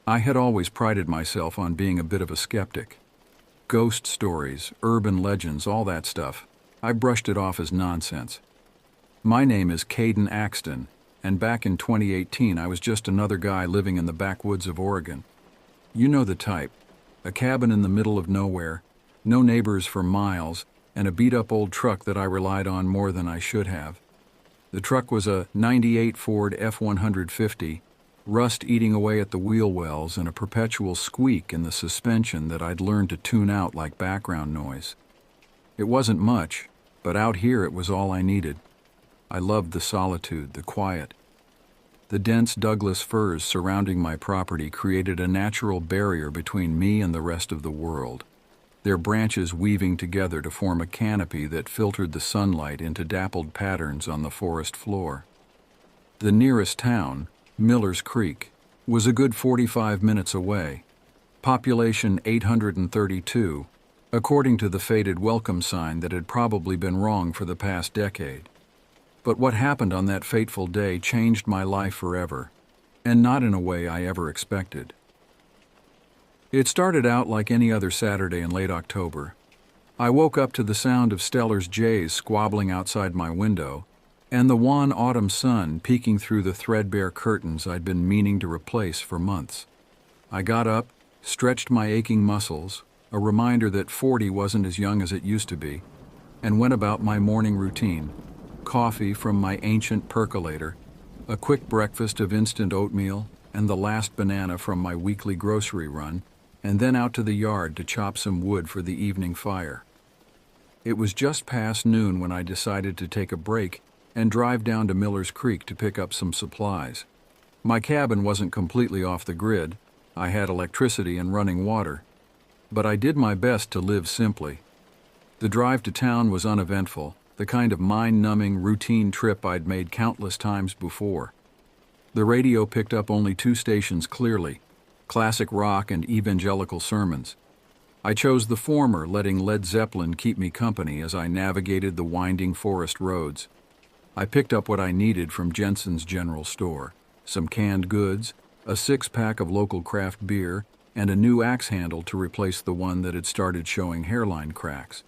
I had always prided myself on being a bit of a skeptic. Ghost stories, urban legends, all that stuff. I brushed it off as nonsense. My name is Caden Axton, and back in 2018 I was just another guy living in the backwoods of Oregon. You know the type. A cabin in the middle of nowhere, no neighbors for miles, and a beat-up old truck that I relied on more than I should have. The truck was a '98 Ford F-150, rust eating away at the wheel wells and a perpetual squeak in the suspension that I'd learned to tune out like background noise. It wasn't much, but out here it was all I needed. I loved the solitude, the quiet. The dense Douglas firs surrounding my property created a natural barrier between me and the rest of the world, their branches weaving together to form a canopy that filtered the sunlight into dappled patterns on the forest floor. The nearest town, Millers Creek, was a good 45 minutes away. Population 832, according to the faded welcome sign that had probably been wrong for the past decade. But what happened on that fateful day changed my life forever, and not in a way I ever expected. It started out like any other Saturday in late October. I woke up to the sound of Steller's jays squabbling outside my window, and the wan autumn sun peeking through the threadbare curtains I'd been meaning to replace for months. I got up, stretched my aching muscles, a reminder that 40 wasn't as young as it used to be, and went about my morning routine. Coffee from my ancient percolator, a quick breakfast of instant oatmeal, and the last banana from my weekly grocery run, and then out to the yard to chop some wood for the evening fire. It was just past noon when I decided to take a break and drive down to Millers Creek to pick up some supplies. My cabin wasn't completely off the grid. I had electricity and running water, but I did my best to live simply. The drive to town was uneventful, the kind of mind-numbing, routine trip I'd made countless times before. The radio picked up only two stations clearly, classic rock and evangelical sermons. I chose the former, letting Led Zeppelin keep me company as I navigated the winding forest roads. I picked up what I needed from Jensen's General Store, some canned goods, a six-pack of local craft beer, and a new axe handle to replace the one that had started showing hairline cracks.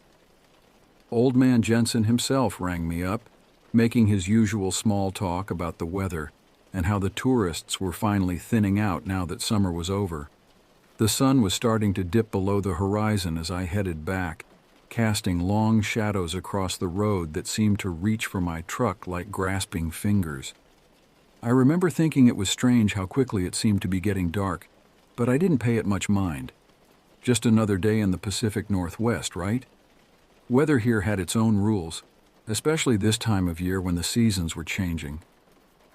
Old man Jensen himself rang me up, making his usual small talk about the weather and how the tourists were finally thinning out now that summer was over. The sun was starting to dip below the horizon as I headed back, casting long shadows across the road that seemed to reach for my truck like grasping fingers. I remember thinking it was strange how quickly it seemed to be getting dark, but I didn't pay it much mind. Just another day in the Pacific Northwest, right? Weather here had its own rules, especially this time of year when the seasons were changing.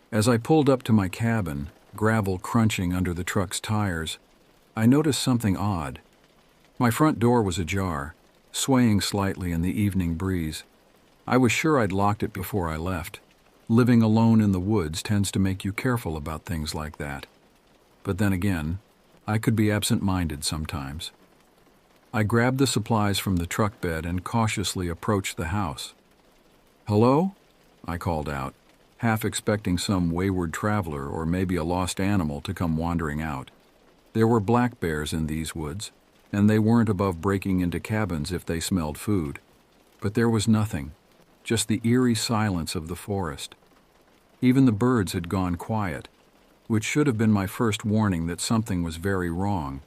As I pulled up to my cabin, gravel crunching under the truck's tires, I noticed something odd. My front door was ajar, swaying slightly in the evening breeze. I was sure I'd locked it before I left. Living alone in the woods tends to make you careful about things like that. But then again, I could be absent-minded sometimes. I grabbed the supplies from the truck bed and cautiously approached the house. "Hello?" I called out, half expecting some wayward traveler or maybe a lost animal to come wandering out. There were black bears in these woods, and they weren't above breaking into cabins if they smelled food. But there was nothing, just the eerie silence of the forest. Even the birds had gone quiet, which should have been my first warning that something was very wrong.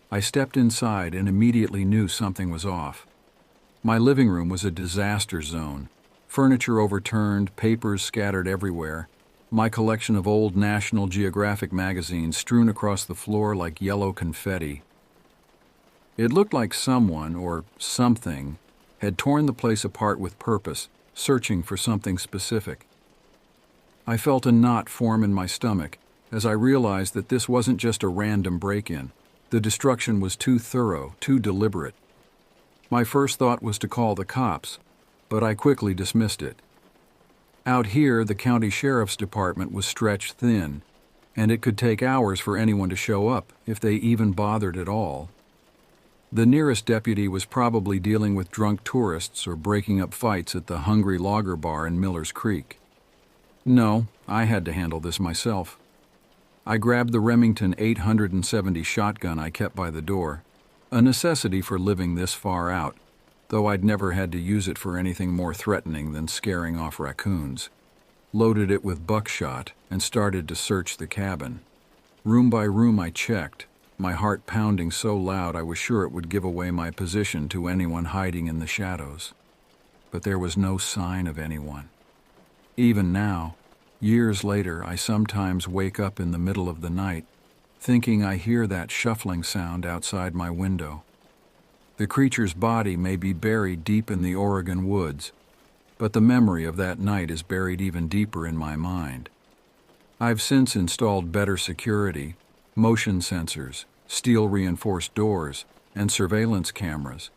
I stepped inside and immediately knew something was off. My living room was a disaster zone. Furniture overturned, papers scattered everywhere, my collection of old National Geographic magazines strewn across the floor like yellow confetti. It looked like someone, or something, had torn the place apart with purpose, searching for something specific. I felt a knot form in my stomach as I realized that this wasn't just a random break-in. The destruction was too thorough, too deliberate. My first thought was to call the cops, but I quickly dismissed it. Out here, the county sheriff's department was stretched thin, and it could take hours for anyone to show up, if they even bothered at all. The nearest deputy was probably dealing with drunk tourists or breaking up fights at the Hungry Logger Bar in Millers Creek. No, I had to handle this myself. I grabbed the Remington 870 shotgun I kept by the door, a necessity for living this far out, though I'd never had to use it for anything more threatening than scaring off raccoons. Loaded it with buckshot and started to search the cabin. Room by room I checked, my heart pounding so loud I was sure it would give away my position to anyone hiding in the shadows. But there was no sign of anyone. Even now, years later, I sometimes wake up in the middle of the night, thinking I hear that shuffling sound outside my window. The creature's body may be buried deep in the Oregon woods, but the memory of that night is buried even deeper in my mind. I've since installed better security, motion sensors, steel-reinforced doors, and surveillance cameras.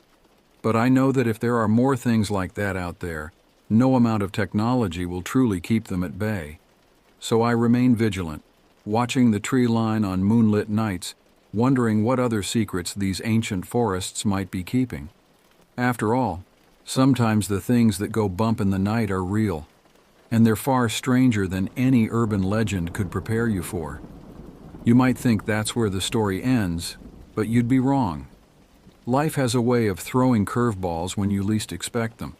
But I know that if there are more things like that out there, no amount of technology will truly keep them at bay. So I remain vigilant, watching the tree line on moonlit nights, wondering what other secrets these ancient forests might be keeping. After all, sometimes the things that go bump in the night are real, and they're far stranger than any urban legend could prepare you for. You might think that's where the story ends, but you'd be wrong. Life has a way of throwing curveballs when you least expect them,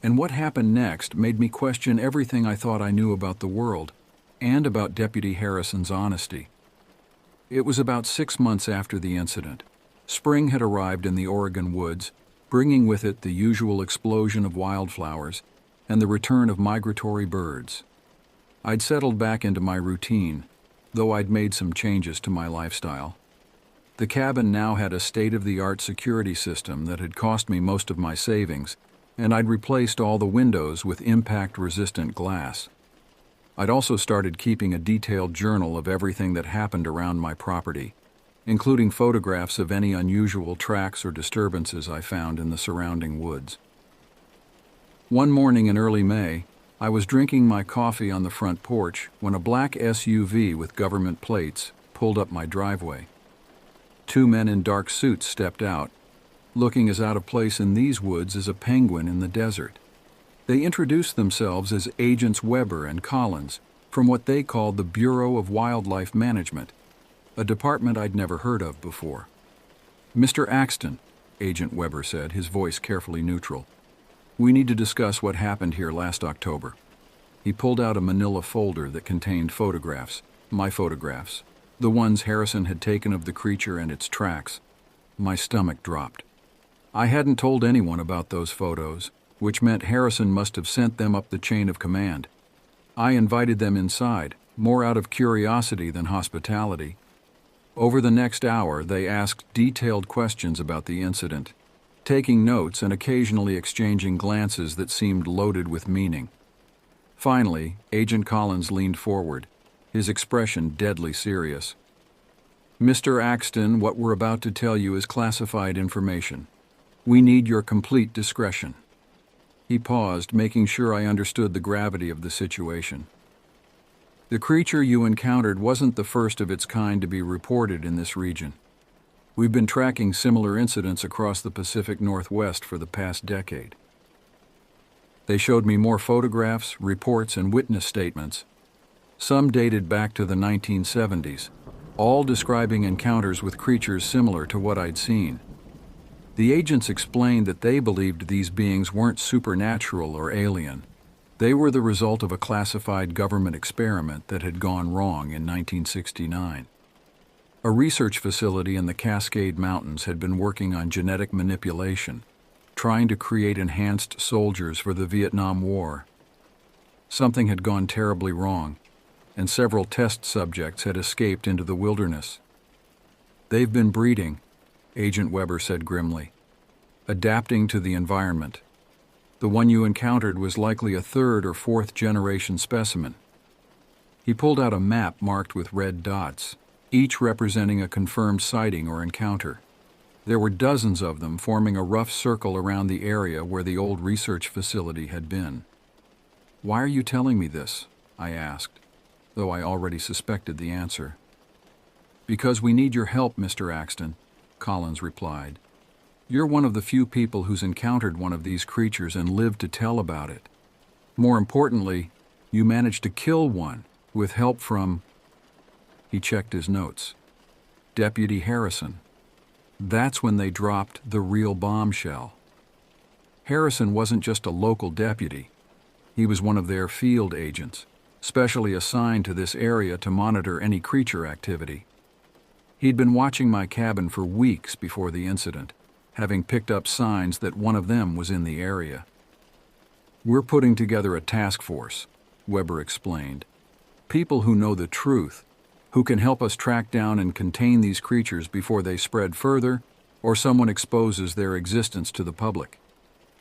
and what happened next made me question everything I thought I knew about the world, and about Deputy Harrison's honesty. It was about 6 months after the incident. Spring had arrived in the Oregon woods, bringing with it the usual explosion of wildflowers and the return of migratory birds. I'd settled back into my routine, though I'd made some changes to my lifestyle. The cabin now had a state-of-the-art security system that had cost me most of my savings, and I'd replaced all the windows with impact-resistant glass. I'd also started keeping a detailed journal of everything that happened around my property, including photographs of any unusual tracks or disturbances I found in the surrounding woods. One morning in early May, I was drinking my coffee on the front porch when a black SUV with government plates pulled up my driveway. 2 men in dark suits stepped out, looking as out of place in these woods as a penguin in the desert. They introduced themselves as Agents Weber and Collins from what they called the Bureau of Wildlife Management, a department I'd never heard of before. "Mr. Axton," Agent Weber said, his voice carefully neutral, "we need to discuss what happened here last October." He pulled out a manila folder that contained photographs, my photographs, the ones Harrison had taken of the creature and its tracks. My stomach dropped. I hadn't told anyone about those photos, which meant Harrison must have sent them up the chain of command. I invited them inside, more out of curiosity than hospitality. Over the next hour, they asked detailed questions about the incident, taking notes and occasionally exchanging glances that seemed loaded with meaning. Finally, Agent Collins leaned forward, his expression deadly serious. "Mr. Axton, what we're about to tell you is classified information. We need your complete discretion." He paused, making sure I understood the gravity of the situation. "The creature you encountered wasn't the first of its kind to be reported in this region. We've been tracking similar incidents across the Pacific Northwest for the past decade." They showed me more photographs, reports, and witness statements. Some dated back to the 1970s, all describing encounters with creatures similar to what I'd seen. The agents explained that they believed these beings weren't supernatural or alien. They were the result of a classified government experiment that had gone wrong in 1969. A research facility in the Cascade Mountains had been working on genetic manipulation, trying to create enhanced soldiers for the Vietnam War. Something had gone terribly wrong, and several test subjects had escaped into the wilderness. "They've been breeding," Agent Weber said grimly, "adapting to the environment. The one you encountered was likely a 3rd or 4th generation specimen." He pulled out a map marked with red dots, each representing a confirmed sighting or encounter. There were dozens of them forming a rough circle around the area where the old research facility had been. "Why are you telling me this?" I asked, though I already suspected the answer. "Because we need your help, Mr. Axton," Collins replied. "You're one of the few people who's encountered one of these creatures and lived to tell about it. More importantly, you managed to kill one with help from..." He checked his notes. Deputy Harrison. That's when they dropped the real bombshell. Harrison wasn't just a local deputy. He was one of their field agents, specially assigned to this area to monitor any creature activity. He'd been watching my cabin for weeks before the incident, having picked up signs that one of them was in the area. We're putting together a task force, Weber explained. People who know the truth, who can help us track down and contain these creatures before they spread further or someone exposes their existence to the public.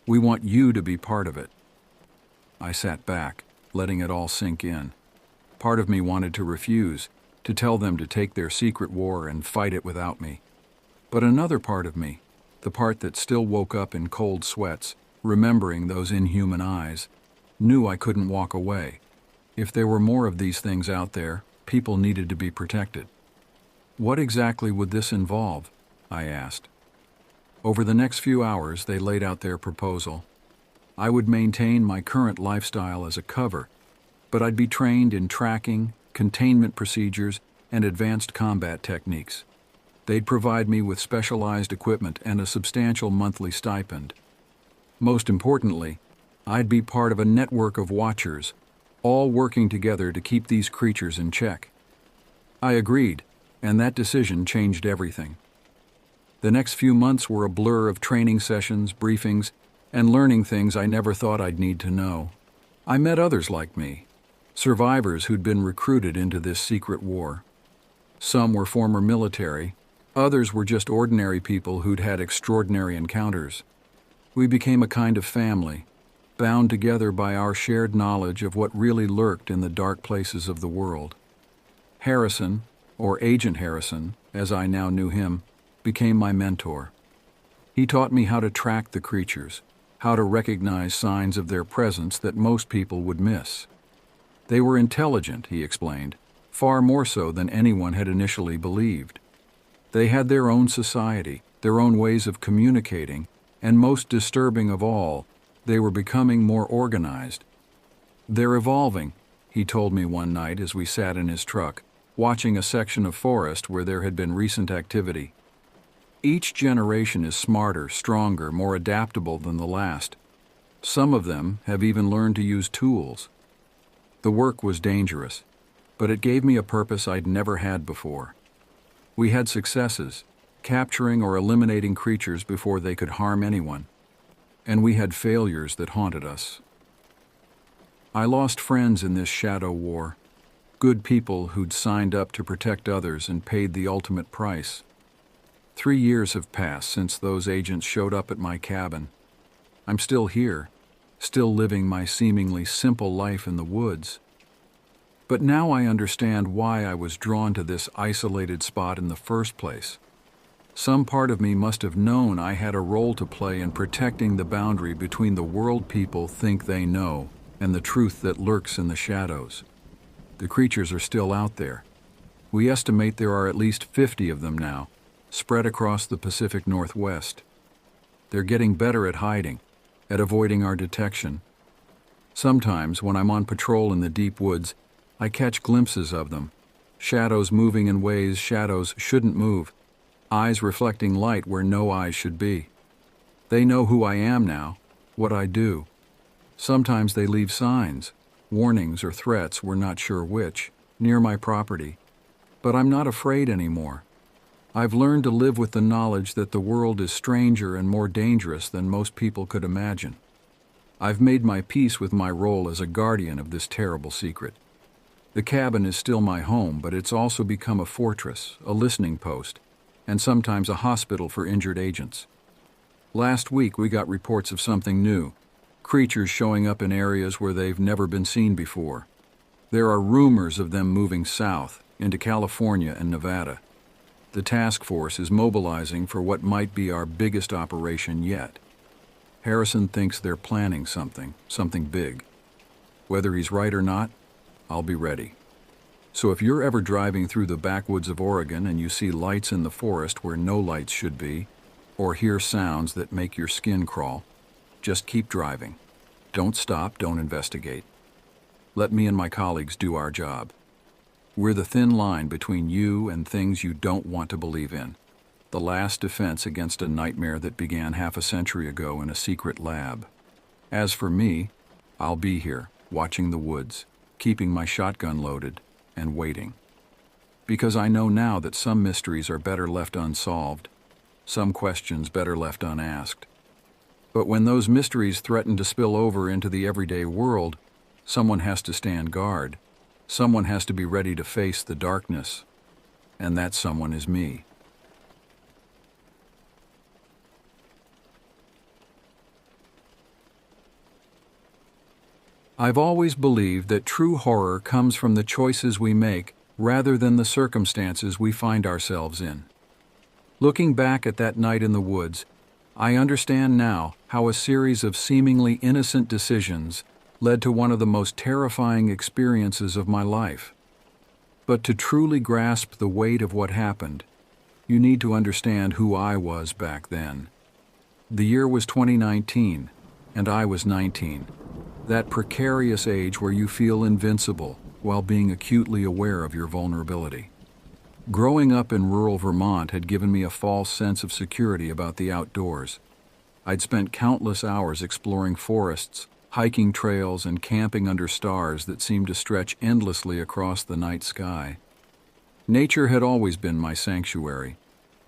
We want you to be part of it. I sat back, letting it all sink in. Part of me wanted to refuse, to tell them to take their secret war and fight it without me. But another part of me, the part that still woke up in cold sweats, remembering those inhuman eyes, knew I couldn't walk away. If there were more of these things out there, people needed to be protected. What exactly would this involve? I asked. Over the next few hours, they laid out their proposal. I would maintain my current lifestyle as a cover, but I'd be trained in tracking, containment procedures, and advanced combat techniques. They'd provide me with specialized equipment and a substantial monthly stipend. Most importantly, I'd be part of a network of watchers, all working together to keep these creatures in check. I agreed, and that decision changed everything. The next few months were a blur of training sessions, briefings, and learning things I never thought I'd need to know. I met others like me, survivors who'd been recruited into this secret war. Some were former military, others were just ordinary people who'd had extraordinary encounters. We became a kind of family, bound together by our shared knowledge of what really lurked in the dark places of the world. Harrison, or Agent Harrison, as I now knew him, became my mentor. He taught me how to track the creatures, how to recognize signs of their presence that most people would miss. They were intelligent, he explained, far more so than anyone had initially believed. They had their own society, their own ways of communicating, and most disturbing of all, they were becoming more organized. They're evolving, he told me one night as we sat in his truck, watching a section of forest where there had been recent activity. Each generation is smarter, stronger, more adaptable than the last. Some of them have even learned to use tools. The work was dangerous, but it gave me a purpose I'd never had before. We had successes, capturing or eliminating creatures before they could harm anyone. And we had failures that haunted us. I lost friends in this shadow war, good people who'd signed up to protect others and paid the ultimate price. 3 years have passed since those agents showed up at my cabin. I'm still here, still living my seemingly simple life in the woods. But now I understand why I was drawn to this isolated spot in the first place. Some part of me must have known I had a role to play in protecting the boundary between the world people think they know and the truth that lurks in the shadows. The creatures are still out there. We estimate there are at least 50 of them now, spread across the Pacific Northwest. They're getting better at hiding, at avoiding our detection. Sometimes, when I'm on patrol in the deep woods, I catch glimpses of them, shadows moving in ways shadows shouldn't move, eyes reflecting light where no eyes should be. They know who I am now, what I do. Sometimes they leave signs, warnings or threats, we're not sure which, near my property. But I'm not afraid anymore. I've learned to live with the knowledge that the world is stranger and more dangerous than most people could imagine. I've made my peace with my role as a guardian of this terrible secret. The cabin is still my home, but it's also become a fortress, a listening post, and sometimes a hospital for injured agents. Last week we got reports of something new, creatures showing up in areas where they've never been seen before. There are rumors of them moving south, into California and Nevada. The task force is mobilizing for what might be our biggest operation yet. Harrison thinks they're planning something big. Whether he's right or not, I'll be ready. So if you're ever driving through the backwoods of Oregon and you see lights in the forest where no lights should be, or hear sounds that make your skin crawl, just keep driving. Don't stop, don't investigate. Let me and my colleagues do our job. We're the thin line between you and things you don't want to believe in. The last defense against a nightmare that began half a century ago in a secret lab. As for me, I'll be here, watching the woods, keeping my shotgun loaded, and waiting. Because I know now that some mysteries are better left unsolved, some questions better left unasked. But when those mysteries threaten to spill over into the everyday world, someone has to stand guard. Someone has to be ready to face the darkness. And that someone is me. I've always believed that true horror comes from the choices we make rather than the circumstances we find ourselves in. Looking back at that night in the woods, I understand now how a series of seemingly innocent decisions led to one of the most terrifying experiences of my life. But to truly grasp the weight of what happened, you need to understand who I was back then. The year was 2019, and I was 19. That precarious age where you feel invincible while being acutely aware of your vulnerability. Growing up in rural Vermont had given me a false sense of security about the outdoors. I'd spent countless hours exploring forests, hiking trails, and camping under stars that seemed to stretch endlessly across the night sky. Nature had always been my sanctuary,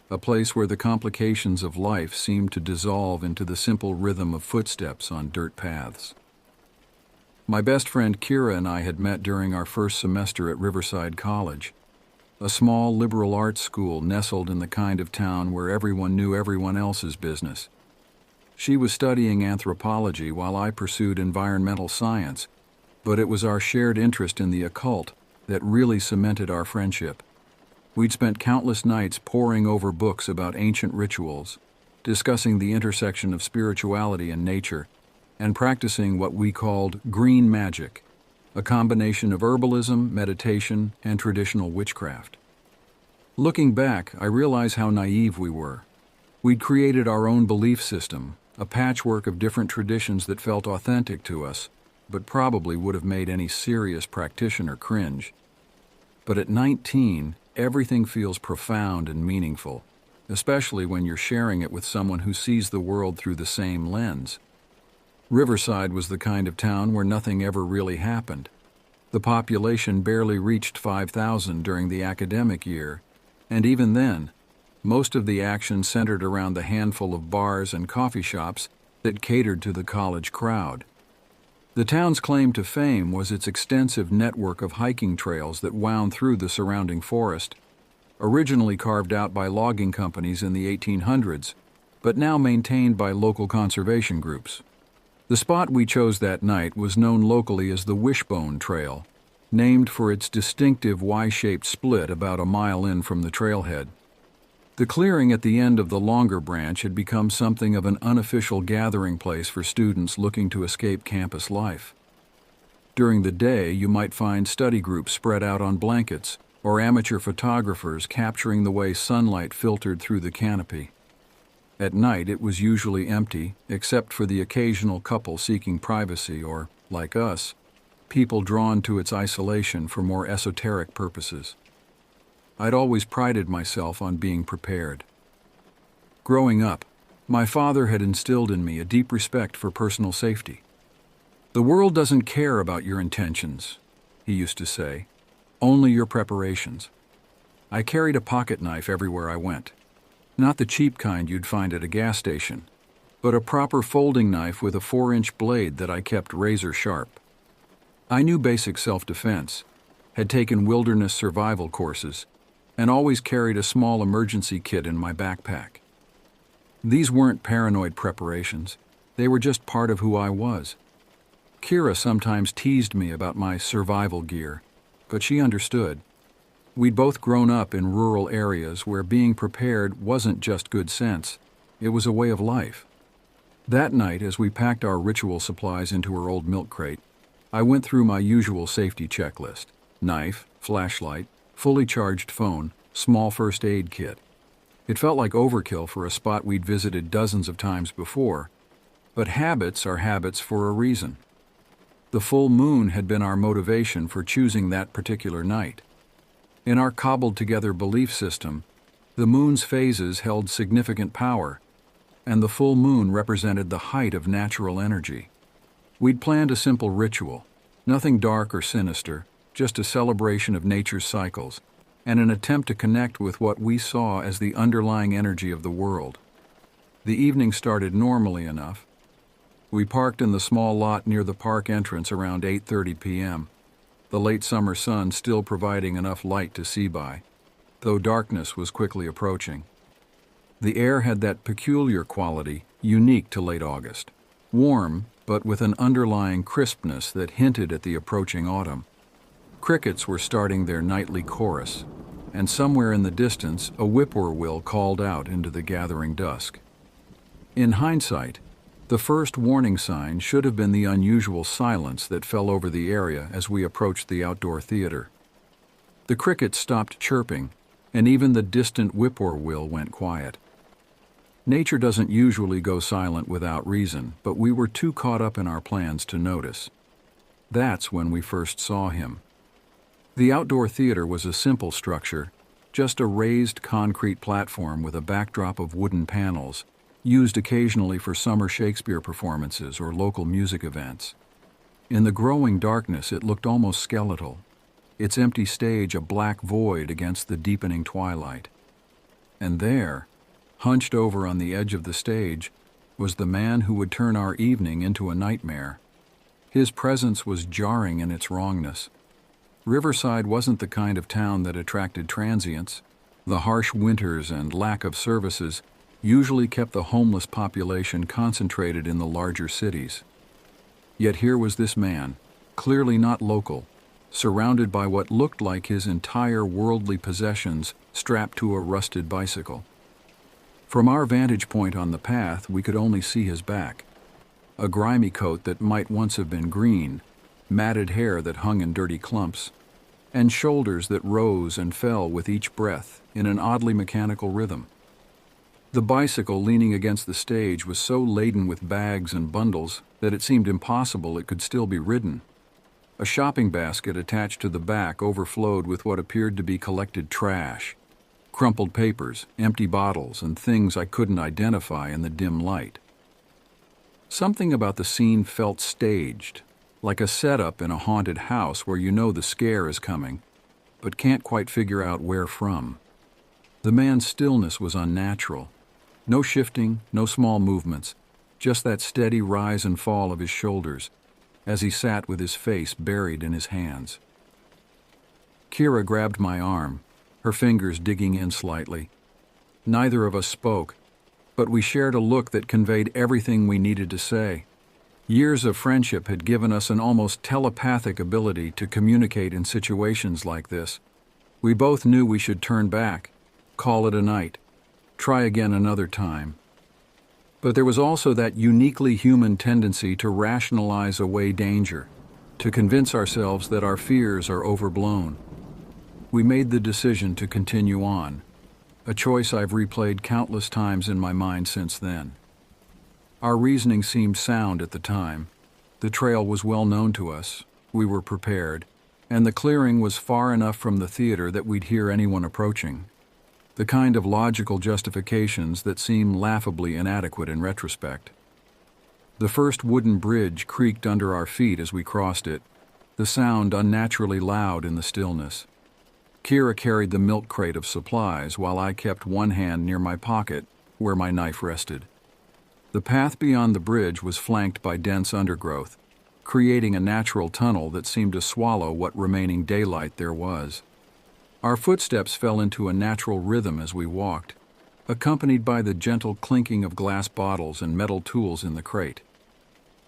a place where the complications of life seemed to dissolve into the simple rhythm of footsteps on dirt paths. My best friend Kira and I had met during our first semester at Riverside College, a small liberal arts school nestled in the kind of town where everyone knew everyone else's business. She was studying anthropology while I pursued environmental science, but it was our shared interest in the occult that really cemented our friendship. We'd spent countless nights poring over books about ancient rituals, discussing the intersection of spirituality and nature, and practicing what we called green magic, a combination of herbalism, meditation, and traditional witchcraft. Looking back, I realize how naive we were. We'd created our own belief system, a patchwork of different traditions that felt authentic to us, but probably would have made any serious practitioner cringe. But at 19, everything feels profound and meaningful, especially when you're sharing it with someone who sees the world through the same lens. Riverside was the kind of town where nothing ever really happened. The population barely reached 5,000 during the academic year, and even then, most of the action centered around the handful of bars and coffee shops that catered to the college crowd. The town's claim to fame was its extensive network of hiking trails that wound through the surrounding forest, originally carved out by logging companies in the 1800s, but now maintained by local conservation groups. The spot we chose that night was known locally as the Wishbone Trail, named for its distinctive Y-shaped split about a mile in from the trailhead. The clearing at the end of the longer branch had become something of an unofficial gathering place for students looking to escape campus life. During the day, you might find study groups spread out on blankets, or amateur photographers capturing the way sunlight filtered through the canopy. At night, it was usually empty, except for the occasional couple seeking privacy or, like us, people drawn to its isolation for more esoteric purposes. I'd always prided myself on being prepared. Growing up, my father had instilled in me a deep respect for personal safety. "The world doesn't care about your intentions," he used to say, "only your preparations." I carried a pocket knife everywhere I went. Not the cheap kind you'd find at a gas station, but a proper folding knife with a 4-inch blade that I kept razor sharp. I knew basic self-defense, had taken wilderness survival courses, and always carried a small emergency kit in my backpack. These weren't paranoid preparations, they were just part of who I was. Kira sometimes teased me about my survival gear, but she understood. We'd both grown up in rural areas where being prepared wasn't just good sense, it was a way of life. That night, as we packed our ritual supplies into her old milk crate, I went through my usual safety checklist: knife, flashlight, fully charged phone, small first aid kit. It felt like overkill for a spot we'd visited dozens of times before, but habits are habits for a reason. The full moon had been our motivation for choosing that particular night. In our cobbled-together belief system, the moon's phases held significant power, and the full moon represented the height of natural energy. We'd planned a simple ritual, nothing dark or sinister, just a celebration of nature's cycles, and an attempt to connect with what we saw as the underlying energy of the world. The evening started normally enough. We parked in the small lot near the park entrance around 8:30 p.m., the late summer sun still providing enough light to see by, though darkness was quickly approaching. The air had that peculiar quality unique to late August, warm but with an underlying crispness that hinted at the approaching autumn. Crickets were starting their nightly chorus, and somewhere in the distance a whippoorwill called out into the gathering dusk. In hindsight, the first warning sign should have been the unusual silence that fell over the area as we approached the outdoor theater. The crickets stopped chirping, and even the distant whippoorwill went quiet. Nature doesn't usually go silent without reason, but we were too caught up in our plans to notice. That's when we first saw him. The outdoor theater was a simple structure, just a raised concrete platform with a backdrop of wooden panels, used occasionally for summer Shakespeare performances or local music events. In the growing darkness, it looked almost skeletal, its empty stage a black void against the deepening twilight. And there, hunched over on the edge of the stage, was the man who would turn our evening into a nightmare. His presence was jarring in its wrongness. Riverside wasn't the kind of town that attracted transients. The harsh winters and lack of services usually kept the homeless population concentrated in the larger cities. Yet here was this man, clearly not local, surrounded by what looked like his entire worldly possessions strapped to a rusted bicycle. From our vantage point on the path, we could only see his back, a grimy coat that might once have been green, matted hair that hung in dirty clumps, and shoulders that rose and fell with each breath in an oddly mechanical rhythm. The bicycle leaning against the stage was so laden with bags and bundles that it seemed impossible it could still be ridden. A shopping basket attached to the back overflowed with what appeared to be collected trash, crumpled papers, empty bottles, and things I couldn't identify in the dim light. Something about the scene felt staged, like a setup in a haunted house where you know the scare is coming, but can't quite figure out where from. The man's stillness was unnatural. No shifting, no small movements, just that steady rise and fall of his shoulders as he sat with his face buried in his hands. Kira grabbed my arm, her fingers digging in slightly. Neither of us spoke, but we shared a look that conveyed everything we needed to say. Years of friendship had given us an almost telepathic ability to communicate in situations like this. We both knew we should turn back, call it a night, try again another time. But there was also that uniquely human tendency to rationalize away danger, to convince ourselves that our fears are overblown. We made the decision to continue on, a choice I've replayed countless times in my mind since then. Our reasoning seemed sound at the time. The trail was well known to us, we were prepared, and the clearing was far enough from the theater that we'd hear anyone approaching. The kind of logical justifications that seem laughably inadequate in retrospect. The first wooden bridge creaked under our feet as we crossed it, the sound unnaturally loud in the stillness. Kira carried the milk crate of supplies while I kept one hand near my pocket where my knife rested. The path beyond the bridge was flanked by dense undergrowth, creating a natural tunnel that seemed to swallow what remaining daylight there was. Our footsteps fell into a natural rhythm as we walked, accompanied by the gentle clinking of glass bottles and metal tools in the crate.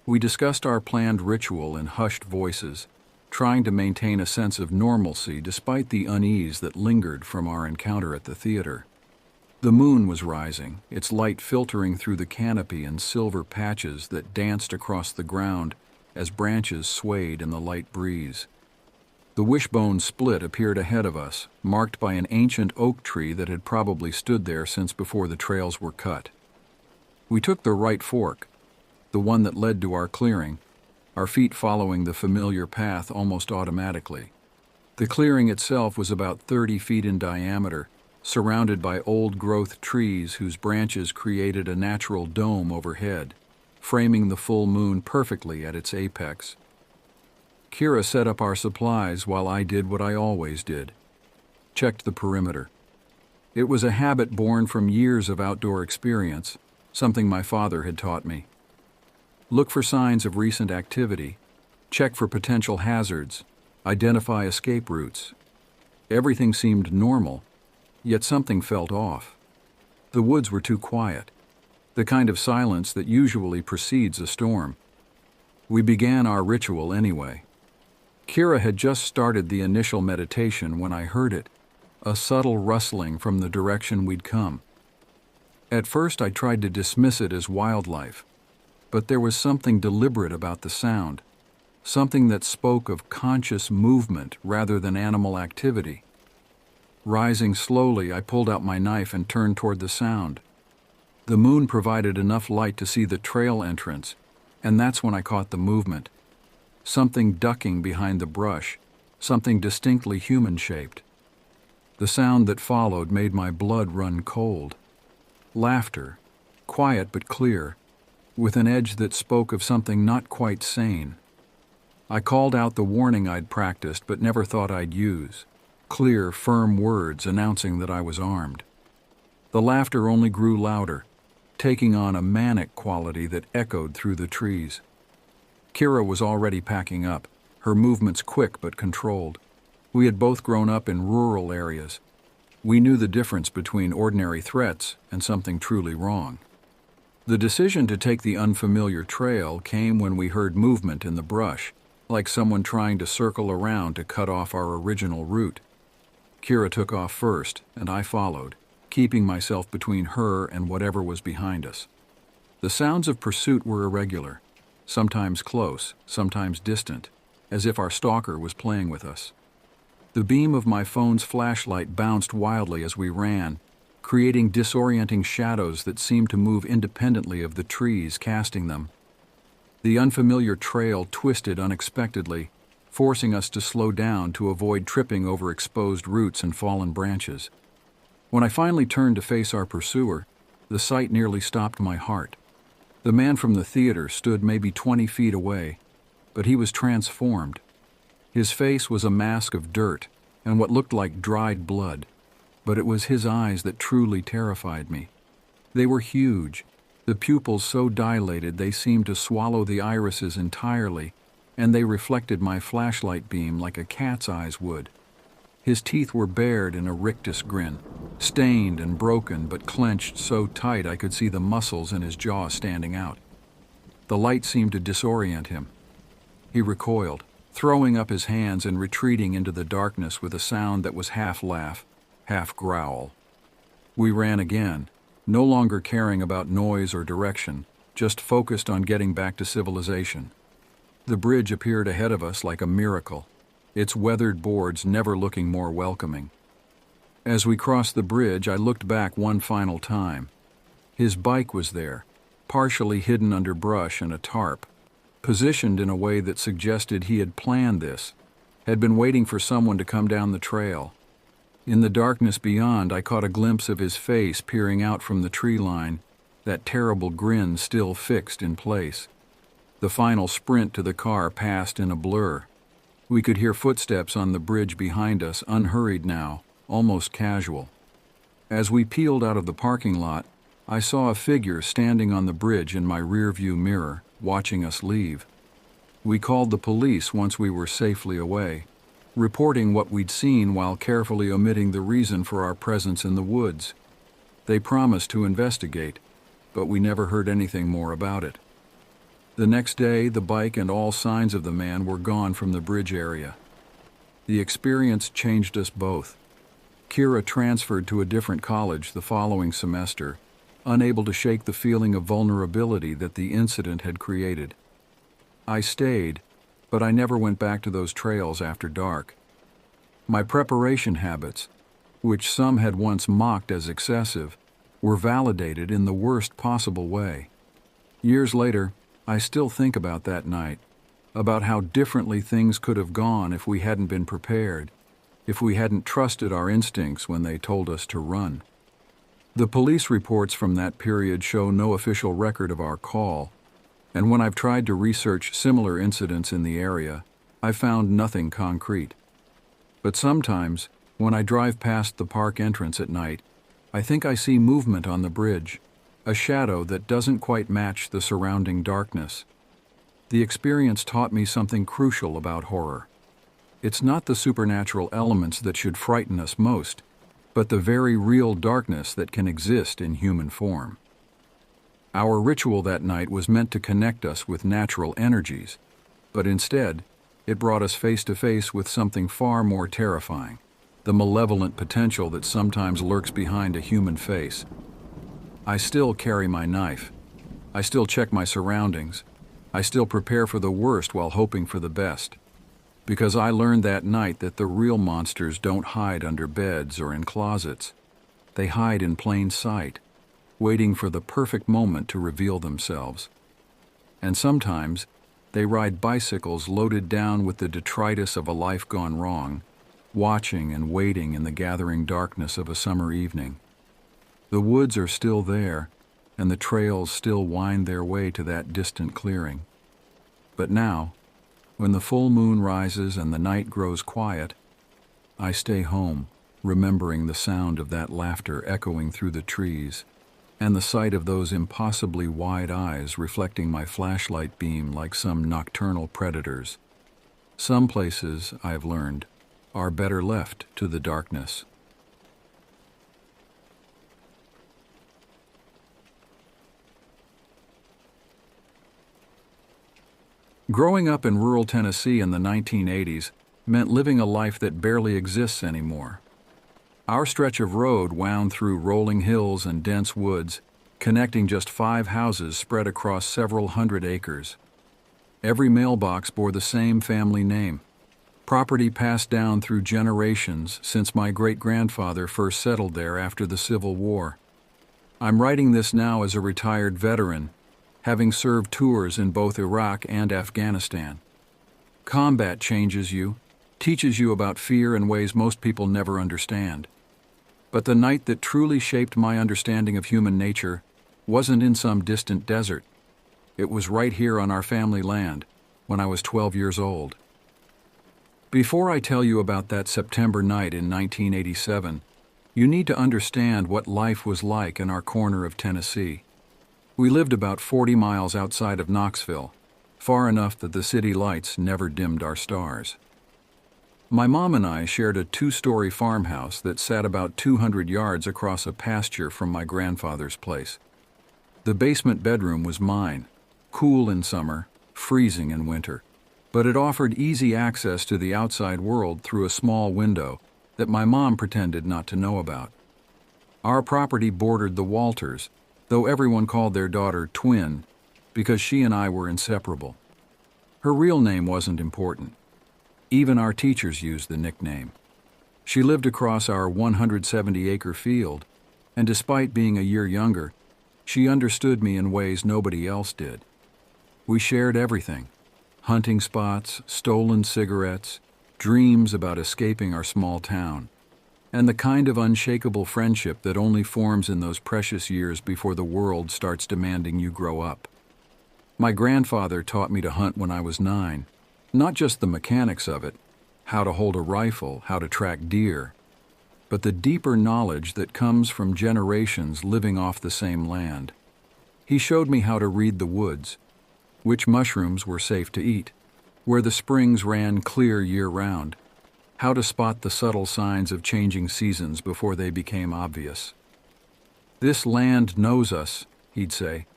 We discussed our planned ritual in hushed voices, trying to maintain a sense of normalcy despite the unease that lingered from our encounter at the theater. The moon was rising, its light filtering through the canopy in silver patches that danced across the ground as branches swayed in the light breeze. The wishbone split appeared ahead of us, marked by an ancient oak tree that had probably stood there since before the trails were cut. We took the right fork, the one that led to our clearing, our feet following the familiar path almost automatically. The clearing itself was about 30 feet in diameter, surrounded by old-growth trees whose branches created a natural dome overhead, framing the full moon perfectly at its apex. Kira set up our supplies while I did what I always did: checked the perimeter. It was a habit born from years of outdoor experience, something my father had taught me. Look for signs of recent activity, check for potential hazards, identify escape routes. Everything seemed normal, yet something felt off. The woods were too quiet, the kind of silence that usually precedes a storm. We began our ritual anyway. Kira had just started the initial meditation when I heard it, a subtle rustling from the direction we'd come. At first I tried to dismiss it as wildlife, but there was something deliberate about the sound, something that spoke of conscious movement rather than animal activity. Rising slowly, I pulled out my knife and turned toward the sound. The moon provided enough light to see the trail entrance, and that's when I caught the movement. Something ducking behind the brush, something distinctly human-shaped. The sound that followed made my blood run cold. Laughter, quiet but clear, with an edge that spoke of something not quite sane. I called out the warning I'd practiced but never thought I'd use, clear, firm words announcing that I was armed. The laughter only grew louder, taking on a manic quality that echoed through the trees. Kira was already packing up, her movements quick but controlled. We had both grown up in rural areas. We knew the difference between ordinary threats and something truly wrong. The decision to take the unfamiliar trail came when we heard movement in the brush, like someone trying to circle around to cut off our original route. Kira took off first, and I followed, keeping myself between her and whatever was behind us. The sounds of pursuit were irregular, sometimes close, sometimes distant, as if our stalker was playing with us. The beam of my phone's flashlight bounced wildly as we ran, creating disorienting shadows that seemed to move independently of the trees casting them. The unfamiliar trail twisted unexpectedly, forcing us to slow down to avoid tripping over exposed roots and fallen branches. When I finally turned to face our pursuer, the sight nearly stopped my heart. The man from the theater stood maybe 20 feet away, but he was transformed. His face was a mask of dirt and what looked like dried blood, but it was his eyes that truly terrified me. They were huge, the pupils so dilated they seemed to swallow the irises entirely, and they reflected my flashlight beam like a cat's eyes would. His teeth were bared in a rictus grin, stained and broken but clenched so tight I could see the muscles in his jaw standing out. The light seemed to disorient him. He recoiled, throwing up his hands and retreating into the darkness with a sound that was half laugh, half growl. We ran again, no longer caring about noise or direction, just focused on getting back to civilization. The bridge appeared ahead of us like a miracle, its weathered boards never looking more welcoming. As we crossed the bridge, I looked back one final time. His bike was there, partially hidden under brush and a tarp, positioned in a way that suggested he had planned this, had been waiting for someone to come down the trail. In the darkness beyond, I caught a glimpse of his face peering out from the tree line, that terrible grin still fixed in place. The final sprint to the car passed in a blur. We could hear footsteps on the bridge behind us, unhurried now, almost casual. As we peeled out of the parking lot, I saw a figure standing on the bridge in my rearview mirror, watching us leave. We called the police once we were safely away, reporting what we'd seen while carefully omitting the reason for our presence in the woods. They promised to investigate, but we never heard anything more about it. The next day, the bike and all signs of the man were gone from the bridge area. The experience changed us both. Kira transferred to a different college the following semester, unable to shake the feeling of vulnerability that the incident had created. I stayed, but I never went back to those trails after dark. My preparation habits, which some had once mocked as excessive, were validated in the worst possible way. Years later, I still think about that night, about how differently things could have gone if we hadn't been prepared, if we hadn't trusted our instincts when they told us to run. The police reports from that period show no official record of our call, and when I've tried to research similar incidents in the area, I've found nothing concrete. But sometimes, when I drive past the park entrance at night, I think I see movement on the bridge, a shadow that doesn't quite match the surrounding darkness. The experience taught me something crucial about horror. It's not the supernatural elements that should frighten us most, but the very real darkness that can exist in human form. Our ritual that night was meant to connect us with natural energies, but instead, it brought us face to face with something far more terrifying, the malevolent potential that sometimes lurks behind a human face. I still carry my knife. I still check my surroundings. I still prepare for the worst while hoping for the best. Because I learned that night that the real monsters don't hide under beds or in closets. They hide in plain sight, waiting for the perfect moment to reveal themselves. And sometimes, they ride bicycles loaded down with the detritus of a life gone wrong, watching and waiting in the gathering darkness of a summer evening. The woods are still there, and the trails still wind their way to that distant clearing. But now, when the full moon rises and the night grows quiet, I stay home, remembering the sound of that laughter echoing through the trees, and the sight of those impossibly wide eyes reflecting my flashlight beam like some nocturnal predators. Some places, I've learned, are better left to the darkness. Growing up in rural Tennessee in the 1980s meant living a life that barely exists anymore. Our stretch of road wound through rolling hills and dense woods, connecting just 5 houses spread across several hundred acres. Every mailbox bore the same family name, property passed down through generations since my great-grandfather first settled there after the Civil War. I'm writing this now as a retired veteran, having served tours in both Iraq and Afghanistan. Combat changes you, teaches you about fear in ways most people never understand. But the night that truly shaped my understanding of human nature wasn't in some distant desert. It was right here on our family land, when I was 12 years old. Before I tell you about that September night in 1987, you need to understand what life was like in our corner of Tennessee. We lived about 40 miles outside of Knoxville, far enough that the city lights never dimmed our stars. My mom and I shared a 2-story farmhouse that sat about 200 yards across a pasture from my grandfather's place. The basement bedroom was mine, cool in summer, freezing in winter, but it offered easy access to the outside world through a small window that my mom pretended not to know about. Our property bordered the Walters, though everyone called their daughter Twin, because she and I were inseparable. Her real name wasn't important. Even our teachers used the nickname. She lived across our 170-acre field, and despite being a year younger, she understood me in ways nobody else did. We shared everything: hunting spots, stolen cigarettes, dreams about escaping our small town, and the kind of unshakable friendship that only forms in those precious years before the world starts demanding you grow up. My grandfather taught me to hunt when I was 9, not just the mechanics of it, how to hold a rifle, how to track deer, but the deeper knowledge that comes from generations living off the same land. He showed me how to read the woods, which mushrooms were safe to eat, where the springs ran clear year-round, how to spot the subtle signs of changing seasons before they became obvious. "This land knows us," he'd say,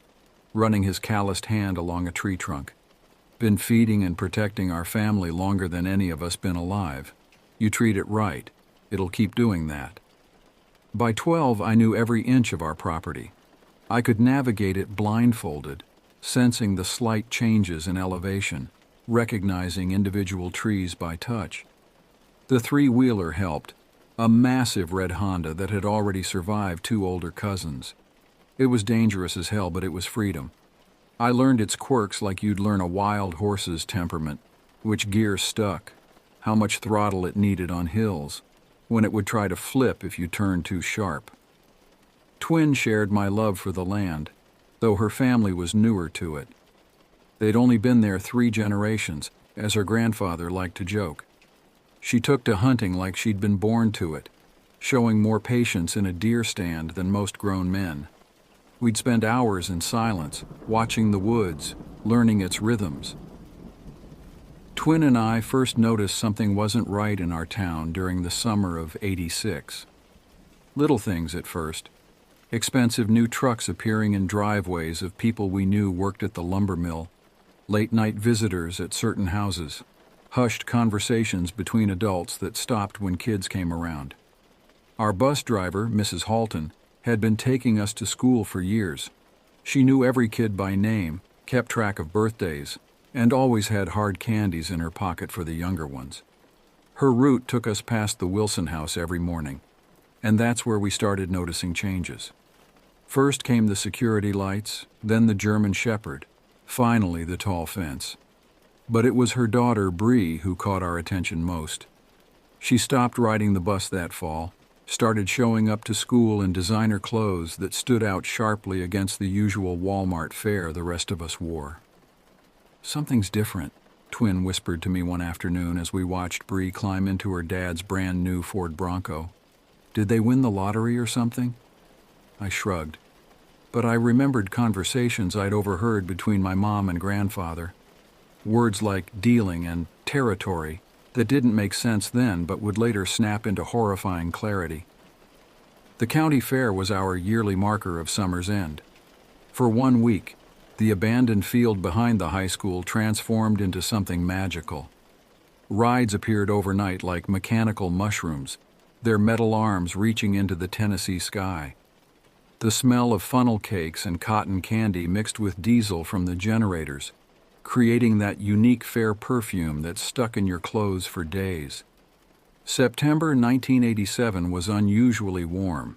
running his calloused hand along a tree trunk. "Been feeding and protecting our family longer than any of us been alive. You treat it right, it'll keep doing that." By 12, I knew every inch of our property. I could navigate it blindfolded, sensing the slight changes in elevation, recognizing individual trees by touch. The 3-wheeler helped, a massive red Honda that had already survived 2 older cousins. It was dangerous as hell, but it was freedom. I learned its quirks like you'd learn a wild horse's temperament, which gear stuck, how much throttle it needed on hills, when it would try to flip if you turned too sharp. Twin shared my love for the land, though her family was newer to it. They'd only been there 3 generations, as her grandfather liked to joke. She took to hunting like she'd been born to it, showing more patience in a deer stand than most grown men. We'd spend hours in silence, watching the woods, learning its rhythms. Twin and I first noticed something wasn't right in our town during the summer of '86. Little things at first. Expensive new trucks appearing in driveways of people we knew worked at the lumber mill, late-night visitors at certain houses, hushed conversations between adults that stopped when kids came around. Our bus driver, Mrs. Halton, had been taking us to school for years. She knew every kid by name, kept track of birthdays, and always had hard candies in her pocket for the younger ones. Her route took us past the Wilson house every morning, and that's where we started noticing changes. First came the security lights, then the German Shepherd, finally the tall fence. But it was her daughter, Bree, who caught our attention most. She stopped riding the bus that fall, started showing up to school in designer clothes that stood out sharply against the usual Walmart fare the rest of us wore. "Something's different," Twin whispered to me one afternoon as we watched Bree climb into her dad's brand new Ford Bronco. "Did they win the lottery or something?" I shrugged. But I remembered conversations I'd overheard between my mom and grandfather. Words like dealing and territory that didn't make sense then but would later snap into horrifying clarity. The county fair was our yearly marker of summer's end. For 1 week, the abandoned field behind the high school transformed into something magical. Rides appeared overnight like mechanical mushrooms, their metal arms reaching into the Tennessee sky. The smell of funnel cakes and cotton candy mixed with diesel from the generators, creating that unique fair perfume that stuck in your clothes for days. September 1987 was unusually warm,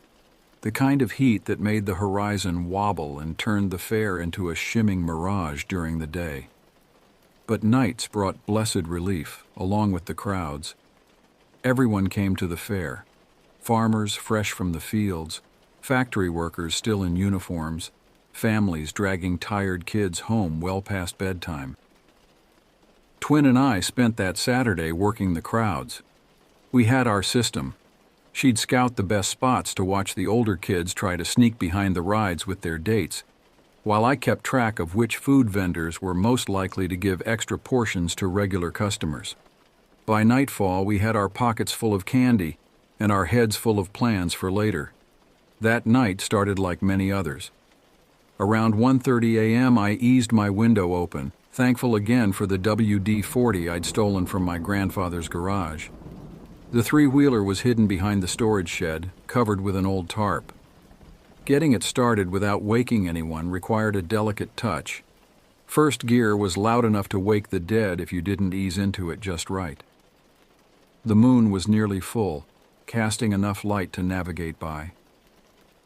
the kind of heat that made the horizon wobble and turned the fair into a shimming mirage during the day. But nights brought blessed relief, along with the crowds. Everyone came to the fair, farmers fresh from the fields, factory workers still in uniforms, families dragging tired kids home well past bedtime. Twin and I spent that Saturday working the crowds. We had our system. She'd scout the best spots to watch the older kids try to sneak behind the rides with their dates, while I kept track of which food vendors were most likely to give extra portions to regular customers. By nightfall, we had our pockets full of candy and our heads full of plans for later. That night started like many others. Around 1:30 a.m. I eased my window open, thankful again for the WD-40 I'd stolen from my grandfather's garage. The 3-wheeler was hidden behind the storage shed, covered with an old tarp. Getting it started without waking anyone required a delicate touch. First gear was loud enough to wake the dead if you didn't ease into it just right. The moon was nearly full, casting enough light to navigate by.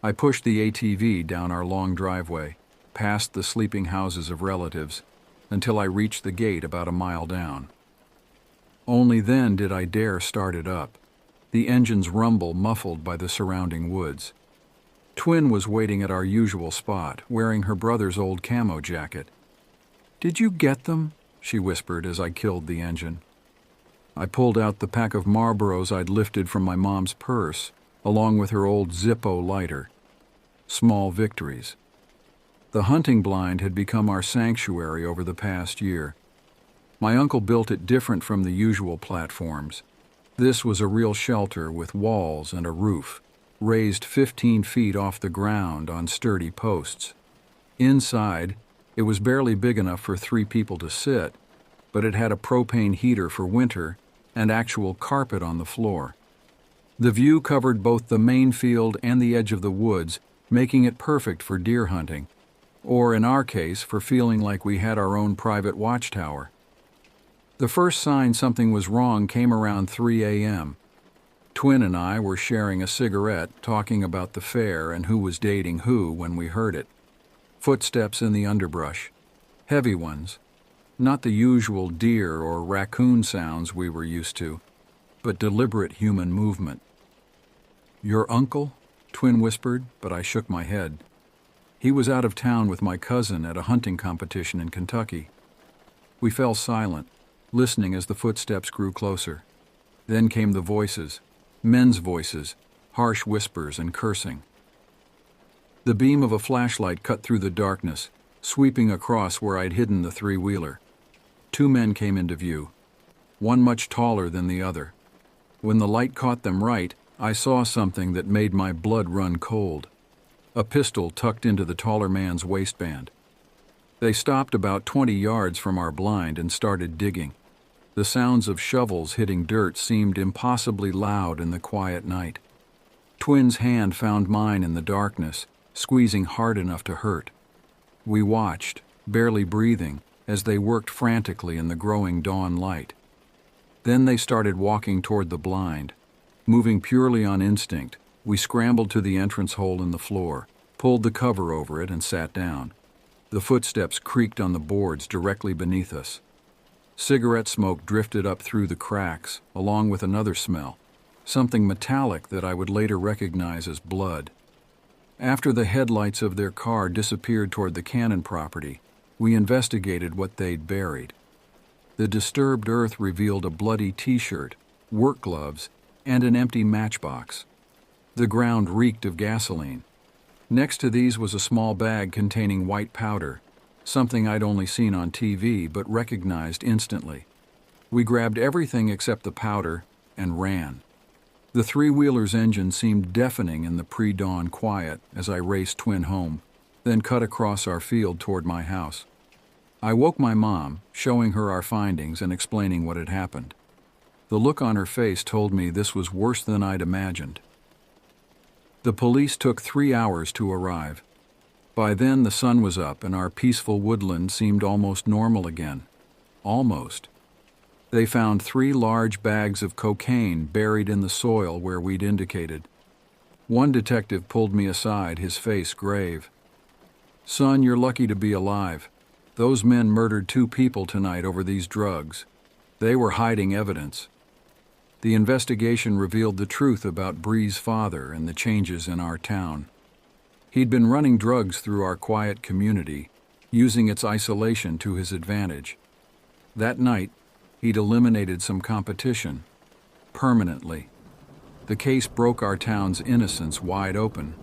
I pushed the ATV down our long driveway, past the sleeping houses of relatives, until I reached the gate about a mile down. Only then did I dare start it up, the engine's rumble muffled by the surrounding woods. Twin was waiting at our usual spot, wearing her brother's old camo jacket. "Did you get them?" she whispered as I killed the engine. I pulled out the pack of Marlboros I'd lifted from my mom's purse, along with her old Zippo lighter. Small victories. The hunting blind had become our sanctuary over the past year. My uncle built it different from the usual platforms. This was a real shelter with walls and a roof, raised 15 feet off the ground on sturdy posts. Inside, it was barely big enough for 3 people to sit, but it had a propane heater for winter and actual carpet on the floor. The view covered both the main field and the edge of the woods, making it perfect for deer hunting, or in our case, for feeling like we had our own private watchtower. The first sign something was wrong came around 3 a.m. Twin and I were sharing a cigarette, talking about the fair and who was dating who when we heard it. Footsteps in the underbrush. Heavy ones. Not the usual deer or raccoon sounds we were used to, but deliberate human movement. "Your uncle?" Twin whispered, but I shook my head. He was out of town with my cousin at a hunting competition in Kentucky. We fell silent, listening as the footsteps grew closer. Then came the voices, men's voices, harsh whispers and cursing. The beam of a flashlight cut through the darkness, sweeping across where I'd hidden the three-wheeler. Two men came into view, one much taller than the other. When the light caught them right, I saw something that made my blood run cold. A pistol tucked into the taller man's waistband. They stopped about 20 yards from our blind and started digging. The sounds of shovels hitting dirt seemed impossibly loud in the quiet night. Twin's hand found mine in the darkness, squeezing hard enough to hurt. We watched, barely breathing, as they worked frantically in the growing dawn light. Then they started walking toward the blind. Moving purely on instinct, we scrambled to the entrance hole in the floor, pulled the cover over it, and sat down. The footsteps creaked on the boards directly beneath us. Cigarette smoke drifted up through the cracks, along with another smell, something metallic that I would later recognize as blood. After the headlights of their car disappeared toward the Cannon property, we investigated what they'd buried. The disturbed earth revealed a bloody t-shirt, work gloves, and an empty matchbox. The ground reeked of gasoline. Next to these was a small bag containing white powder, something I'd only seen on TV but recognized instantly. We grabbed everything except the powder and ran. The three-wheeler's engine seemed deafening in the pre-dawn quiet as I raced Twin home, then cut across our field toward my house. I woke my mom, showing her our findings and explaining what had happened. The look on her face told me this was worse than I'd imagined. The police took 3 hours to arrive. By then the sun was up and our peaceful woodland seemed almost normal again. Almost. They found 3 large bags of cocaine buried in the soil where we'd indicated. One detective pulled me aside, his face grave. "Son, you're lucky to be alive. Those men murdered 2 people tonight over these drugs. They were hiding evidence." The investigation revealed the truth about Bree's father and the changes in our town. He'd been running drugs through our quiet community, using its isolation to his advantage. That night, he'd eliminated some competition, permanently. The case broke our town's innocence wide open.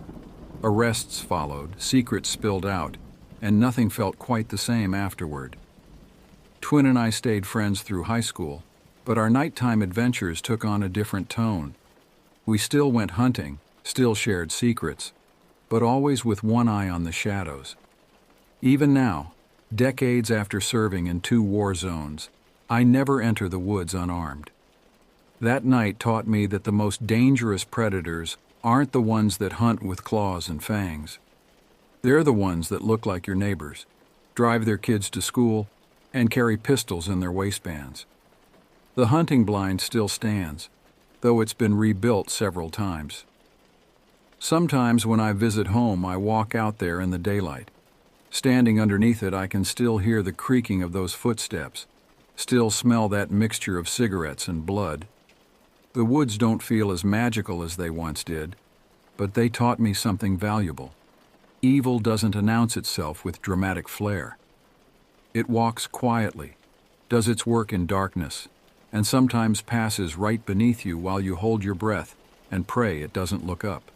Arrests followed, secrets spilled out, and nothing felt quite the same afterward. Twin and I stayed friends through high school, but our nighttime adventures took on a different tone. We still went hunting, still shared secrets, but always with one eye on the shadows. Even now, decades after serving in 2 war zones, I never enter the woods unarmed. That night taught me that the most dangerous predators aren't the ones that hunt with claws and fangs. They're the ones that look like your neighbors, drive their kids to school, and carry pistols in their waistbands. The hunting blind still stands, though it's been rebuilt several times. Sometimes when I visit home, I walk out there in the daylight. Standing underneath it, I can still hear the creaking of those footsteps, still smell that mixture of cigarettes and blood. The woods don't feel as magical as they once did, but they taught me something valuable. Evil doesn't announce itself with dramatic flair. It walks quietly, does its work in darkness, and sometimes passes right beneath you while you hold your breath and pray it doesn't look up.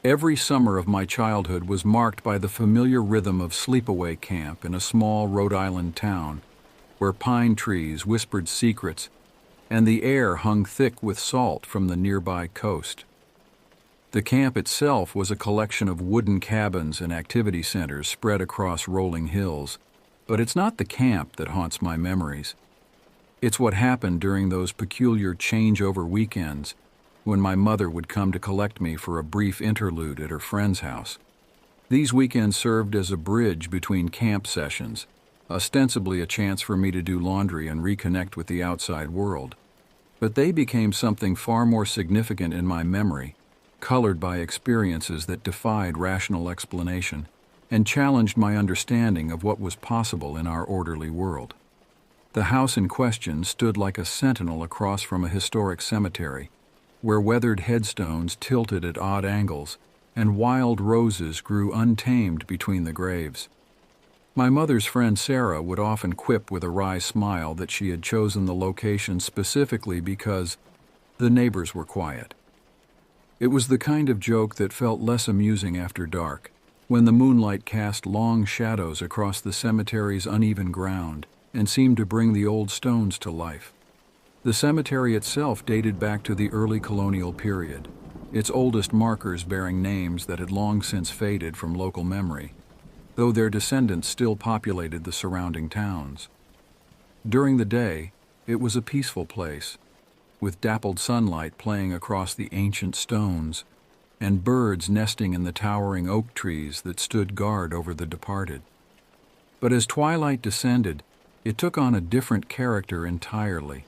Every summer of my childhood was marked by the familiar rhythm of sleepaway camp in a small Rhode Island town, where pine trees whispered secrets and the air hung thick with salt from the nearby coast. The camp itself was a collection of wooden cabins and activity centers spread across rolling hills, but it's not the camp that haunts my memories. It's what happened during those peculiar changeover weekends when my mother would come to collect me for a brief interlude at her friend's house. These weekends served as a bridge between camp sessions, ostensibly a chance for me to do laundry and reconnect with the outside world. But they became something far more significant in my memory, colored by experiences that defied rational explanation and challenged my understanding of what was possible in our orderly world. The house in question stood like a sentinel across from a historic cemetery, where weathered headstones tilted at odd angles and wild roses grew untamed between the graves. My mother's friend Sarah would often quip with a wry smile that she had chosen the location specifically because the neighbors were quiet. It was the kind of joke that felt less amusing after dark, when the moonlight cast long shadows across the cemetery's uneven ground and seemed to bring the old stones to life. The cemetery itself dated back to the early colonial period, its oldest markers bearing names that had long since faded from local memory, though their descendants still populated the surrounding towns. During the day, it was a peaceful place, with dappled sunlight playing across the ancient stones and birds nesting in the towering oak trees that stood guard over the departed. But as twilight descended, it took on a different character entirely,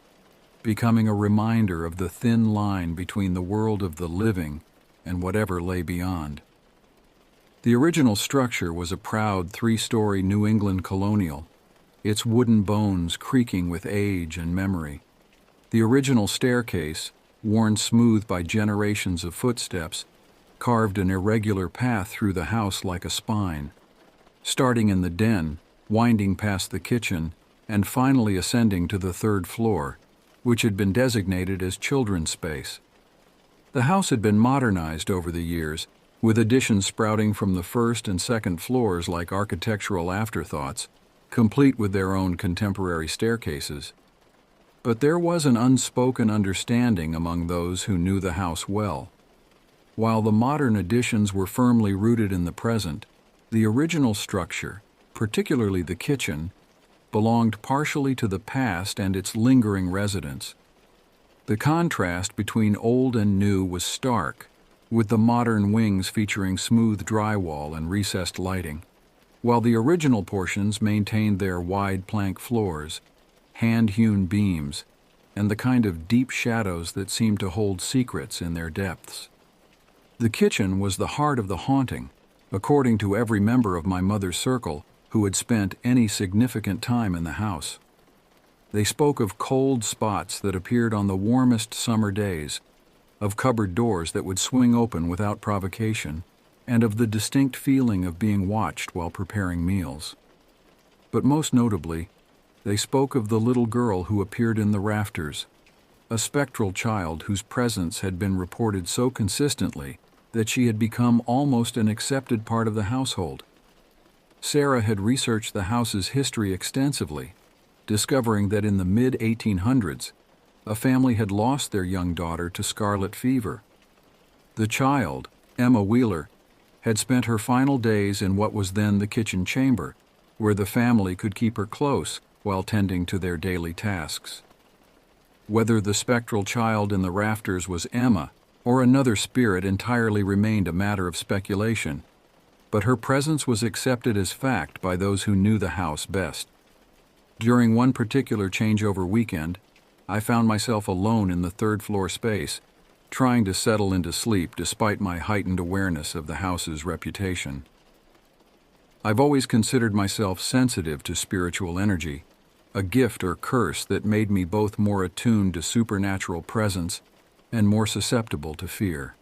becoming a reminder of the thin line between the world of the living and whatever lay beyond. The original structure was a proud three-story New England colonial, its wooden bones creaking with age and memory. The original staircase, worn smooth by generations of footsteps, carved an irregular path through the house like a spine, starting in the den, winding past the kitchen, and finally ascending to the third floor, which had been designated as children's space. The house had been modernized over the years, with additions sprouting from the first and second floors like architectural afterthoughts, complete with their own contemporary staircases. But there was an unspoken understanding among those who knew the house well. While the modern additions were firmly rooted in the present, the original structure, particularly the kitchen, belonged partially to the past and its lingering residents. The contrast between old and new was stark, with the modern wings featuring smooth drywall and recessed lighting, while the original portions maintained their wide plank floors, hand-hewn beams, and the kind of deep shadows that seemed to hold secrets in their depths. The kitchen was the heart of the haunting, according to every member of my mother's circle who had spent any significant time in the house. They spoke of cold spots that appeared on the warmest summer days, of cupboard doors that would swing open without provocation, and of the distinct feeling of being watched while preparing meals. But most notably, they spoke of the little girl who appeared in the rafters, a spectral child whose presence had been reported so consistently that she had become almost an accepted part of the household. Sarah had researched the house's history extensively, discovering that in the mid-1800s, a family had lost their young daughter to scarlet fever. The child, Emma Wheeler, had spent her final days in what was then the kitchen chamber, where the family could keep her close while tending to their daily tasks. Whether the spectral child in the rafters was Emma or another spirit entirely remained a matter of speculation, but her presence was accepted as fact by those who knew the house best. During one particular changeover weekend, I found myself alone in the third-floor space, trying to settle into sleep despite my heightened awareness of the house's reputation. I've always considered myself sensitive to spiritual energy, a gift or curse that made me both more attuned to supernatural presence and more susceptible to fear.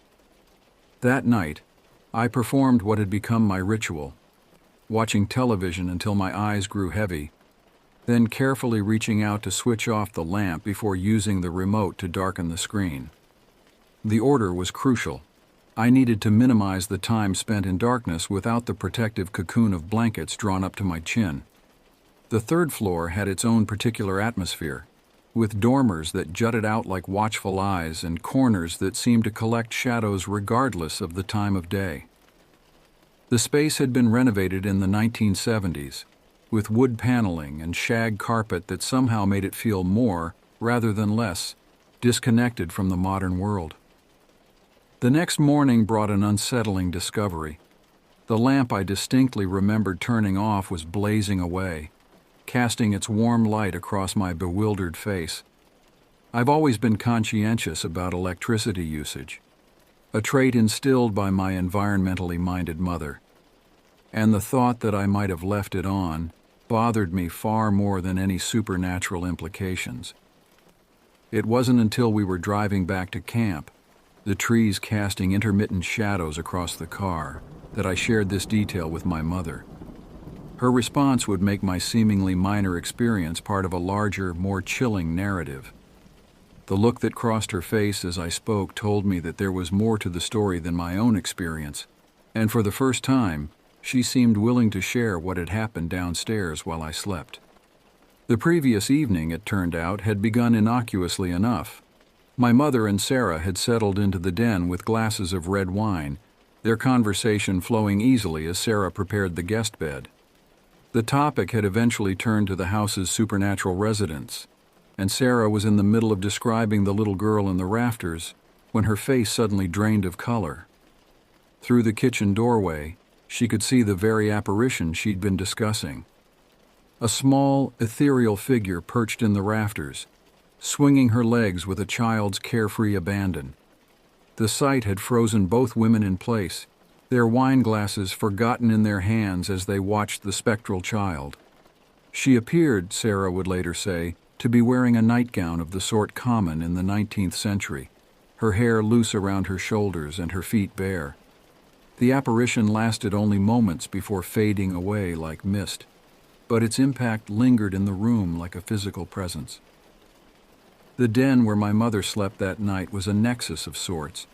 That night, I performed what had become my ritual, watching television until my eyes grew heavy, then carefully reaching out to switch off the lamp before using the remote to darken the screen. The order was crucial. I needed to minimize the time spent in darkness without the protective cocoon of blankets drawn up to my chin. The third floor had its own particular atmosphere, with dormers that jutted out like watchful eyes and corners that seemed to collect shadows regardless of the time of day. The space had been renovated in the 1970s, with wood paneling and shag carpet that somehow made it feel more, rather than less, disconnected from the modern world. The next morning brought an unsettling discovery. The lamp I distinctly remembered turning off was blazing away, casting its warm light across my bewildered face. I've always been conscientious about electricity usage. a trait instilled by my environmentally minded mother. And the thought that I might have left it on bothered me far more than any supernatural implications. It wasn't until we were driving back to camp, the trees casting intermittent shadows across the car, that I shared this detail with my mother. Her response would make my seemingly minor experience part of a larger, more chilling narrative. The look that crossed her face as I spoke told me that there was more to the story than my own experience, and for the first time, she seemed willing to share what had happened downstairs while I slept. The previous evening, it turned out, had begun innocuously enough. My mother and Sarah had settled into the den with glasses of red wine, their conversation flowing easily as Sarah prepared the guest bed. The topic had eventually turned to the house's supernatural residents, and Sarah was in the middle of describing the little girl in the rafters when her face suddenly drained of color. Through the kitchen doorway, she could see the very apparition she'd been discussing. A small, ethereal figure perched in the rafters, swinging her legs with a child's carefree abandon. The sight had frozen both women in place, their wine glasses forgotten in their hands as they watched the spectral child. She appeared, Sarah would later say, to be wearing a nightgown of the sort common in the 19th century, her hair loose around her shoulders and her feet bare. The apparition lasted only moments before fading away like mist, but its impact lingered in the room like a physical presence. The den where my mother slept that night was a nexus of sorts,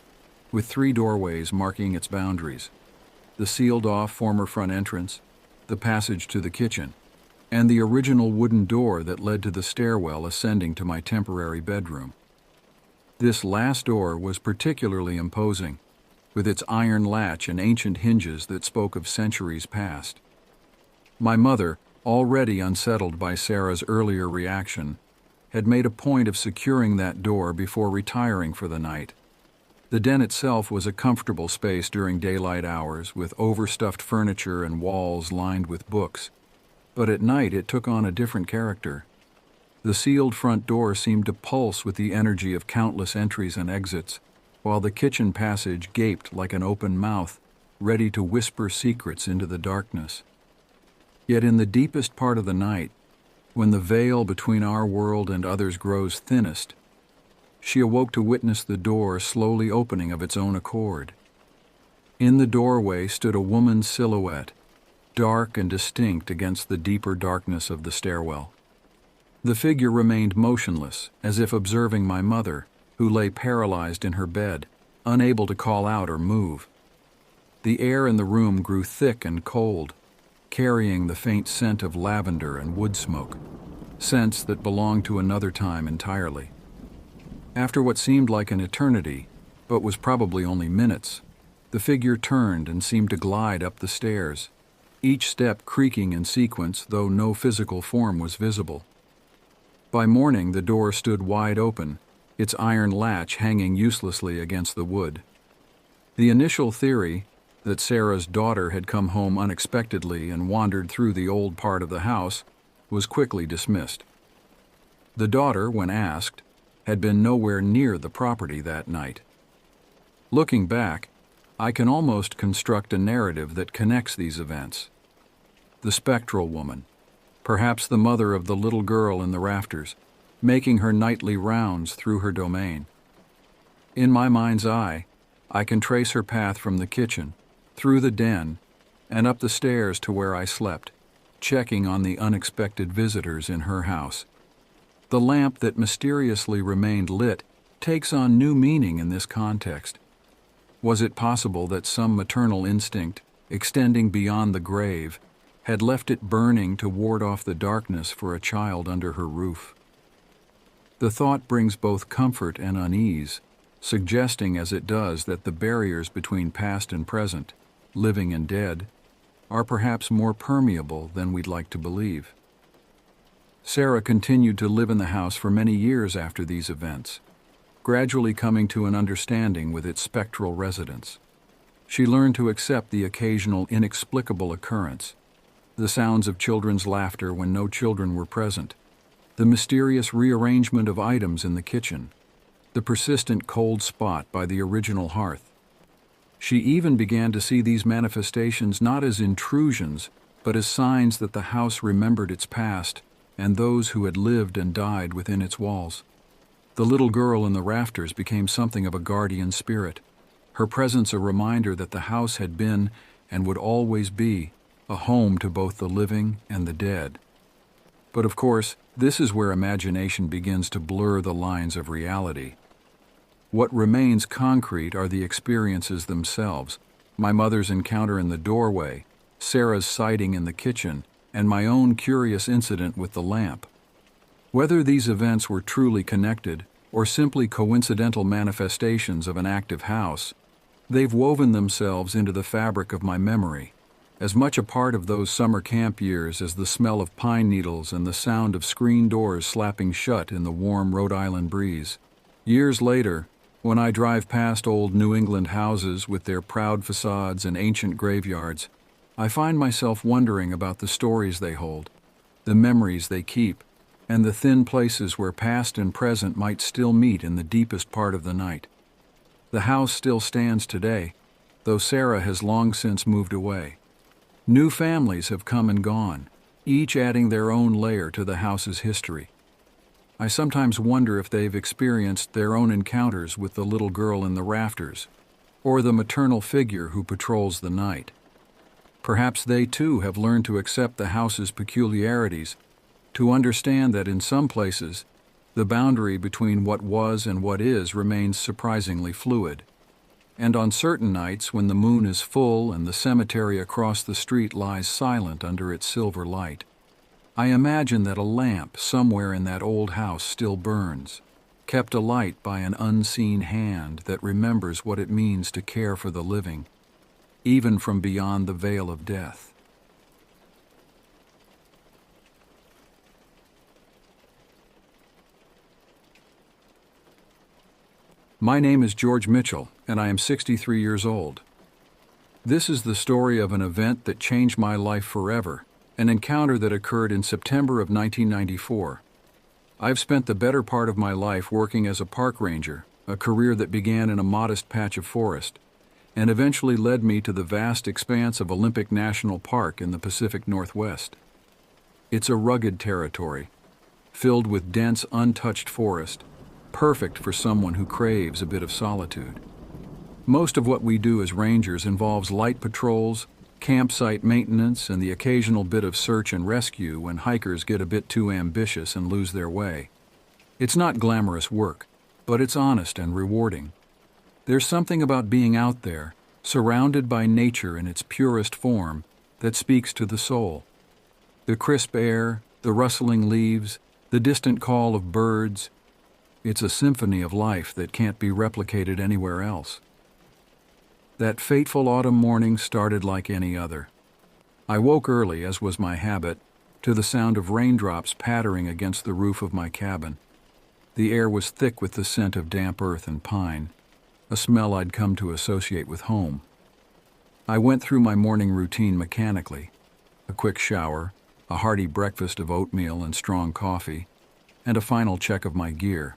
with 3 doorways marking its boundaries: the sealed-off former front entrance, the passage to the kitchen, and the original wooden door that led to the stairwell ascending to my temporary bedroom. This last door was particularly imposing, with its iron latch and ancient hinges that spoke of centuries past. My mother, already unsettled by Sarah's earlier reaction, had made a point of securing that door before retiring for the night. The den itself was a comfortable space during daylight hours, with overstuffed furniture and walls lined with books, but at night it took on a different character. The sealed front door seemed to pulse with the energy of countless entries and exits, while the kitchen passage gaped like an open mouth, ready to whisper secrets into the darkness. Yet in the deepest part of the night, when the veil between our world and others grows thinnest, she awoke to witness the door slowly opening of its own accord. In the doorway stood a woman's silhouette, dark and distinct against the deeper darkness of the stairwell. The figure remained motionless, as if observing my mother, who lay paralyzed in her bed, unable to call out or move. The air in the room grew thick and cold, carrying the faint scent of lavender and wood smoke, scents that belonged to another time entirely. After what seemed like an eternity, but was probably only minutes, the figure turned and seemed to glide up the stairs, each step creaking in sequence, though no physical form was visible. By morning, the door stood wide open, its iron latch hanging uselessly against the wood. The initial theory, that Sarah's daughter had come home unexpectedly and wandered through the old part of the house, was quickly dismissed. The daughter, when asked, had been nowhere near the property that night. Looking back, I can almost construct a narrative that connects these events. The spectral woman, perhaps the mother of the little girl in the rafters, making her nightly rounds through her domain. In my mind's eye, I can trace her path from the kitchen, through the den, and up the stairs to where I slept, checking on the unexpected visitors in her house. The lamp that mysteriously remained lit takes on new meaning in this context. Was it possible that some maternal instinct, extending beyond the grave, had left it burning to ward off the darkness for a child under her roof? The thought brings both comfort and unease, suggesting as it does that the barriers between past and present, living and dead, are perhaps more permeable than we'd like to believe. Sarah continued to live in the house for many years after these events, gradually coming to an understanding with its spectral residents. She learned to accept the occasional inexplicable occurrence, the sounds of children's laughter when no children were present, the mysterious rearrangement of items in the kitchen, the persistent cold spot by the original hearth, She even began to see these manifestations not as intrusions, but as signs that the house remembered its past and those who had lived and died within its walls. The little girl in the rafters became something of a guardian spirit, her presence a reminder that the house had been, and would always be, a home to both the living and the dead. But of course, this is where imagination begins to blur the lines of reality. What remains concrete are the experiences themselves, my mother's encounter in the doorway, Sarah's sighting in the kitchen, and my own curious incident with the lamp. Whether these events were truly connected or simply coincidental manifestations of an active house, they've woven themselves into the fabric of my memory, as much a part of those summer camp years as the smell of pine needles and the sound of screen doors slapping shut in the warm Rhode Island breeze. Years later, when I drive past old New England houses with their proud facades and ancient graveyards, I find myself wondering about the stories they hold, the memories they keep, and the thin places where past and present might still meet in the deepest part of the night. The house still stands today, though Sarah has long since moved away. New families have come and gone, each adding their own layer to the house's history. I sometimes wonder if they've experienced their own encounters with the little girl in the rafters, or the maternal figure who patrols the night. Perhaps they too have learned to accept the house's peculiarities, to understand that in some places, the boundary between what was and what is remains surprisingly fluid. And on certain nights when the moon is full and the cemetery across the street lies silent under its silver light, I imagine that a lamp somewhere in that old house still burns, kept alight by an unseen hand that remembers what it means to care for the living, even from beyond the veil of death. My name is George Mitchell, and I am 63 years old. This is the story of an event that changed my life forever, an encounter that occurred in September of 1994. I've spent the better part of my life working as a park ranger, a career that began in a modest patch of forest, and eventually led me to the vast expanse of Olympic National Park in the Pacific Northwest. It's a rugged territory, filled with dense, untouched forest, perfect for someone who craves a bit of solitude. Most of what we do as rangers involves light patrols, campsite maintenance, and the occasional bit of search and rescue when hikers get a bit too ambitious and lose their way. It's not glamorous work, but it's honest and rewarding. There's something about being out there, surrounded by nature in its purest form, that speaks to the soul. The crisp air, the rustling leaves, the distant call of birds, it's a symphony of life that can't be replicated anywhere else. That fateful autumn morning started like any other. I woke early, as was my habit, to the sound of raindrops pattering against the roof of my cabin. The air was thick with the scent of damp earth and pine, a smell I'd come to associate with home. I went through my morning routine mechanically: a quick shower, a hearty breakfast of oatmeal and strong coffee, and a final check of my gear.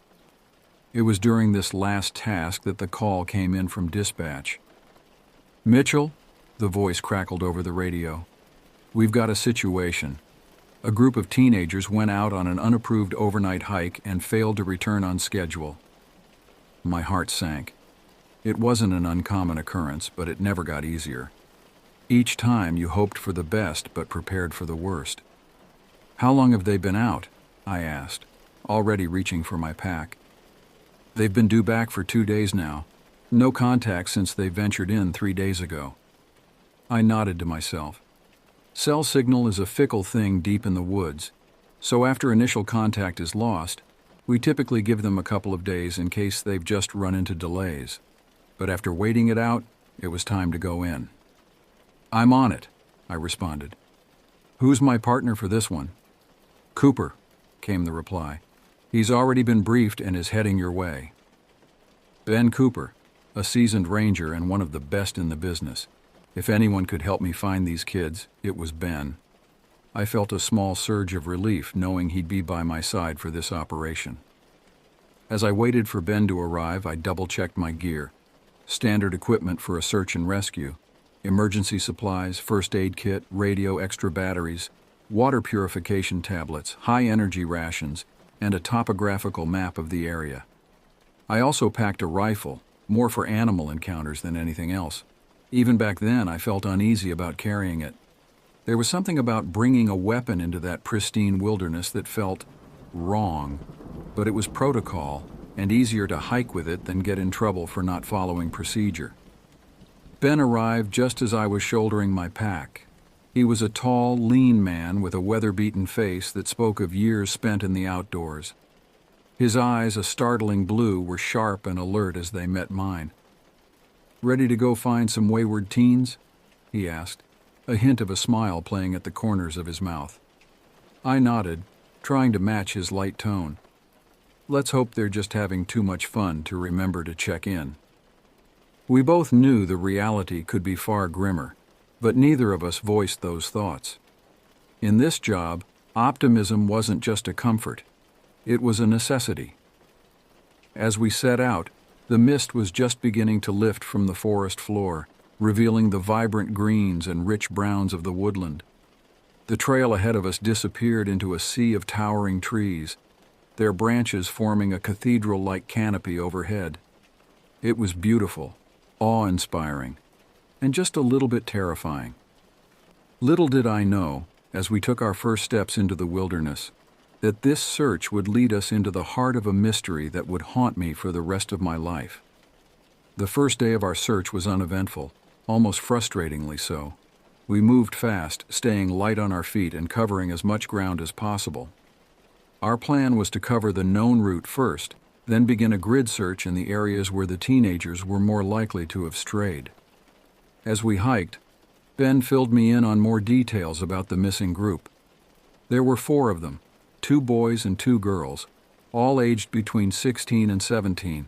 It was during this last task that the call came in from dispatch. "Mitchell," the voice crackled over the radio. "We've got a situation. A group of teenagers went out on an unapproved overnight hike and failed to return on schedule." My heart sank. It wasn't an uncommon occurrence, but it never got easier. Each time you hoped for the best but prepared for the worst. "How long have they been out?" I asked, already reaching for my pack. "They've been due back for 2 days now. No contact since they ventured in 3 days ago." I nodded to myself. Cell signal is a fickle thing deep in the woods, so after initial contact is lost, we typically give them a couple of days in case they've just run into delays. But after waiting it out, it was time to go in. "I'm on it," I responded. "Who's my partner for this one?" "Cooper," came the reply. "He's already been briefed and is heading your way." Ben Cooper, a seasoned ranger and one of the best in the business. If anyone could help me find these kids, it was Ben. I felt a small surge of relief knowing he'd be by my side for this operation. As I waited for Ben to arrive, I double-checked my gear. standard equipment for a search and rescue, emergency supplies, first aid kit, radio, extra batteries, water purification tablets, high-energy rations, and a topographical map of the area. I also packed a rifle, more for animal encounters than anything else. Even back then, I felt uneasy about carrying it. There was something about bringing a weapon into that pristine wilderness that felt wrong, but it was protocol and easier to hike with it than get in trouble for not following procedure. Ben arrived just as I was shouldering my pack. He was a tall, lean man with a weather-beaten face that spoke of years spent in the outdoors. His eyes, a startling blue, were sharp and alert as they met mine. "Ready to go find some wayward teens?" he asked, a hint of a smile playing at the corners of his mouth. I nodded, trying to match his light tone. Let's hope they're just having too much fun to remember to check in. We both knew the reality could be far grimmer, but neither of us voiced those thoughts. In this job, optimism wasn't just a comfort, it was a necessity. As we set out, the mist was just beginning to lift from the forest floor, revealing the vibrant greens and rich browns of the woodland. The trail ahead of us disappeared into a sea of towering trees, their branches forming a cathedral-like canopy overhead. It was beautiful, awe-inspiring, and just a little bit terrifying. Little did I know, as we took our first steps into the wilderness, that this search would lead us into the heart of a mystery that would haunt me for the rest of my life. The first day of our search was uneventful, almost frustratingly so. We moved fast, staying light on our feet and covering as much ground as possible. Our plan was to cover the known route first, then begin a grid search in the areas where the teenagers were more likely to have strayed. As we hiked, Ben filled me in on more details about the missing group. There were 4 of them, 2 boys and 2 girls, all aged between 16 and 17.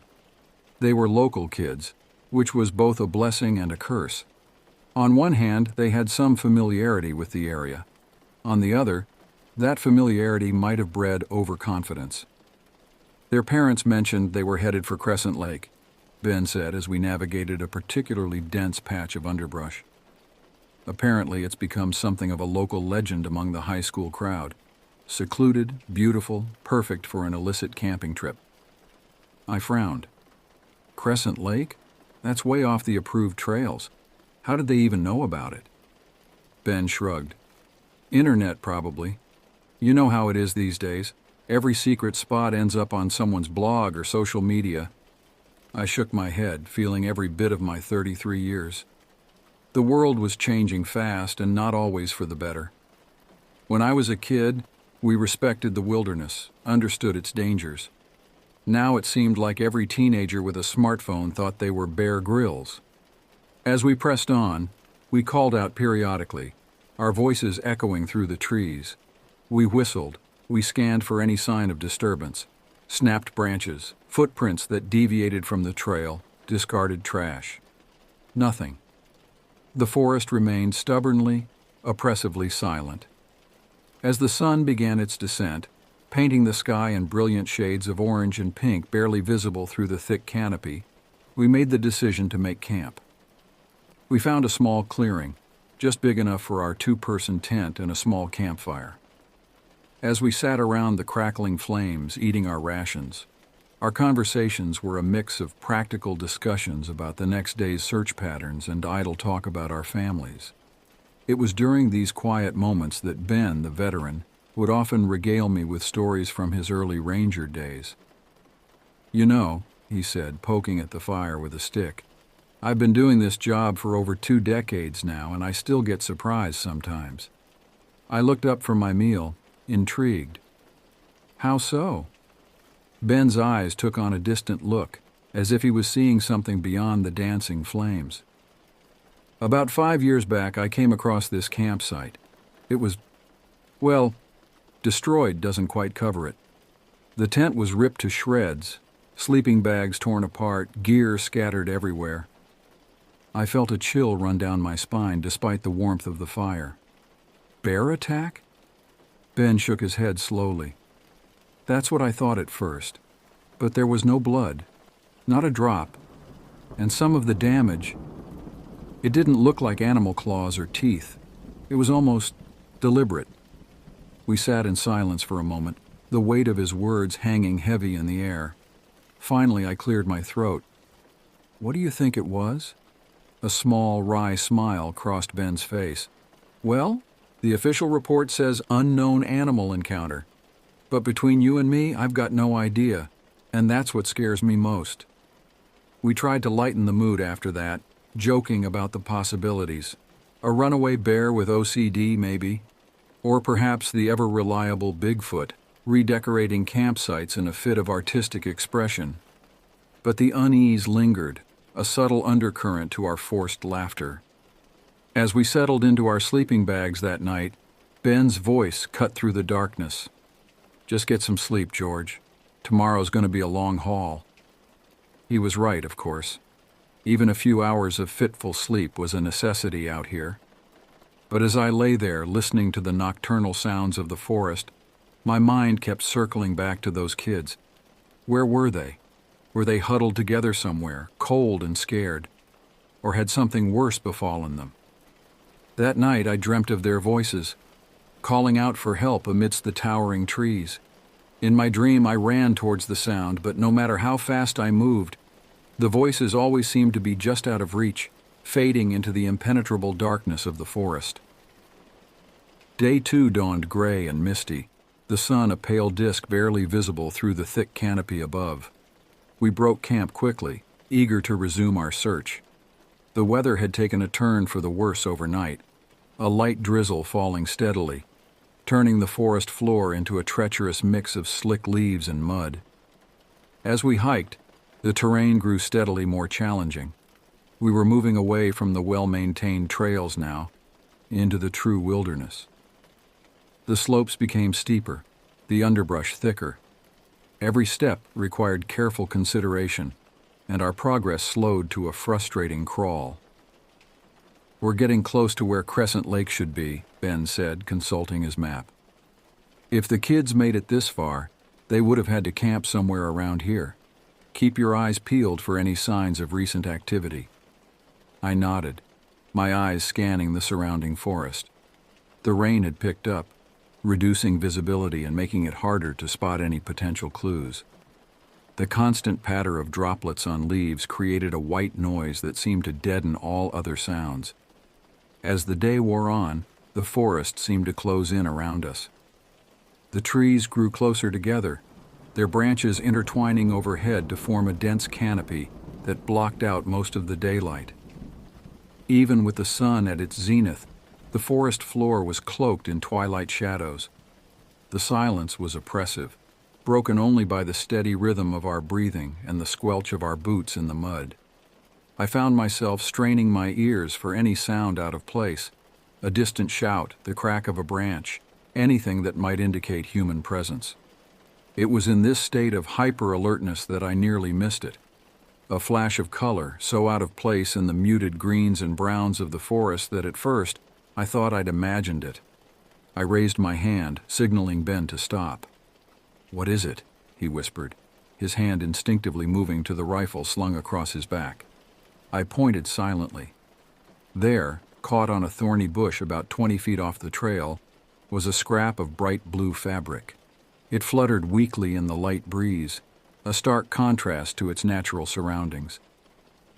They were local kids, which was both a blessing and a curse. On one hand, they had some familiarity with the area. On the other, that familiarity might have bred overconfidence. Their parents mentioned they were headed for Crescent Lake, Ben said as we navigated a particularly dense patch of underbrush. Apparently, it's become something of a local legend among the high school crowd. Secluded, beautiful, perfect for an illicit camping trip. I frowned. Crescent Lake? That's way off the approved trails. How did they even know about it? Ben shrugged. Internet, probably. You know how it is these days. Every secret spot ends up on someone's blog or social media. I shook my head, feeling every bit of my 33 years. The world was changing fast and not always for the better. When I was a kid, we respected the wilderness, understood its dangers. Now it seemed like every teenager with a smartphone thought they were Bear Grylls. As we pressed on, we called out periodically, our voices echoing through the trees. We whistled, we scanned for any sign of disturbance, snapped branches, footprints that deviated from the trail, discarded trash. Nothing. The forest remained stubbornly, oppressively silent. As the sun began its descent, painting the sky in brilliant shades of orange and pink barely visible through the thick canopy, we made the decision to make camp. We found a small clearing, just big enough for our 2-person tent and a small campfire. As we sat around the crackling flames, eating our rations, our conversations were a mix of practical discussions about the next day's search patterns and idle talk about our families. It was during these quiet moments that Ben, the veteran, would often regale me with stories from his early ranger days. "You know," he said, poking at the fire with a stick, "I've been doing this job for over 2 decades now, and I still get surprised sometimes." I looked up from my meal, intrigued. "How so?" Ben's eyes took on a distant look, as if he was seeing something beyond the dancing flames. "About 5 years back, I came across this campsite. It was, well, destroyed doesn't quite cover it. The tent was ripped to shreds, sleeping bags torn apart, gear scattered everywhere. I felt a chill run down my spine despite the warmth of the fire. Bear attack? Ben shook his head slowly. That's what I thought at first, but there was no blood, not a drop. And some of the damage, it didn't look like animal claws or teeth. It was almost deliberate. We sat in silence for a moment, the weight of his words hanging heavy in the air. Finally, I cleared my throat. What do you think it was? A small, wry smile crossed Ben's face. Well, the official report says unknown animal encounter. But between you and me, I've got no idea, and that's what scares me most. We tried to lighten the mood after that, joking about the possibilities. A runaway bear with OCD, maybe. Or perhaps the ever-reliable Bigfoot, redecorating campsites in a fit of artistic expression. But the unease lingered, a subtle undercurrent to our forced laughter. As we settled into our sleeping bags that night, Ben's voice cut through the darkness. Just get some sleep, George. Tomorrow's going to be a long haul. He was right, of course. Even a few hours of fitful sleep was a necessity out here. But as I lay there listening to the nocturnal sounds of the forest, my mind kept circling back to those kids. Where were they? Were they huddled together somewhere, cold and scared? Or had something worse befallen them? That night I dreamt of their voices, calling out for help amidst the towering trees. In my dream I ran towards the sound, but no matter how fast I moved, the voices always seemed to be just out of reach, fading into the impenetrable darkness of the forest. Day 2 dawned gray and misty, the sun a pale disk barely visible through the thick canopy above. We broke camp quickly, eager to resume our search. The weather had taken a turn for the worse overnight, a light drizzle falling steadily, turning the forest floor into a treacherous mix of slick leaves and mud. As we hiked, the terrain grew steadily more challenging. We were moving away from the well-maintained trails now, into the true wilderness. The slopes became steeper, the underbrush thicker. Every step required careful consideration, and our progress slowed to a frustrating crawl. We're getting close to where Crescent Lake should be, Ben said, consulting his map. If the kids made it this far, they would have had to camp somewhere around here. Keep your eyes peeled for any signs of recent activity. I nodded, my eyes scanning the surrounding forest. The rain had picked up, reducing visibility and making it harder to spot any potential clues. The constant patter of droplets on leaves created a white noise that seemed to deaden all other sounds. As the day wore on, the forest seemed to close in around us. The trees grew closer together, their branches intertwining overhead to form a dense canopy that blocked out most of the daylight. Even with the sun at its zenith, the forest floor was cloaked in twilight shadows. The silence was oppressive, broken only by the steady rhythm of our breathing and the squelch of our boots in the mud. I found myself straining my ears for any sound out of place, a distant shout, the crack of a branch, anything that might indicate human presence. It was in this state of hyper-alertness that I nearly missed it. A flash of color, so out of place in the muted greens and browns of the forest that at first I thought I'd imagined it. I raised my hand, signaling Ben to stop. "What is it?" he whispered, his hand instinctively moving to the rifle slung across his back. I pointed silently. There, caught on a thorny bush about 20 feet off the trail, was a scrap of bright blue fabric. It fluttered weakly in the light breeze, a stark contrast to its natural surroundings.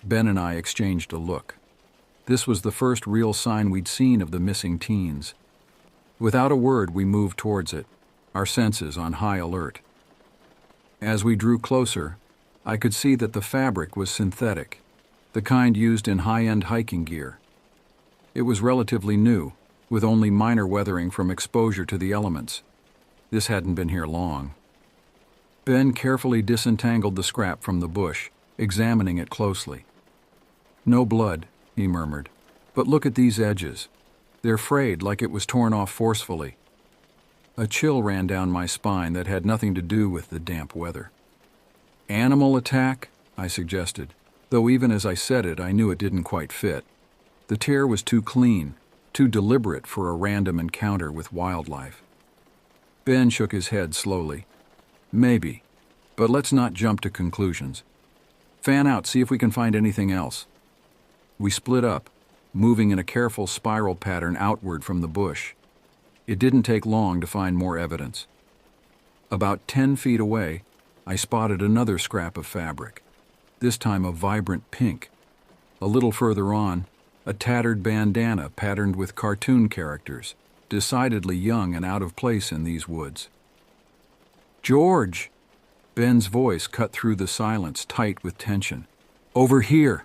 Ben and I exchanged a look. This was the first real sign we'd seen of the missing teens. Without a word, we moved towards it, our senses on high alert. As we drew closer, I could see that the fabric was synthetic, the kind used in high-end hiking gear. It was relatively new, with only minor weathering from exposure to the elements. This hadn't been here long. Ben carefully disentangled the scrap from the bush, examining it closely. "No blood," he murmured, "but look at these edges. They're frayed like it was torn off forcefully." A chill ran down my spine that had nothing to do with the damp weather. "Animal attack?" I suggested, though even as I said it, I knew it didn't quite fit. The tear was too clean, too deliberate for a random encounter with wildlife. Ben shook his head slowly. "Maybe, but let's not jump to conclusions. Fan out, see if we can find anything else." We split up, moving in a careful spiral pattern outward from the bush. It didn't take long to find more evidence. About 10 feet away, I spotted another scrap of fabric, this time a vibrant pink. A little further on, a tattered bandana patterned with cartoon characters, decidedly young and out of place in these woods. "George!" Ben's voice cut through the silence, tight with tension. "Over here!"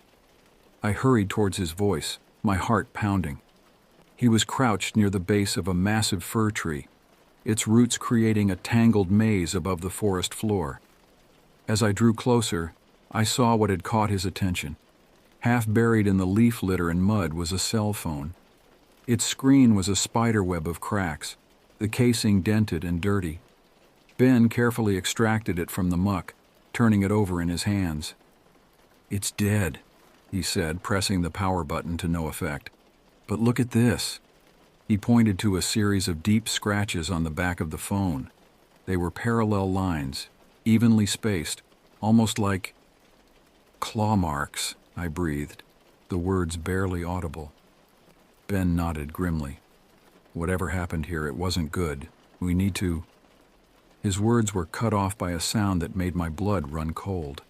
I hurried towards his voice, my heart pounding. He was crouched near the base of a massive fir tree, its roots creating a tangled maze above the forest floor. As I drew closer, I saw what had caught his attention. Half buried in the leaf litter and mud was a cell phone. Its screen was a spiderweb of cracks, the casing dented and dirty. Ben carefully extracted it from the muck, turning it over in his hands. "It's dead," he said, pressing the power button to no effect. "But look at this." He pointed to a series of deep scratches on the back of the phone. They were parallel lines, evenly spaced, almost like claw marks, I breathed, the words barely audible. Ben nodded grimly. "Whatever happened here, it wasn't good. We need to—" His words were cut off by a sound that made my blood run cold.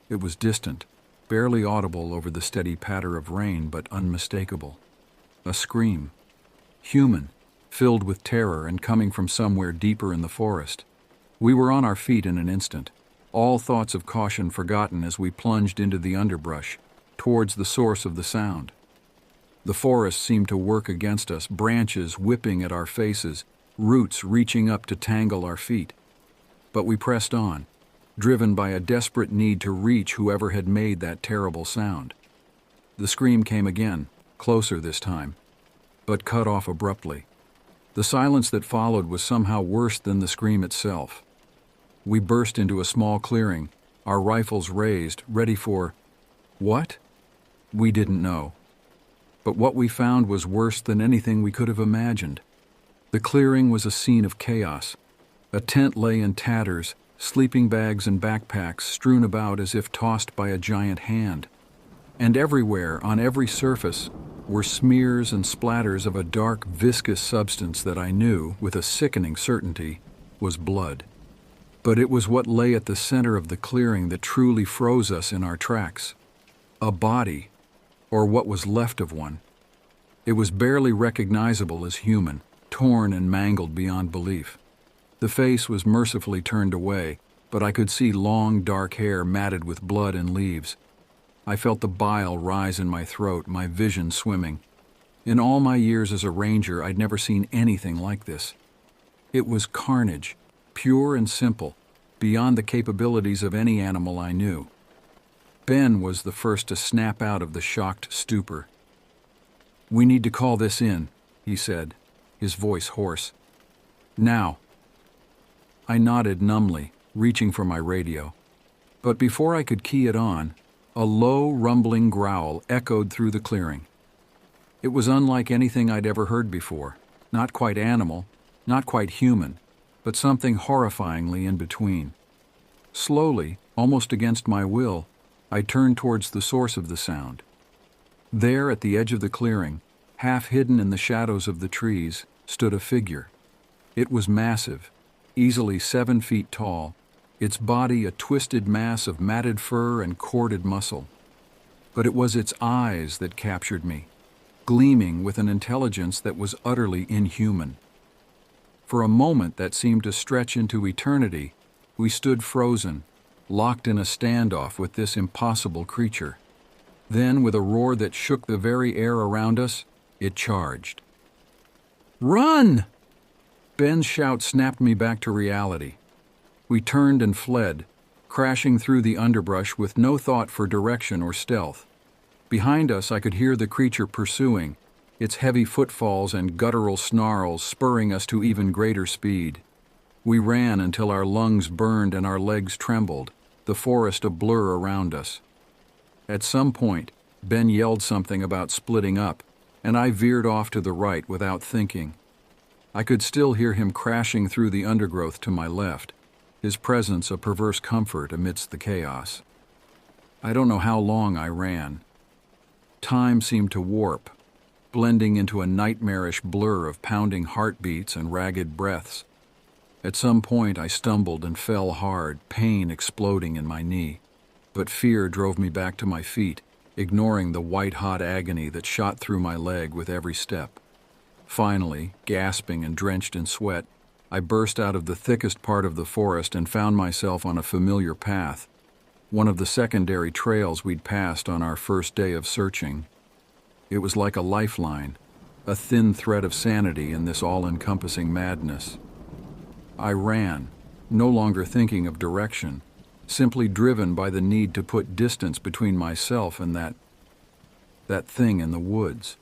It was distant, barely audible over the steady patter of rain, but unmistakable. A scream. Human, filled with terror and coming from somewhere deeper in the forest. We were on our feet in an instant, all thoughts of caution forgotten as we plunged into the underbrush, towards the source of the sound. The forest seemed to work against us, branches whipping at our faces, roots reaching up to tangle our feet. But we pressed on, driven by a desperate need to reach whoever had made that terrible sound. The scream came again, closer this time, but cut off abruptly. The silence that followed was somehow worse than the scream itself. We burst into a small clearing, our rifles raised, ready for— what? We didn't know. But what we found was worse than anything we could have imagined. The clearing was a scene of chaos. A tent lay in tatters, sleeping bags and backpacks strewn about as if tossed by a giant hand. And everywhere, on every surface, were smears and splatters of a dark, viscous substance that I knew, with a sickening certainty, was blood. But it was what lay at the center of the clearing that truly froze us in our tracks. A body, or what was left of one. It was barely recognizable as human, torn and mangled beyond belief. The face was mercifully turned away, but I could see long, dark hair matted with blood and leaves. I felt the bile rise in my throat, my vision swimming. In all my years as a ranger, I'd never seen anything like this. It was carnage, pure and simple, beyond the capabilities of any animal I knew. Ben was the first to snap out of the shocked stupor. "We need to call this in," he said, his voice hoarse. "Now." I nodded numbly, reaching for my radio. But before I could key it on, a low, rumbling growl echoed through the clearing. It was unlike anything I'd ever heard before, not quite animal, not quite human, but something horrifyingly in between. Slowly, almost against my will, I turned towards the source of the sound. There, at the edge of the clearing, half hidden in the shadows of the trees, stood a figure. It was massive, easily 7 feet tall, its body a twisted mass of matted fur and corded muscle. But it was its eyes that captured me, gleaming with an intelligence that was utterly inhuman. For a moment that seemed to stretch into eternity, we stood frozen, locked in a standoff with this impossible creature. Then, with a roar that shook the very air around us, it charged. "Run!" Ben's shout snapped me back to reality. We turned and fled, crashing through the underbrush with no thought for direction or stealth. Behind us, I could hear the creature pursuing, its heavy footfalls and guttural snarls spurring us to even greater speed. We ran until our lungs burned and our legs trembled, the forest a blur around us. At some point, Ben yelled something about splitting up, and I veered off to the right without thinking. I could still hear him crashing through the undergrowth to my left, his presence a perverse comfort amidst the chaos. I don't know how long I ran. Time seemed to warp, blending into a nightmarish blur of pounding heartbeats and ragged breaths. At some point I stumbled and fell hard, pain exploding in my knee. But fear drove me back to my feet, ignoring the white-hot agony that shot through my leg with every step. Finally, gasping and drenched in sweat, I burst out of the thickest part of the forest and found myself on a familiar path, one of the secondary trails we'd passed on our first day of searching. It was like a lifeline, a thin thread of sanity in this all-encompassing madness. I ran, no longer thinking of direction, simply driven by the need to put distance between myself and that thing in the woods.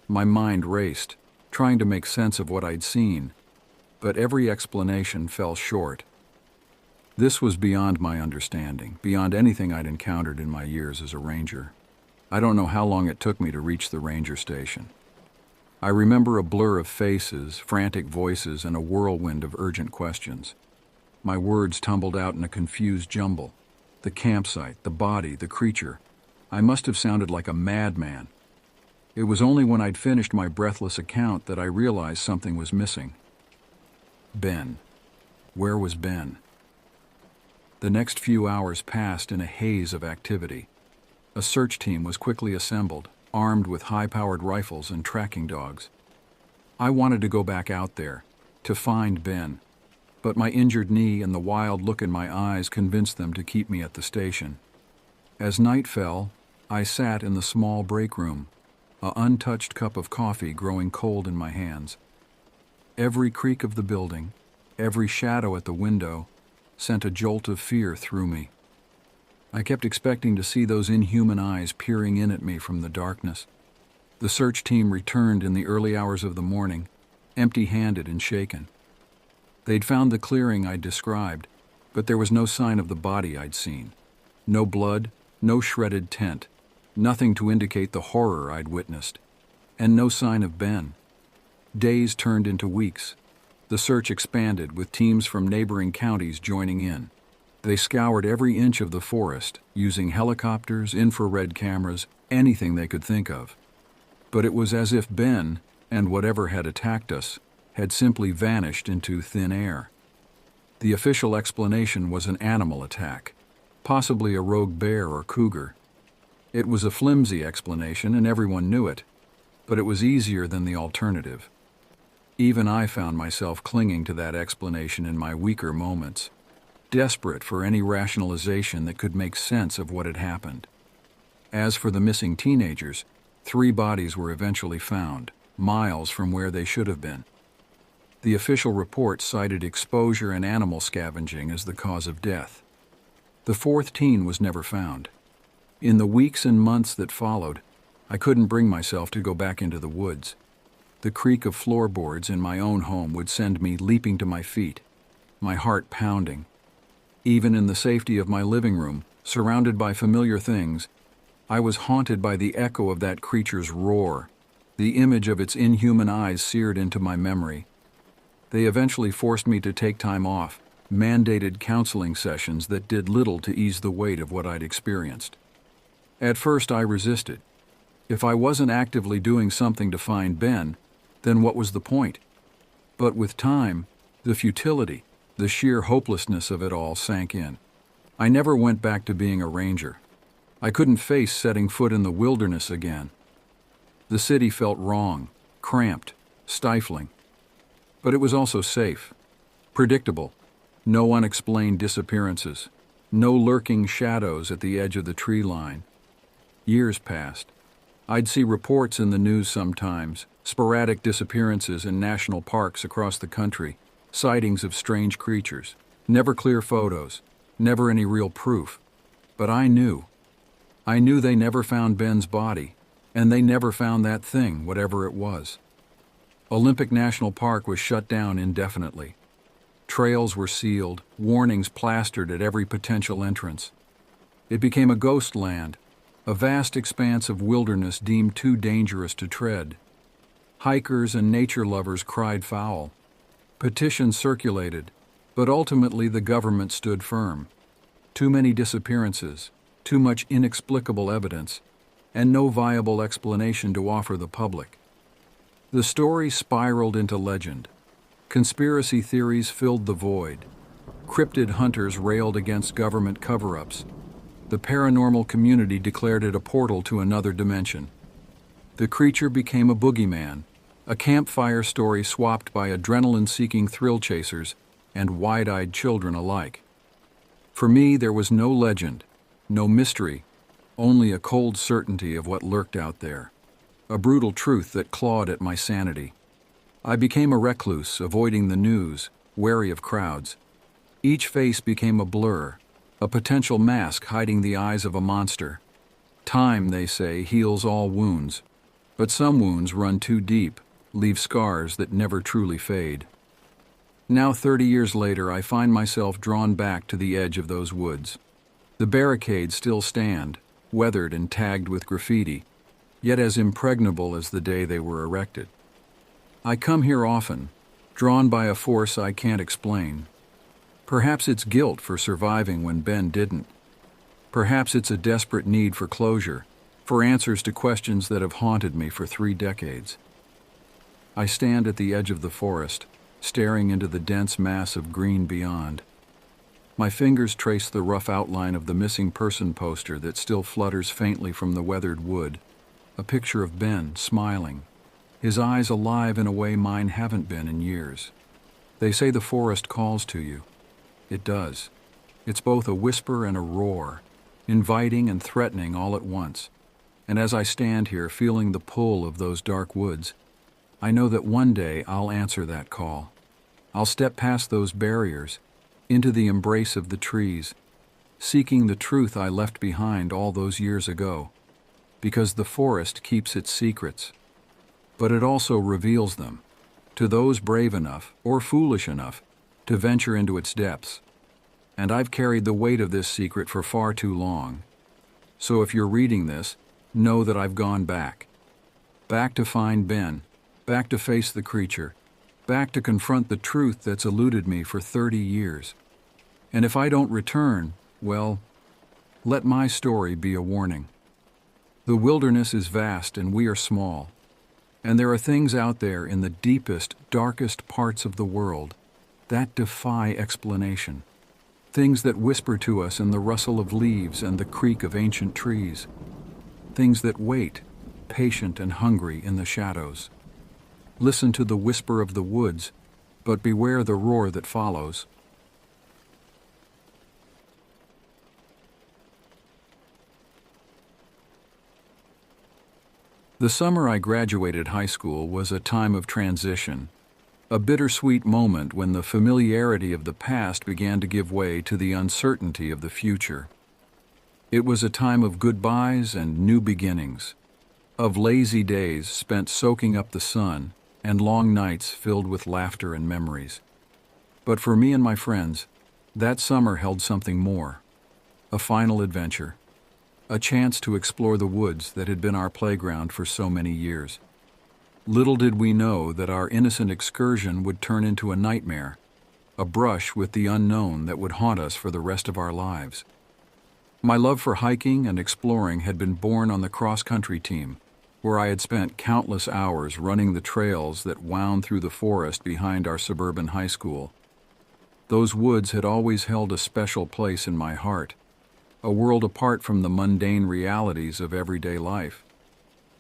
My mind raced, trying to make sense of what I'd seen, but every explanation fell short. This was beyond my understanding, beyond anything I'd encountered in my years as a ranger. I don't know how long it took me to reach the ranger station. I remember a blur of faces, frantic voices, and a whirlwind of urgent questions. My words tumbled out in a confused jumble. The campsite, the body, the creature. I must have sounded like a madman. It was only when I'd finished my breathless account that I realized something was missing. Ben. Where was Ben? The next few hours passed in a haze of activity. A search team was quickly assembled, armed with high-powered rifles and tracking dogs. I wanted to go back out there, to find Ben, but my injured knee and the wild look in my eyes convinced them to keep me at the station. As night fell, I sat in the small break room, an untouched cup of coffee growing cold in my hands. Every creak of the building, every shadow at the window, sent a jolt of fear through me. I kept expecting to see those inhuman eyes peering in at me from the darkness. The search team returned in the early hours of the morning, empty-handed and shaken. They'd found the clearing I'd described, but there was no sign of the body I'd seen. No blood, no shredded tent, nothing to indicate the horror I'd witnessed, and no sign of Ben. Days turned into weeks. The search expanded, with teams from neighboring counties joining in. They scoured every inch of the forest, using helicopters, infrared cameras, anything they could think of. But it was as if Ben, and whatever had attacked us, had simply vanished into thin air. The official explanation was an animal attack, possibly a rogue bear or cougar. It was a flimsy explanation, and everyone knew it, but it was easier than the alternative. Even I found myself clinging to that explanation in my weaker moments, desperate for any rationalization that could make sense of what had happened. As for the missing teenagers, 3 bodies were eventually found, miles from where they should have been. The official report cited exposure and animal scavenging as the cause of death. The 4th teen was never found. In the weeks and months that followed, I couldn't bring myself to go back into the woods. The creak of floorboards in my own home would send me leaping to my feet, my heart pounding. Even in the safety of my living room, surrounded by familiar things, I was haunted by the echo of that creature's roar, the image of its inhuman eyes seared into my memory. They eventually forced me to take time off, mandated counseling sessions that did little to ease the weight of what I'd experienced. At first I resisted. If I wasn't actively doing something to find Ben, then what was the point? But with time, the futility, the sheer hopelessness of it all sank in. I never went back to being a ranger. I couldn't face setting foot in the wilderness again. The city felt wrong, cramped, stifling. But it was also safe, predictable, no unexplained disappearances, no lurking shadows at the edge of the tree line. Years passed. I'd see reports in the news sometimes, sporadic disappearances in national parks across the country, sightings of strange creatures, never clear photos, never any real proof. But I knew they never found Ben's body, and they never found that thing, whatever it was. Olympic National Park was shut down indefinitely. Trails were sealed, warnings plastered at every potential entrance. It became a ghost land, a vast expanse of wilderness deemed too dangerous to tread. Hikers and nature lovers cried foul. Petitions circulated, but ultimately the government stood firm. Too many disappearances, too much inexplicable evidence, and no viable explanation to offer the public. The story spiraled into legend. Conspiracy theories filled the void. Cryptid hunters railed against government cover-ups. The paranormal community declared it a portal to another dimension. The creature became a boogeyman, a campfire story swapped by adrenaline-seeking thrill chasers and wide-eyed children alike. For me, there was no legend, no mystery, only a cold certainty of what lurked out there, a brutal truth that clawed at my sanity. I became a recluse, avoiding the news, wary of crowds. Each face became a blur, a potential mask hiding the eyes of a monster. Time, they say, heals all wounds, but some wounds run too deep, leave scars that never truly fade. Now, 30 years later, I find myself drawn back to the edge of those woods. The barricades still stand, weathered and tagged with graffiti, yet as impregnable as the day they were erected. I come here often, drawn by a force I can't explain. Perhaps it's guilt for surviving when Ben didn't. Perhaps it's a desperate need for closure, for answers to questions that have haunted me for 3 decades. I stand at the edge of the forest, staring into the dense mass of green beyond. My fingers trace the rough outline of the missing person poster that still flutters faintly from the weathered wood, a picture of Ben smiling, his eyes alive in a way mine haven't been in years. They say the forest calls to you. It does. It's both a whisper and a roar, inviting and threatening all at once. And as I stand here feeling the pull of those dark woods, I know that one day I'll answer that call. I'll step past those barriers, into the embrace of the trees, seeking the truth I left behind all those years ago. Because the forest keeps its secrets, but it also reveals them to those brave enough or foolish enough to venture into its depths. And I've carried the weight of this secret for far too long. So if you're reading this, know that I've gone back. Back to find Ben, back to face the creature, back to confront the truth that's eluded me for 30 years. And if I don't return, well, let my story be a warning. The wilderness is vast and we are small. And there are things out there in the deepest, darkest parts of the world that defy explanation. Things that whisper to us in the rustle of leaves and the creak of ancient trees. Things that wait, patient and hungry in the shadows. Listen to the whisper of the woods, but beware the roar that follows. The summer I graduated high school was a time of transition, a bittersweet moment when the familiarity of the past began to give way to the uncertainty of the future. It was a time of goodbyes and new beginnings, of lazy days spent soaking up the sun and long nights filled with laughter and memories. But for me and my friends, that summer held something more, a final adventure, a chance to explore the woods that had been our playground for so many years. Little did we know that our innocent excursion would turn into a nightmare, a brush with the unknown that would haunt us for the rest of our lives. My love for hiking and exploring had been born on the cross-country team, where I had spent countless hours running the trails that wound through the forest behind our suburban high school. Those woods had always held a special place in my heart, a world apart from the mundane realities of everyday life.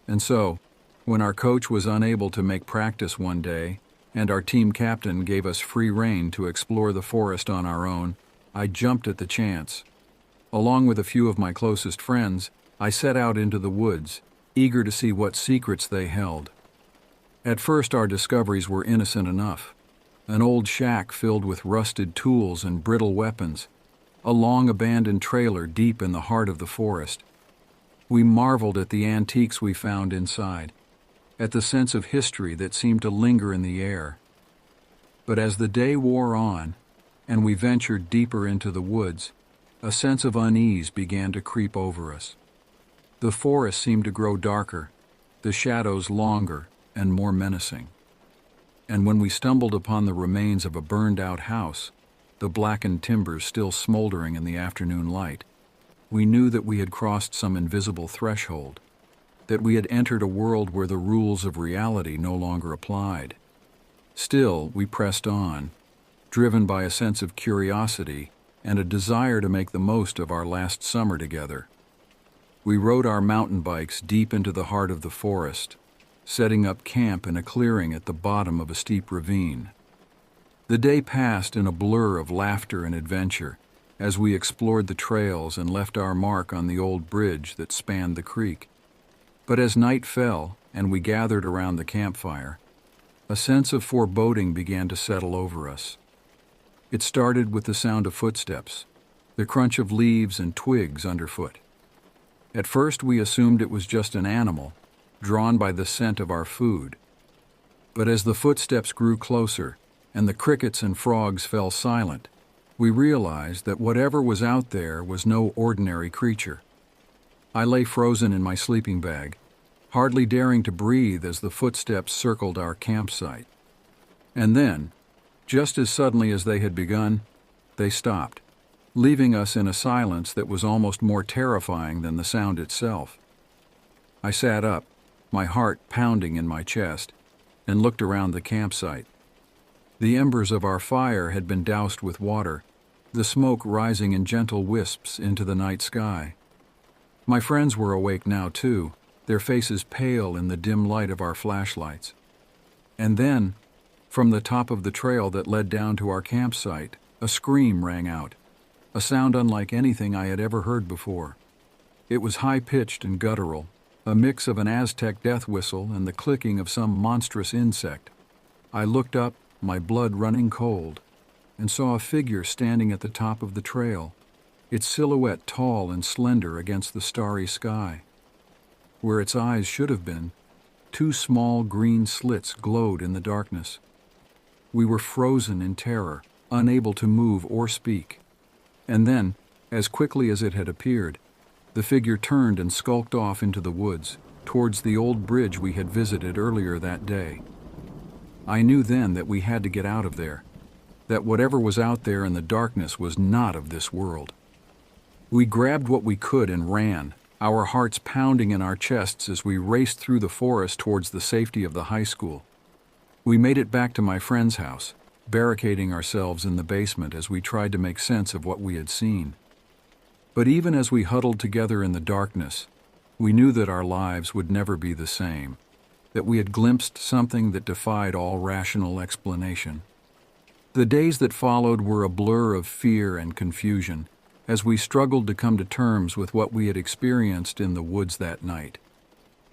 And so, when our coach was unable to make practice one day, and our team captain gave us free rein to explore the forest on our own, I jumped at the chance. Along with a few of my closest friends, I set out into the woods, eager to see what secrets they held. At first, our discoveries were innocent enough. An old shack filled with rusted tools and brittle weapons, a long abandoned trailer deep in the heart of the forest. We marveled at the antiques we found inside, at the sense of history that seemed to linger in the air. But as the day wore on, and we ventured deeper into the woods, a sense of unease began to creep over us. The forest seemed to grow darker, the shadows longer and more menacing. And when we stumbled upon the remains of a burned-out house, the blackened timbers still smoldering in the afternoon light, We knew that we had crossed some invisible threshold, that we had entered a world where the rules of reality no longer applied. Still, we pressed on, driven by a sense of curiosity and a desire to make the most of our last summer together. We rode our mountain bikes deep into the heart of the forest, setting up camp in a clearing at the bottom of a steep ravine. The day passed in a blur of laughter and adventure as we explored the trails and left our mark on the old bridge that spanned the creek. But as night fell and we gathered around the campfire, a sense of foreboding began to settle over us. It started with the sound of footsteps, the crunch of leaves and twigs underfoot. At first we assumed it was just an animal, drawn by the scent of our food. But as the footsteps grew closer and the crickets and frogs fell silent, we realized that whatever was out there was no ordinary creature. I lay frozen in my sleeping bag, hardly daring to breathe as the footsteps circled our campsite. And then, just as suddenly as they had begun, they stopped, leaving us in a silence that was almost more terrifying than the sound itself. I sat up, my heart pounding in my chest, and looked around the campsite. The embers of our fire had been doused with water, the smoke rising in gentle wisps into the night sky. My friends were awake now too, their faces pale in the dim light of our flashlights. And then, from the top of the trail that led down to our campsite, a scream rang out, a sound unlike anything I had ever heard before. It was high-pitched and guttural, a mix of an Aztec death whistle and the clicking of some monstrous insect. I looked up, my blood running cold, and saw a figure standing at the top of the trail, its silhouette tall and slender against the starry sky. Where its eyes should have been, two small green slits glowed in the darkness. We were frozen in terror, unable to move or speak. And then, as quickly as it had appeared, the figure turned and skulked off into the woods, towards the old bridge we had visited earlier that day. I knew then that we had to get out of there, that whatever was out there in the darkness was not of this world. We grabbed what we could and ran, our hearts pounding in our chests as we raced through the forest towards the safety of the high school. We made it back to my friend's house, barricading ourselves in the basement as we tried to make sense of what we had seen. But even as we huddled together in the darkness, we knew that our lives would never be the same, that we had glimpsed something that defied all rational explanation. The days that followed were a blur of fear and confusion, as we struggled to come to terms with what we had experienced in the woods that night.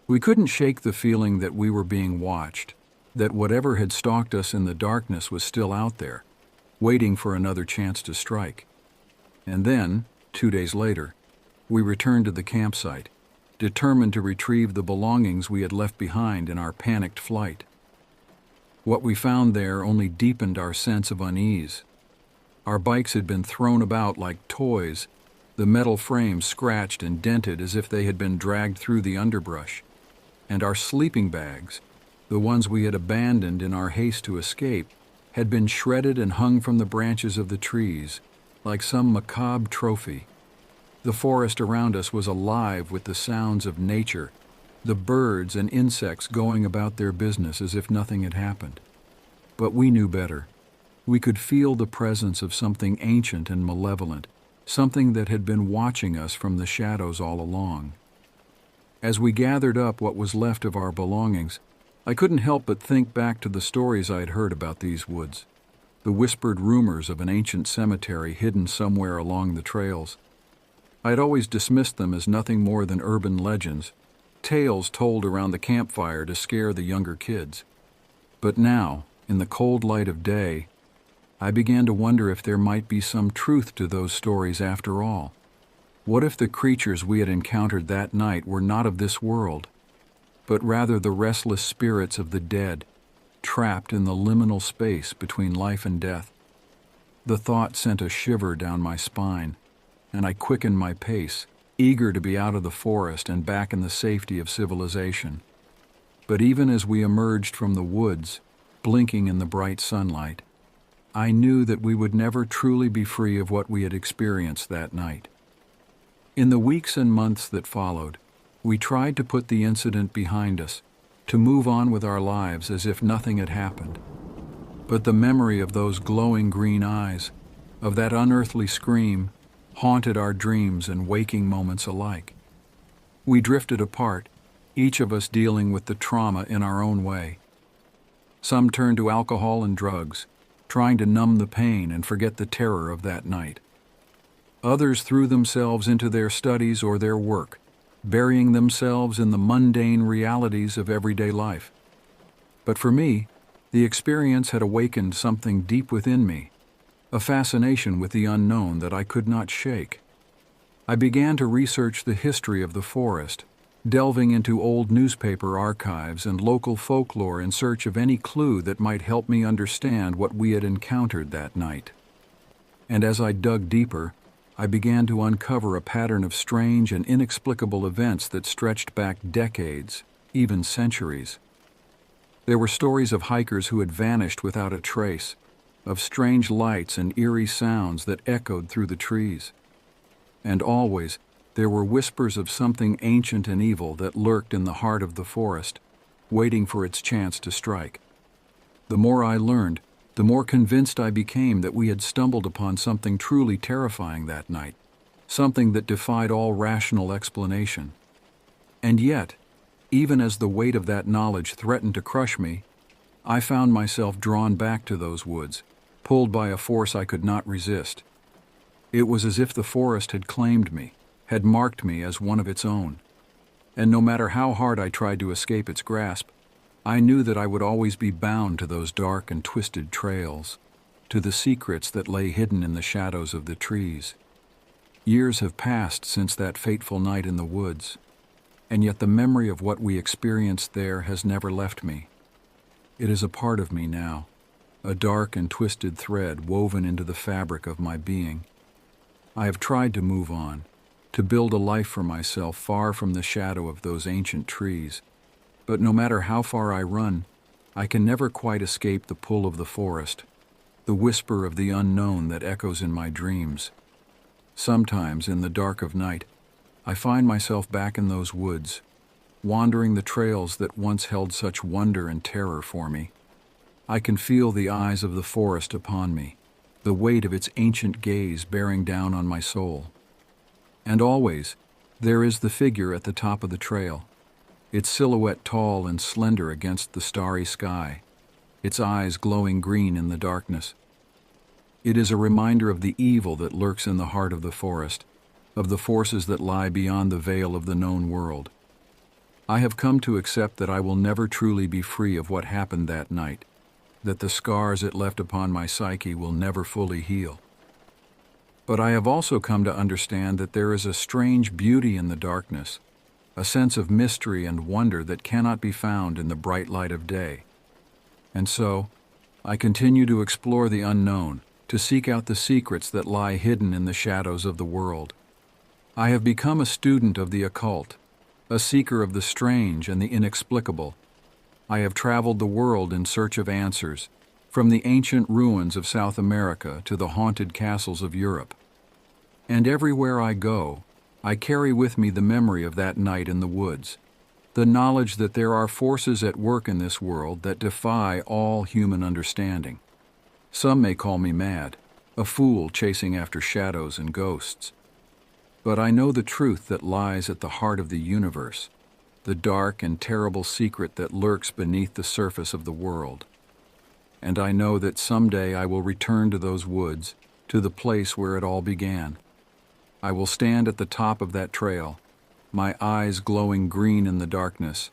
We couldn't shake the feeling that we were being watched, that whatever had stalked us in the darkness was still out there, waiting for another chance to strike. And then, 2 days later, we returned to the campsite, determined to retrieve the belongings we had left behind in our panicked flight. What we found there only deepened our sense of unease. Our bikes had been thrown about like toys, the metal frames scratched and dented as if they had been dragged through the underbrush. And our sleeping bags, the ones we had abandoned in our haste to escape, had been shredded and hung from the branches of the trees, like some macabre trophy. The forest around us was alive with the sounds of nature, the birds and insects going about their business as if nothing had happened. But we knew better. We could feel the presence of something ancient and malevolent, something that had been watching us from the shadows all along. As we gathered up what was left of our belongings, I couldn't help but think back to the stories I had heard about these woods, the whispered rumors of an ancient cemetery hidden somewhere along the trails. I had always dismissed them as nothing more than urban legends, tales told around the campfire to scare the younger kids. But now, in the cold light of day, I began to wonder if there might be some truth to those stories after all. What if the creatures we had encountered that night were not of this world, but rather the restless spirits of the dead, trapped in the liminal space between life and death? The thought sent a shiver down my spine, and I quickened my pace, eager to be out of the forest and back in the safety of civilization. But even as we emerged from the woods, blinking in the bright sunlight, I knew that we would never truly be free of what we had experienced that night. In the weeks and months that followed, we tried to put the incident behind us, to move on with our lives as if nothing had happened. But the memory of those glowing green eyes, of that unearthly scream, haunted our dreams and waking moments alike. We drifted apart, each of us dealing with the trauma in our own way. Some turned to alcohol and drugs, trying to numb the pain and forget the terror of that night. Others threw themselves into their studies or their work, burying themselves in the mundane realities of everyday life. But for me, the experience had awakened something deep within me, a fascination with the unknown that I could not shake. I began to research the history of the forest, delving into old newspaper archives and local folklore in search of any clue that might help me understand what we had encountered that night. And as I dug deeper, I began to uncover a pattern of strange and inexplicable events that stretched back decades, even centuries. There were stories of hikers who had vanished without a trace, of strange lights and eerie sounds that echoed through the trees. And always, there were whispers of something ancient and evil that lurked in the heart of the forest, waiting for its chance to strike. The more I learned, the more convinced I became that we had stumbled upon something truly terrifying that night, something that defied all rational explanation. And yet, even as the weight of that knowledge threatened to crush me, I found myself drawn back to those woods, pulled by a force I could not resist. It was as if the forest had claimed me, had marked me as one of its own. And no matter how hard I tried to escape its grasp, I knew that I would always be bound to those dark and twisted trails, to the secrets that lay hidden in the shadows of the trees. Years have passed since that fateful night in the woods, and yet the memory of what we experienced there has never left me. It is a part of me now, a dark and twisted thread woven into the fabric of my being. I have tried to move on, to build a life for myself far from the shadow of those ancient trees. But no matter how far I run, I can never quite escape the pull of the forest, the whisper of the unknown that echoes in my dreams. Sometimes, in the dark of night, I find myself back in those woods, wandering the trails that once held such wonder and terror for me. I can feel the eyes of the forest upon me, the weight of its ancient gaze bearing down on my soul. And always, there is the figure at the top of the trail, its silhouette tall and slender against the starry sky, its eyes glowing green in the darkness. It is a reminder of the evil that lurks in the heart of the forest, of the forces that lie beyond the veil of the known world. I have come to accept that I will never truly be free of what happened that night, that the scars it left upon my psyche will never fully heal. But I have also come to understand that there is a strange beauty in the darkness, a sense of mystery and wonder that cannot be found in the bright light of day. And so, I continue to explore the unknown, to seek out the secrets that lie hidden in the shadows of the world. I have become a student of the occult, a seeker of the strange and the inexplicable. I have traveled the world in search of answers, from the ancient ruins of South America to the haunted castles of Europe. And everywhere I go, I carry with me the memory of that night in the woods, the knowledge that there are forces at work in this world that defy all human understanding. Some may call me mad, a fool chasing after shadows and ghosts. But I know the truth that lies at the heart of the universe, the dark and terrible secret that lurks beneath the surface of the world. And I know that someday I will return to those woods, to the place where it all began. I will stand at the top of that trail, my eyes glowing green in the darkness,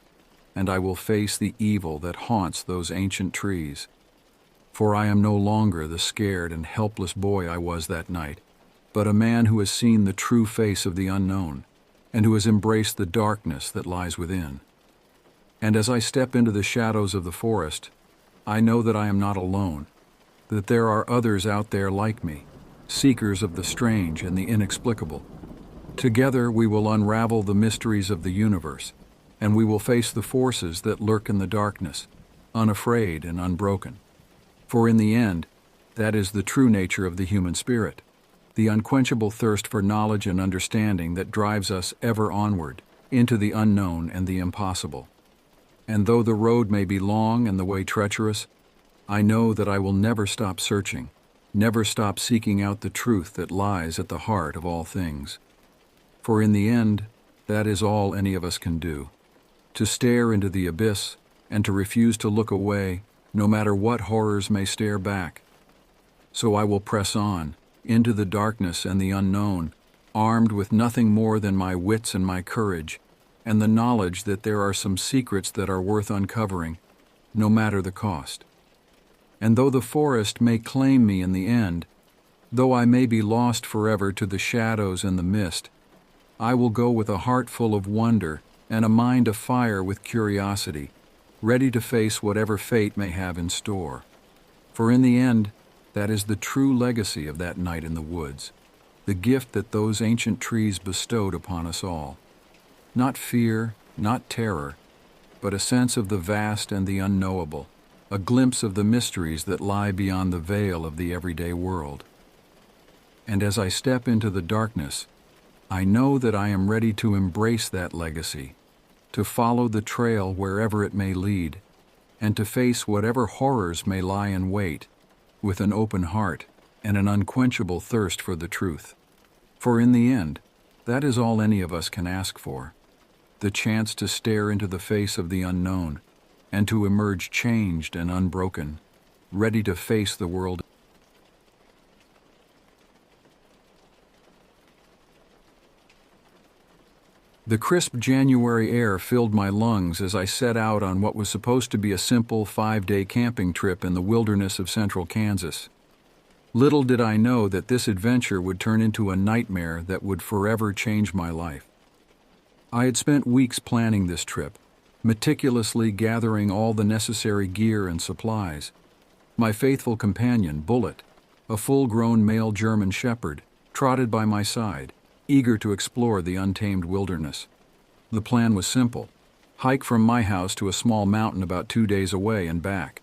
and I will face the evil that haunts those ancient trees. For I am no longer the scared and helpless boy I was that night, but a man who has seen the true face of the unknown, and who has embraced the darkness that lies within. And as I step into the shadows of the forest, I know that I am not alone, that there are others out there like me, seekers of the strange and the inexplicable. Together we will unravel the mysteries of the universe, and we will face the forces that lurk in the darkness, unafraid and unbroken. For in the end, that is the true nature of the human spirit, the unquenchable thirst for knowledge and understanding that drives us ever onward, into the unknown and the impossible. And though the road may be long and the way treacherous, I know that I will never stop searching, never stop seeking out the truth that lies at the heart of all things. For in the end, that is all any of us can do. To stare into the abyss and to refuse to look away, no matter what horrors may stare back. So I will press on, into the darkness and the unknown, armed with nothing more than my wits and my courage, and the knowledge that there are some secrets that are worth uncovering, no matter the cost. And though the forest may claim me in the end, though I may be lost forever to the shadows and the mist, I will go with a heart full of wonder and a mind afire with curiosity, ready to face whatever fate may have in store. For in the end, that is the true legacy of that night in the woods, the gift that those ancient trees bestowed upon us all. Not fear, not terror, but a sense of the vast and the unknowable, a glimpse of the mysteries that lie beyond the veil of the everyday world. And as I step into the darkness, I know that I am ready to embrace that legacy, to follow the trail wherever it may lead, and to face whatever horrors may lie in wait, with an open heart and an unquenchable thirst for the truth. For in the end, that is all any of us can ask for, the chance to stare into the face of the unknown and to emerge changed and unbroken, ready to face the world. The crisp January air filled my lungs as I set out on what was supposed to be a simple 5-day camping trip in the wilderness of central Kansas. Little did I know that this adventure would turn into a nightmare that would forever change my life. I had spent weeks planning this trip, meticulously gathering all the necessary gear and supplies. My faithful companion, Bullet, a full-grown male German shepherd, trotted by my side, eager to explore the untamed wilderness. The plan was simple: hike from my house to a small mountain about 2 days away and back.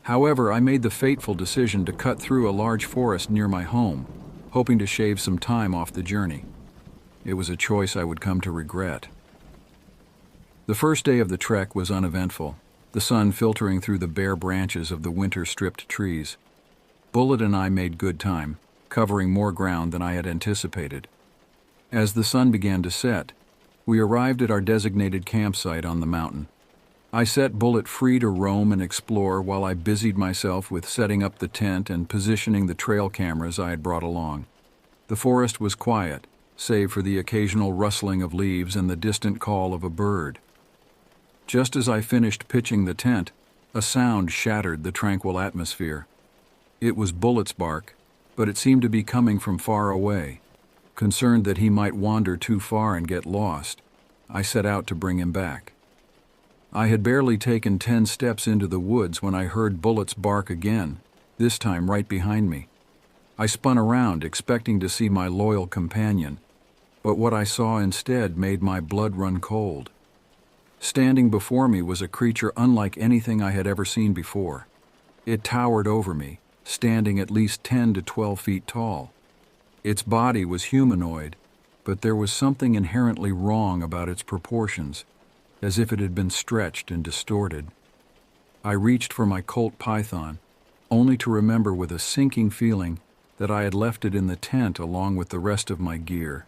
However, I made the fateful decision to cut through a large forest near my home, hoping to shave some time off the journey. It was a choice I would come to regret. The first day of the trek was uneventful, the sun filtering through the bare branches of the winter-stripped trees. Bullet and I made good time, covering more ground than I had anticipated. As the sun began to set, we arrived at our designated campsite on the mountain. I set Bullet free to roam and explore while I busied myself with setting up the tent and positioning the trail cameras I had brought along. The forest was quiet, save for the occasional rustling of leaves and the distant call of a bird. Just as I finished pitching the tent, a sound shattered the tranquil atmosphere. It was Bullet's bark, but it seemed to be coming from far away. Concerned that he might wander too far and get lost, I set out to bring him back. I had barely taken 10 steps into the woods when I heard Bullet's bark again, this time right behind me. I spun around, expecting to see my loyal companion, but what I saw instead made my blood run cold. Standing before me was a creature unlike anything I had ever seen before. It towered over me, standing at least 10 to 12 feet tall. Its body was humanoid, but there was something inherently wrong about its proportions, as if it had been stretched and distorted. I reached for my Colt python, only to remember with a sinking feeling that I had left it in the tent along with the rest of my gear.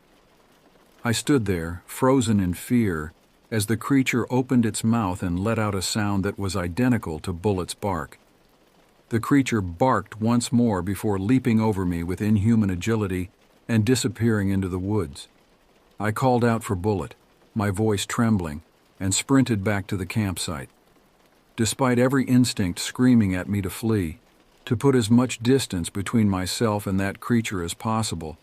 I stood there, frozen in fear, as the creature opened its mouth and let out a sound that was identical to Bullet's bark. The creature barked once more before leaping over me with inhuman agility and disappearing into the woods. I called out for Bullet, my voice trembling, and sprinted back to the campsite. Despite every instinct screaming at me to flee, to put as much distance between myself and that creature as possible,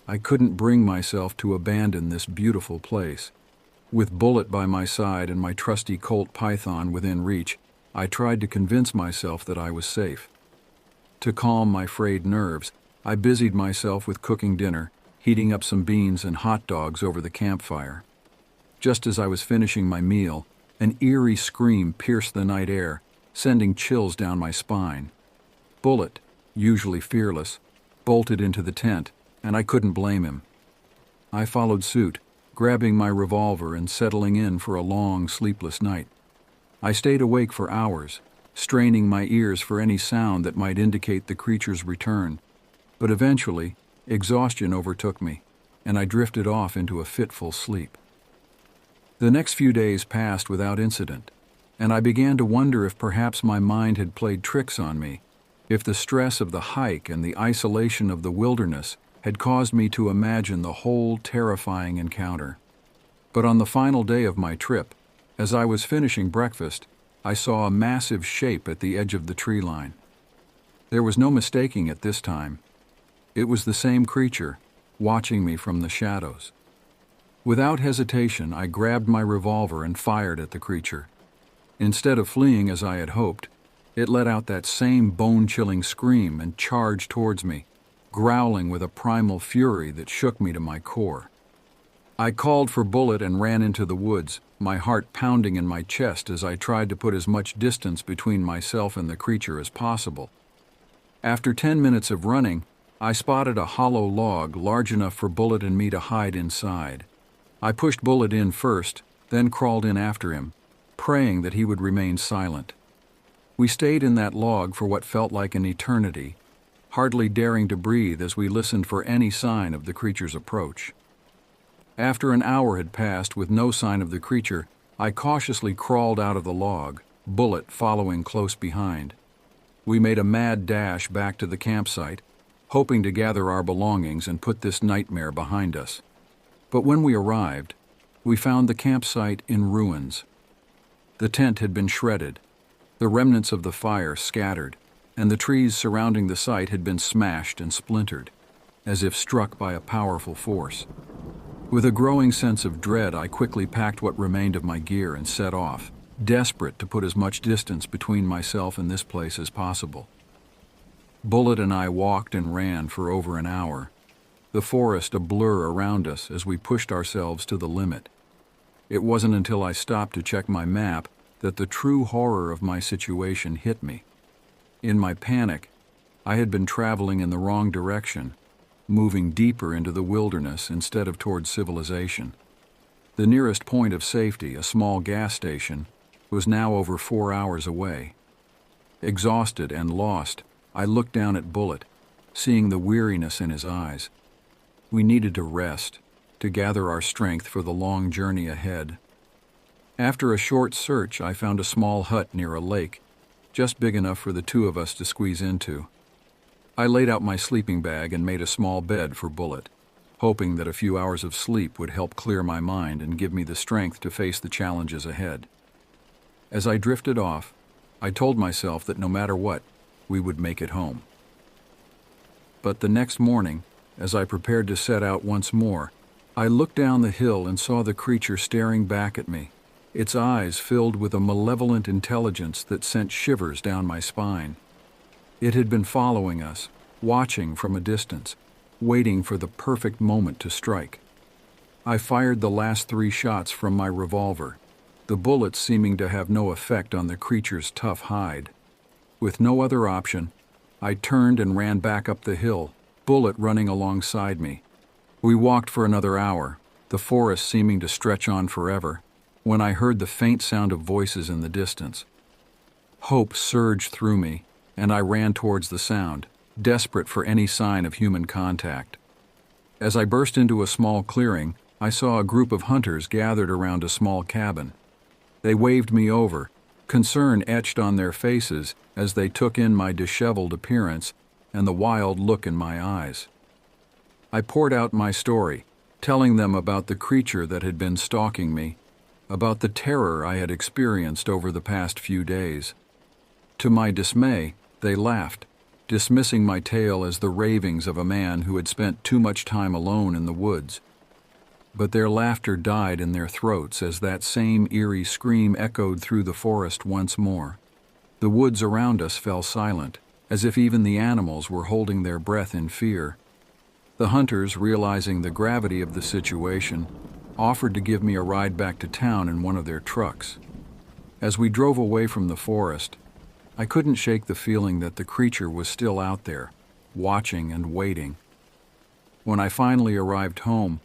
I couldn't bring myself to abandon this beautiful place. With Bullet by my side and my trusty Colt python within reach, I tried to convince myself that I was safe. To calm my frayed nerves, I busied myself with cooking dinner, heating up some beans and hot dogs over the campfire. Just as I was finishing my meal, an eerie scream pierced the night air, sending chills down my spine. Bullet, usually fearless, bolted into the tent, and I couldn't blame him. I followed suit, grabbing my revolver and settling in for a long, sleepless night. I stayed awake for hours, straining my ears for any sound that might indicate the creature's return, but eventually, exhaustion overtook me, and I drifted off into a fitful sleep. The next few days passed without incident, and I began to wonder if perhaps my mind had played tricks on me, if the stress of the hike and the isolation of the wilderness had caused me to imagine the whole terrifying encounter. But on the final day of my trip, as I was finishing breakfast, I saw a massive shape at the edge of the tree line. There was no mistaking it this time. It was the same creature, watching me from the shadows. Without hesitation, I grabbed my revolver and fired at the creature. Instead of fleeing as I had hoped, it let out that same bone-chilling scream and charged towards me, growling with a primal fury that shook me to my core. I called for Bullet and ran into the woods, my heart pounding in my chest as I tried to put as much distance between myself and the creature as possible. After 10 minutes of running, I spotted a hollow log large enough for Bullet and me to hide inside. I pushed Bullet in first, then crawled in after him, praying that he would remain silent. We stayed in that log for what felt like an eternity, hardly daring to breathe as we listened for any sign of the creature's approach. After an hour had passed with no sign of the creature, I cautiously crawled out of the log, Bullet following close behind. We made a mad dash back to the campsite, hoping to gather our belongings and put this nightmare behind us. But when we arrived, we found the campsite in ruins. The tent had been shredded, the remnants of the fire scattered, and the trees surrounding the site had been smashed and splintered, as if struck by a powerful force. With a growing sense of dread, I quickly packed what remained of my gear and set off, desperate to put as much distance between myself and this place as possible. Bullet and I walked and ran for over an hour, the forest a blur around us as we pushed ourselves to the limit. It wasn't until I stopped to check my map that the true horror of my situation hit me. In my panic, I had been traveling in the wrong direction, moving deeper into the wilderness instead of towards civilization. The nearest point of safety, a small gas station, was now over 4 hours away. Exhausted and lost, I looked down at Bullet, seeing the weariness in his eyes. We needed to rest, to gather our strength for the long journey ahead. After a short search, I found a small hut near a lake, just big enough for the two of us to squeeze into. I laid out my sleeping bag and made a small bed for Bullet, hoping that a few hours of sleep would help clear my mind and give me the strength to face the challenges ahead. As I drifted off, I told myself that no matter what, we would make it home. But the next morning, as I prepared to set out once more, I looked down the hill and saw the creature staring back at me, its eyes filled with a malevolent intelligence that sent shivers down my spine. It had been following us, watching from a distance, waiting for the perfect moment to strike. I fired the last 3 shots from my revolver, the bullets seeming to have no effect on the creature's tough hide. With no other option, I turned and ran back up the hill, Bullet running alongside me. We walked for another hour, the forest seeming to stretch on forever, when I heard the faint sound of voices in the distance. Hope surged through me, and I ran towards the sound, desperate for any sign of human contact. As I burst into a small clearing, I saw a group of hunters gathered around a small cabin. They waved me over, concern etched on their faces as they took in my disheveled appearance and the wild look in my eyes. I poured out my story, telling them about the creature that had been stalking me, about the terror I had experienced over the past few days. To my dismay, they laughed, dismissing my tale as the ravings of a man who had spent too much time alone in the woods. But their laughter died in their throats as that same eerie scream echoed through the forest once more. The woods around us fell silent, as if even the animals were holding their breath in fear. The hunters, realizing the gravity of the situation, offered to give me a ride back to town in one of their trucks. As we drove away from the forest, I couldn't shake the feeling that the creature was still out there, watching and waiting. When I finally arrived home,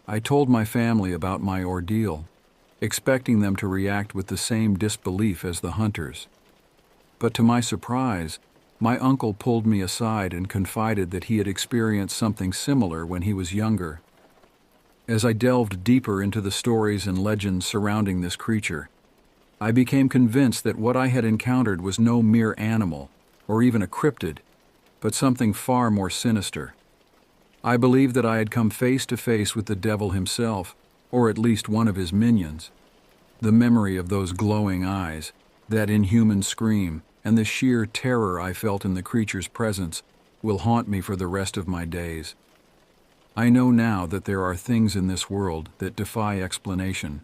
I told my family about my ordeal, expecting them to react with the same disbelief as the hunters. But to my surprise, my uncle pulled me aside and confided that he had experienced something similar when he was younger. As I delved deeper into the stories and legends surrounding this creature, I became convinced that what I had encountered was no mere animal, or even a cryptid, but something far more sinister. I believed that I had come face to face with the devil himself, or at least one of his minions. The memory of those glowing eyes, that inhuman scream, and the sheer terror I felt in the creature's presence will haunt me for the rest of my days. I know now that there are things in this world that defy explanation,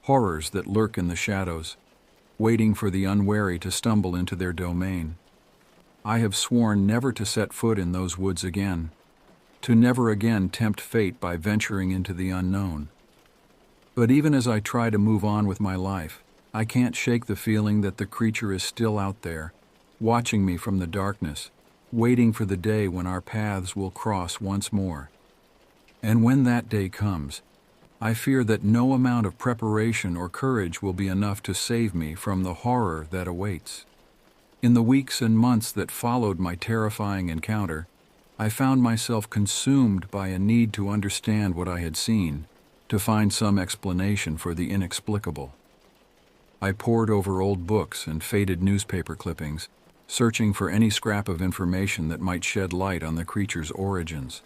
horrors that lurk in the shadows, waiting for the unwary to stumble into their domain. I have sworn never to set foot in those woods again, to never again tempt fate by venturing into the unknown. But even as I try to move on with my life, I can't shake the feeling that the creature is still out there, watching me from the darkness, waiting for the day when our paths will cross once more. And when that day comes, I fear that no amount of preparation or courage will be enough to save me from the horror that awaits. In the weeks and months that followed my terrifying encounter, I found myself consumed by a need to understand what I had seen, to find some explanation for the inexplicable. I pored over old books and faded newspaper clippings, searching for any scrap of information that might shed light on the creature's origins.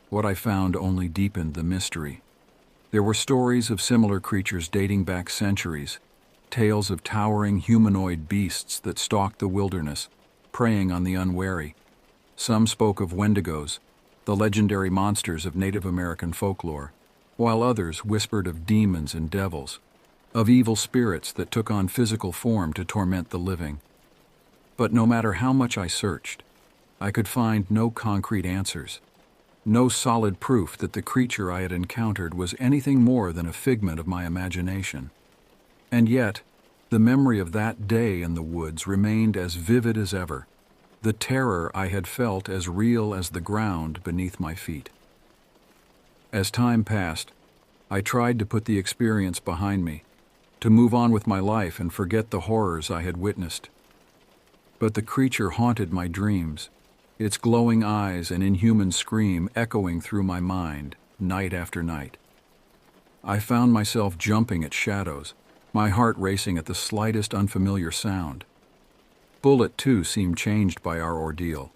What I found only deepened the mystery. There were stories of similar creatures dating back centuries, tales of towering humanoid beasts that stalked the wilderness, preying on the unwary. Some spoke of wendigos, the legendary monsters of Native American folklore, while others whispered of demons and devils, of evil spirits that took on physical form to torment the living. But no matter how much I searched, I could find no concrete answers, no solid proof that the creature I had encountered was anything more than a figment of my imagination. And yet, the memory of that day in the woods remained as vivid as ever, the terror I had felt as real as the ground beneath my feet. As time passed, I tried to put the experience behind me, to move on with my life and forget the horrors I had witnessed. But the creature haunted my dreams, its glowing eyes and inhuman scream echoing through my mind, night after night. I found myself jumping at shadows, my heart racing at the slightest unfamiliar sound. Bullet, too, seemed changed by our ordeal,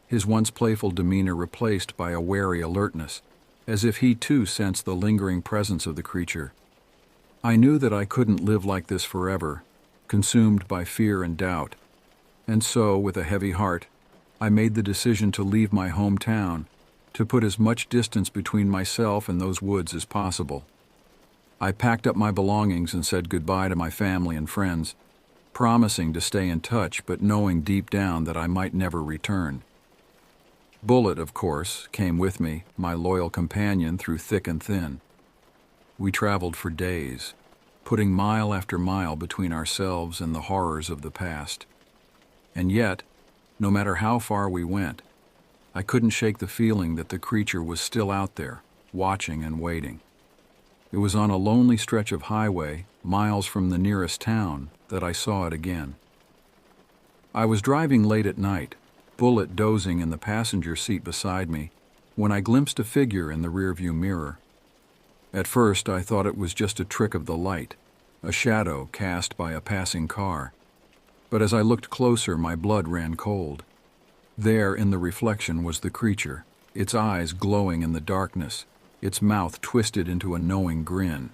his once playful demeanor replaced by a wary alertness, as if he too sensed the lingering presence of the creature. I knew that I couldn't live like this forever, consumed by fear and doubt, and so, with a heavy heart, I made the decision to leave my hometown, to put as much distance between myself and those woods as possible. I packed up my belongings and said goodbye to my family and friends, promising to stay in touch but knowing deep down that I might never return. Bullet, of course, came with me, my loyal companion through thick and thin. We traveled for days, putting mile after mile between ourselves and the horrors of the past. And yet, no matter how far we went, I couldn't shake the feeling that the creature was still out there, watching and waiting. It was on a lonely stretch of highway, miles from the nearest town, that I saw it again. I was driving late at night, Bullet dozing in the passenger seat beside me, when I glimpsed a figure in the rearview mirror. At first, I thought it was just a trick of the light, a shadow cast by a passing car. But as I looked closer, my blood ran cold. There, in the reflection, was the creature, its eyes glowing in the darkness, its mouth twisted into a knowing grin.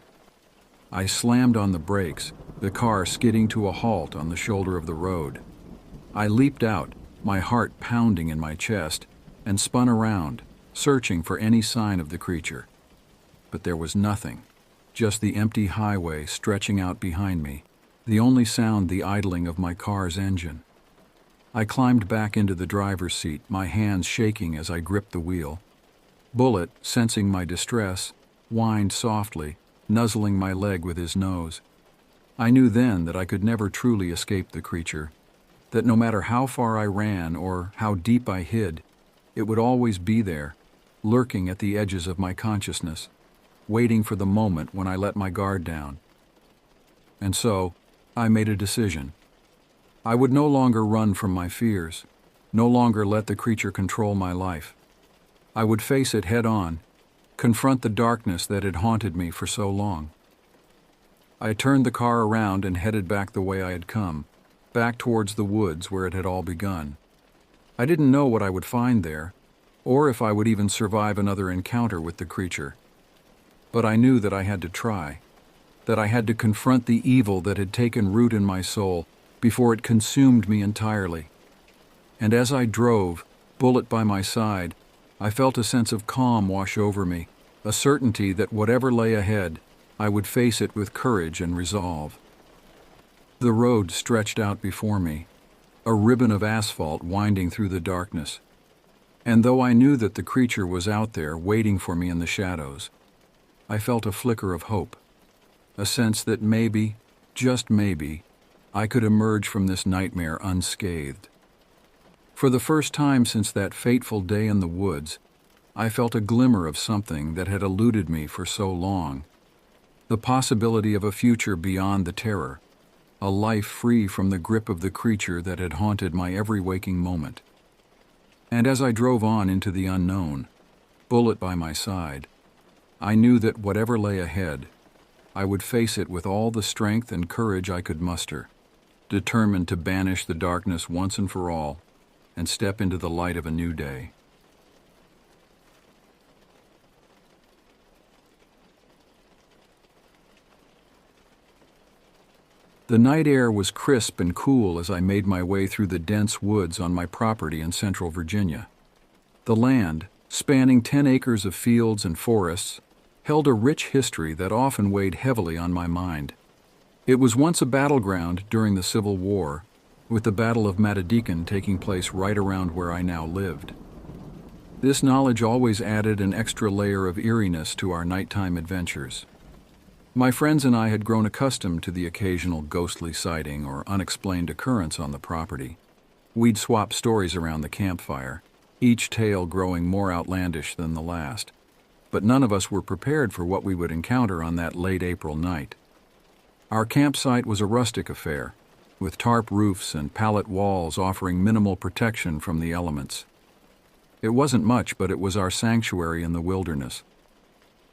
I slammed on the brakes, the car skidding to a halt on the shoulder of the road. I leaped out, my heart pounding in my chest, and spun around, searching for any sign of the creature. But there was nothing, just the empty highway stretching out behind me, the only sound the idling of my car's engine. I climbed back into the driver's seat, my hands shaking as I gripped the wheel. Bullet, sensing my distress, whined softly, nuzzling my leg with his nose. I knew then that I could never truly escape the creature, that no matter how far I ran or how deep I hid, it would always be there, lurking at the edges of my consciousness, waiting for the moment when I let my guard down. And so, I made a decision. I would no longer run from my fears, no longer let the creature control my life. I would face it head on, confront the darkness that had haunted me for so long. I turned the car around and headed back the way I had come, back towards the woods where it had all begun. I didn't know what I would find there, or if I would even survive another encounter with the creature. But I knew that I had to try, that I had to confront the evil that had taken root in my soul before it consumed me entirely. And as I drove, bullet by my side, I felt a sense of calm wash over me, a certainty that whatever lay ahead, I would face it with courage and resolve. The road stretched out before me, a ribbon of asphalt winding through the darkness. And though I knew that the creature was out there waiting for me in the shadows, I felt a flicker of hope, a sense that maybe, just maybe, I could emerge from this nightmare unscathed. For the first time since that fateful day in the woods, I felt a glimmer of something that had eluded me for so long. The possibility of a future beyond the terror, a life free from the grip of the creature that had haunted my every waking moment. And as I drove on into the unknown, bullet by my side, I knew that whatever lay ahead, I would face it with all the strength and courage I could muster, determined to banish the darkness once and for all and step into the light of a new day. The night air was crisp and cool as I made my way through the dense woods on my property in central Virginia. The land, spanning 10 acres of fields and forests, held a rich history that often weighed heavily on my mind. It was once a battleground during the Civil War, with the Battle of Matadepin taking place right around where I now lived. This knowledge always added an extra layer of eeriness to our nighttime adventures. My friends and I had grown accustomed to the occasional ghostly sighting or unexplained occurrence on the property. We'd swap stories around the campfire, each tale growing more outlandish than the last. But none of us were prepared for what we would encounter on that late April night. Our campsite was a rustic affair, with tarp roofs and pallet walls offering minimal protection from the elements. It wasn't much, but it was our sanctuary in the wilderness.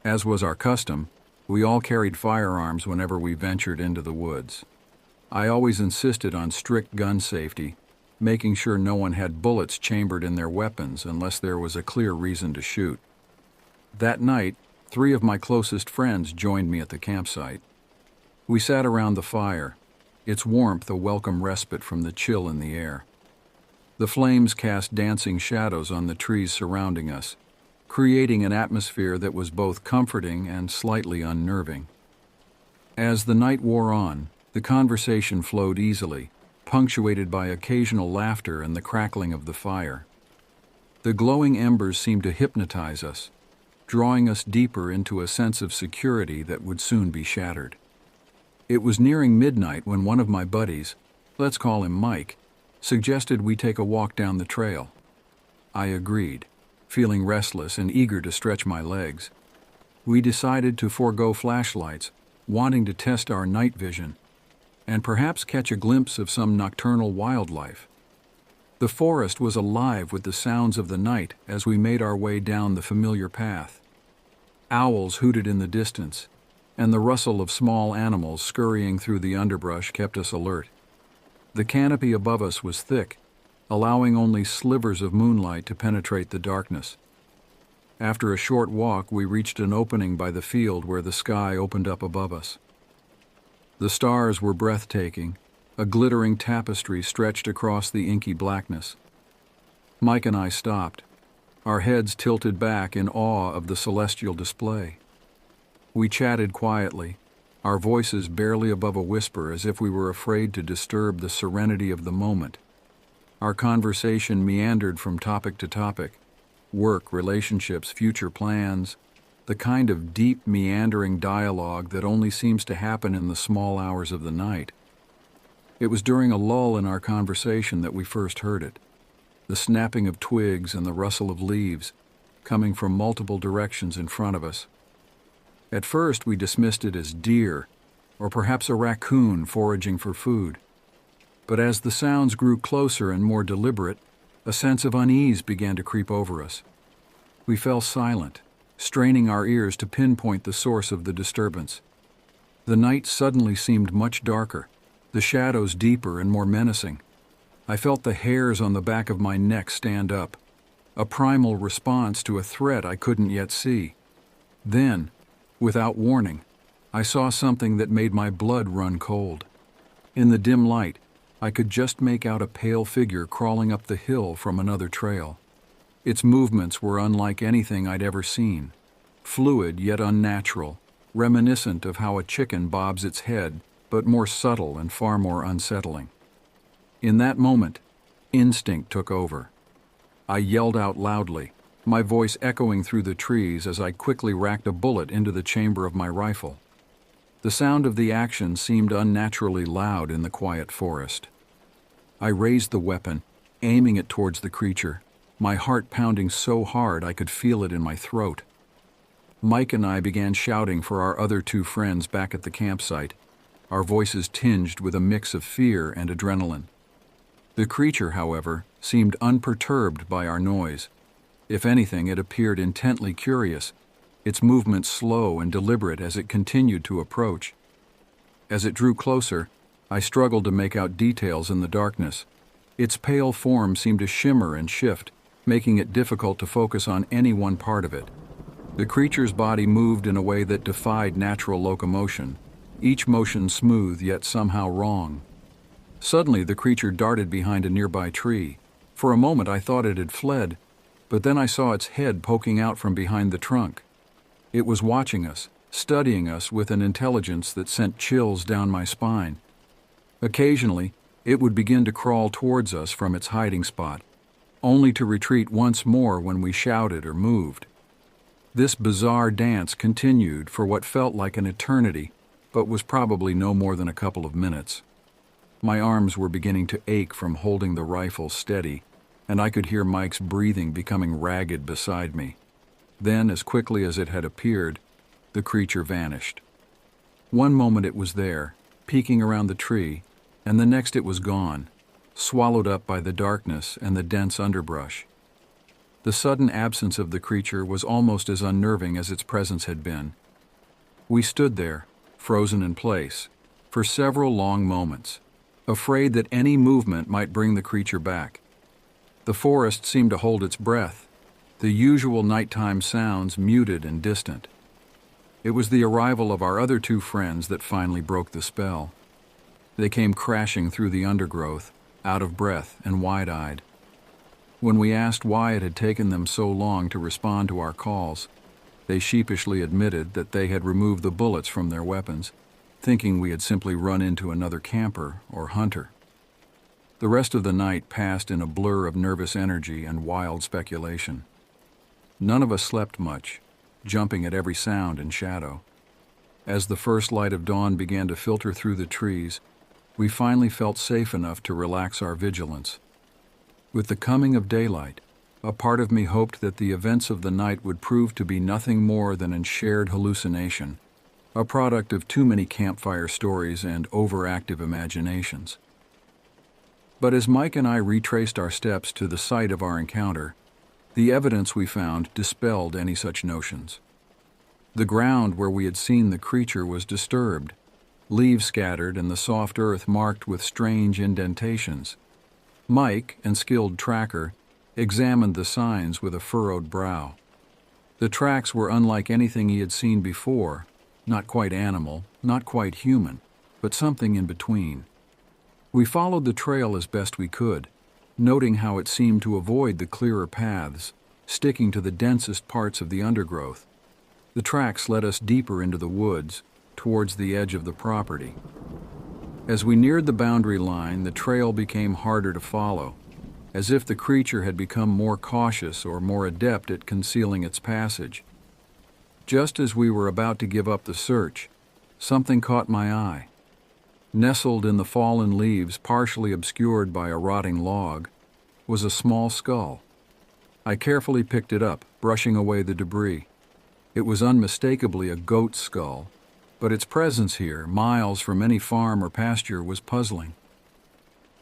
As was our custom, we all carried firearms whenever we ventured into the woods. I always insisted on strict gun safety, making sure no one had bullets chambered in their weapons unless there was a clear reason to shoot. That night, 3 of my closest friends joined me at the campsite. We sat around the fire, its warmth a welcome respite from the chill in the air. The flames cast dancing shadows on the trees surrounding us, creating an atmosphere that was both comforting and slightly unnerving. As the night wore on, the conversation flowed easily, punctuated by occasional laughter and the crackling of the fire. The glowing embers seemed to hypnotize us, drawing us deeper into a sense of security that would soon be shattered. It was nearing midnight when one of my buddies, let's call him Mike, suggested we take a walk down the trail. I agreed, feeling restless and eager to stretch my legs. We decided to forego flashlights, wanting to test our night vision, and perhaps catch a glimpse of some nocturnal wildlife. The forest was alive with the sounds of the night as we made our way down the familiar path. Owls hooted in the distance, and the rustle of small animals scurrying through the underbrush kept us alert. The canopy above us was thick, allowing only slivers of moonlight to penetrate the darkness. After a short walk, we reached an opening by the field where the sky opened up above us. The stars were breathtaking, a glittering tapestry stretched across the inky blackness. Mike and I stopped, our heads tilted back in awe of the celestial display. We chatted quietly, our voices barely above a whisper as if we were afraid to disturb the serenity of the moment. Our conversation meandered from topic to topic: work, relationships, future plans, the kind of deep, meandering dialogue that only seems to happen in the small hours of the night. It was during a lull in our conversation that we first heard it, the snapping of twigs and the rustle of leaves, coming from multiple directions in front of us. At first, we dismissed it as deer, or perhaps a raccoon foraging for food. But as the sounds grew closer and more deliberate, a sense of unease began to creep over us. We fell silent, straining our ears to pinpoint the source of the disturbance. The night suddenly seemed much darker, the shadows deeper and more menacing. I felt the hairs on the back of my neck stand up, a primal response to a threat I couldn't yet see. Then, without warning, I saw something that made my blood run cold. In the dim light, I could just make out a pale figure crawling up the hill from another trail. Its movements were unlike anything I'd ever seen, fluid yet unnatural, reminiscent of how a chicken bobs its head, but more subtle and far more unsettling. In that moment, instinct took over. I yelled out loudly, my voice echoing through the trees as I quickly racked a bullet into the chamber of my rifle. The sound of the action seemed unnaturally loud in the quiet forest. I raised the weapon, aiming it towards the creature, my heart pounding so hard I could feel it in my throat. Mike and I began shouting for our other two friends back at the campsite, our voices tinged with a mix of fear and adrenaline. The creature, however, seemed unperturbed by our noise. If anything, it appeared intently curious, its movements slow and deliberate as it continued to approach. As it drew closer, I struggled to make out details in the darkness. Its pale form seemed to shimmer and shift, making it difficult to focus on any one part of it. The creature's body moved in a way that defied natural locomotion, each motion smooth yet somehow wrong. Suddenly, the creature darted behind a nearby tree. For a moment, I thought it had fled, but then I saw its head poking out from behind the trunk. It was watching us, studying us with an intelligence that sent chills down my spine. Occasionally, it would begin to crawl towards us from its hiding spot, only to retreat once more when we shouted or moved. This bizarre dance continued for what felt like an eternity, but was probably no more than a couple of minutes. My arms were beginning to ache from holding the rifle steady, and I could hear Mike's breathing becoming ragged beside me. Then, as quickly as it had appeared, the creature vanished. One moment it was there, peeking around the tree, and the next it was gone, swallowed up by the darkness and the dense underbrush. The sudden absence of the creature was almost as unnerving as its presence had been. We stood there, frozen in place, for several long moments, afraid that any movement might bring the creature back. The forest seemed to hold its breath, the usual nighttime sounds muted and distant. It was the arrival of our other two friends that finally broke the spell. They came crashing through the undergrowth, out of breath and wide-eyed. When we asked why it had taken them so long to respond to our calls, they sheepishly admitted that they had removed the bullets from their weapons, thinking we had simply run into another camper or hunter. The rest of the night passed in a blur of nervous energy and wild speculation. None of us slept much, jumping at every sound and shadow. As the first light of dawn began to filter through the trees, we finally felt safe enough to relax our vigilance. With the coming of daylight, a part of me hoped that the events of the night would prove to be nothing more than a shared hallucination, a product of too many campfire stories and overactive imaginations. But as Mike and I retraced our steps to the site of our encounter, the evidence we found dispelled any such notions. The ground where we had seen the creature was disturbed, leaves scattered and the soft earth marked with strange indentations. Mike, a skilled tracker, examined the signs with a furrowed brow. The tracks were unlike anything he had seen before, not quite animal, not quite human, but something in between. We followed the trail as best we could, noting how it seemed to avoid the clearer paths, sticking to the densest parts of the undergrowth. The tracks led us deeper into the woods, towards the edge of the property. As we neared the boundary line, the trail became harder to follow, as if the creature had become more cautious or more adept at concealing its passage. Just as we were about to give up the search, something caught my eye. Nestled in the fallen leaves, partially obscured by a rotting log, was a small skull. I carefully picked it up, brushing away the debris. It was unmistakably a goat's skull, but its presence here, miles from any farm or pasture, was puzzling.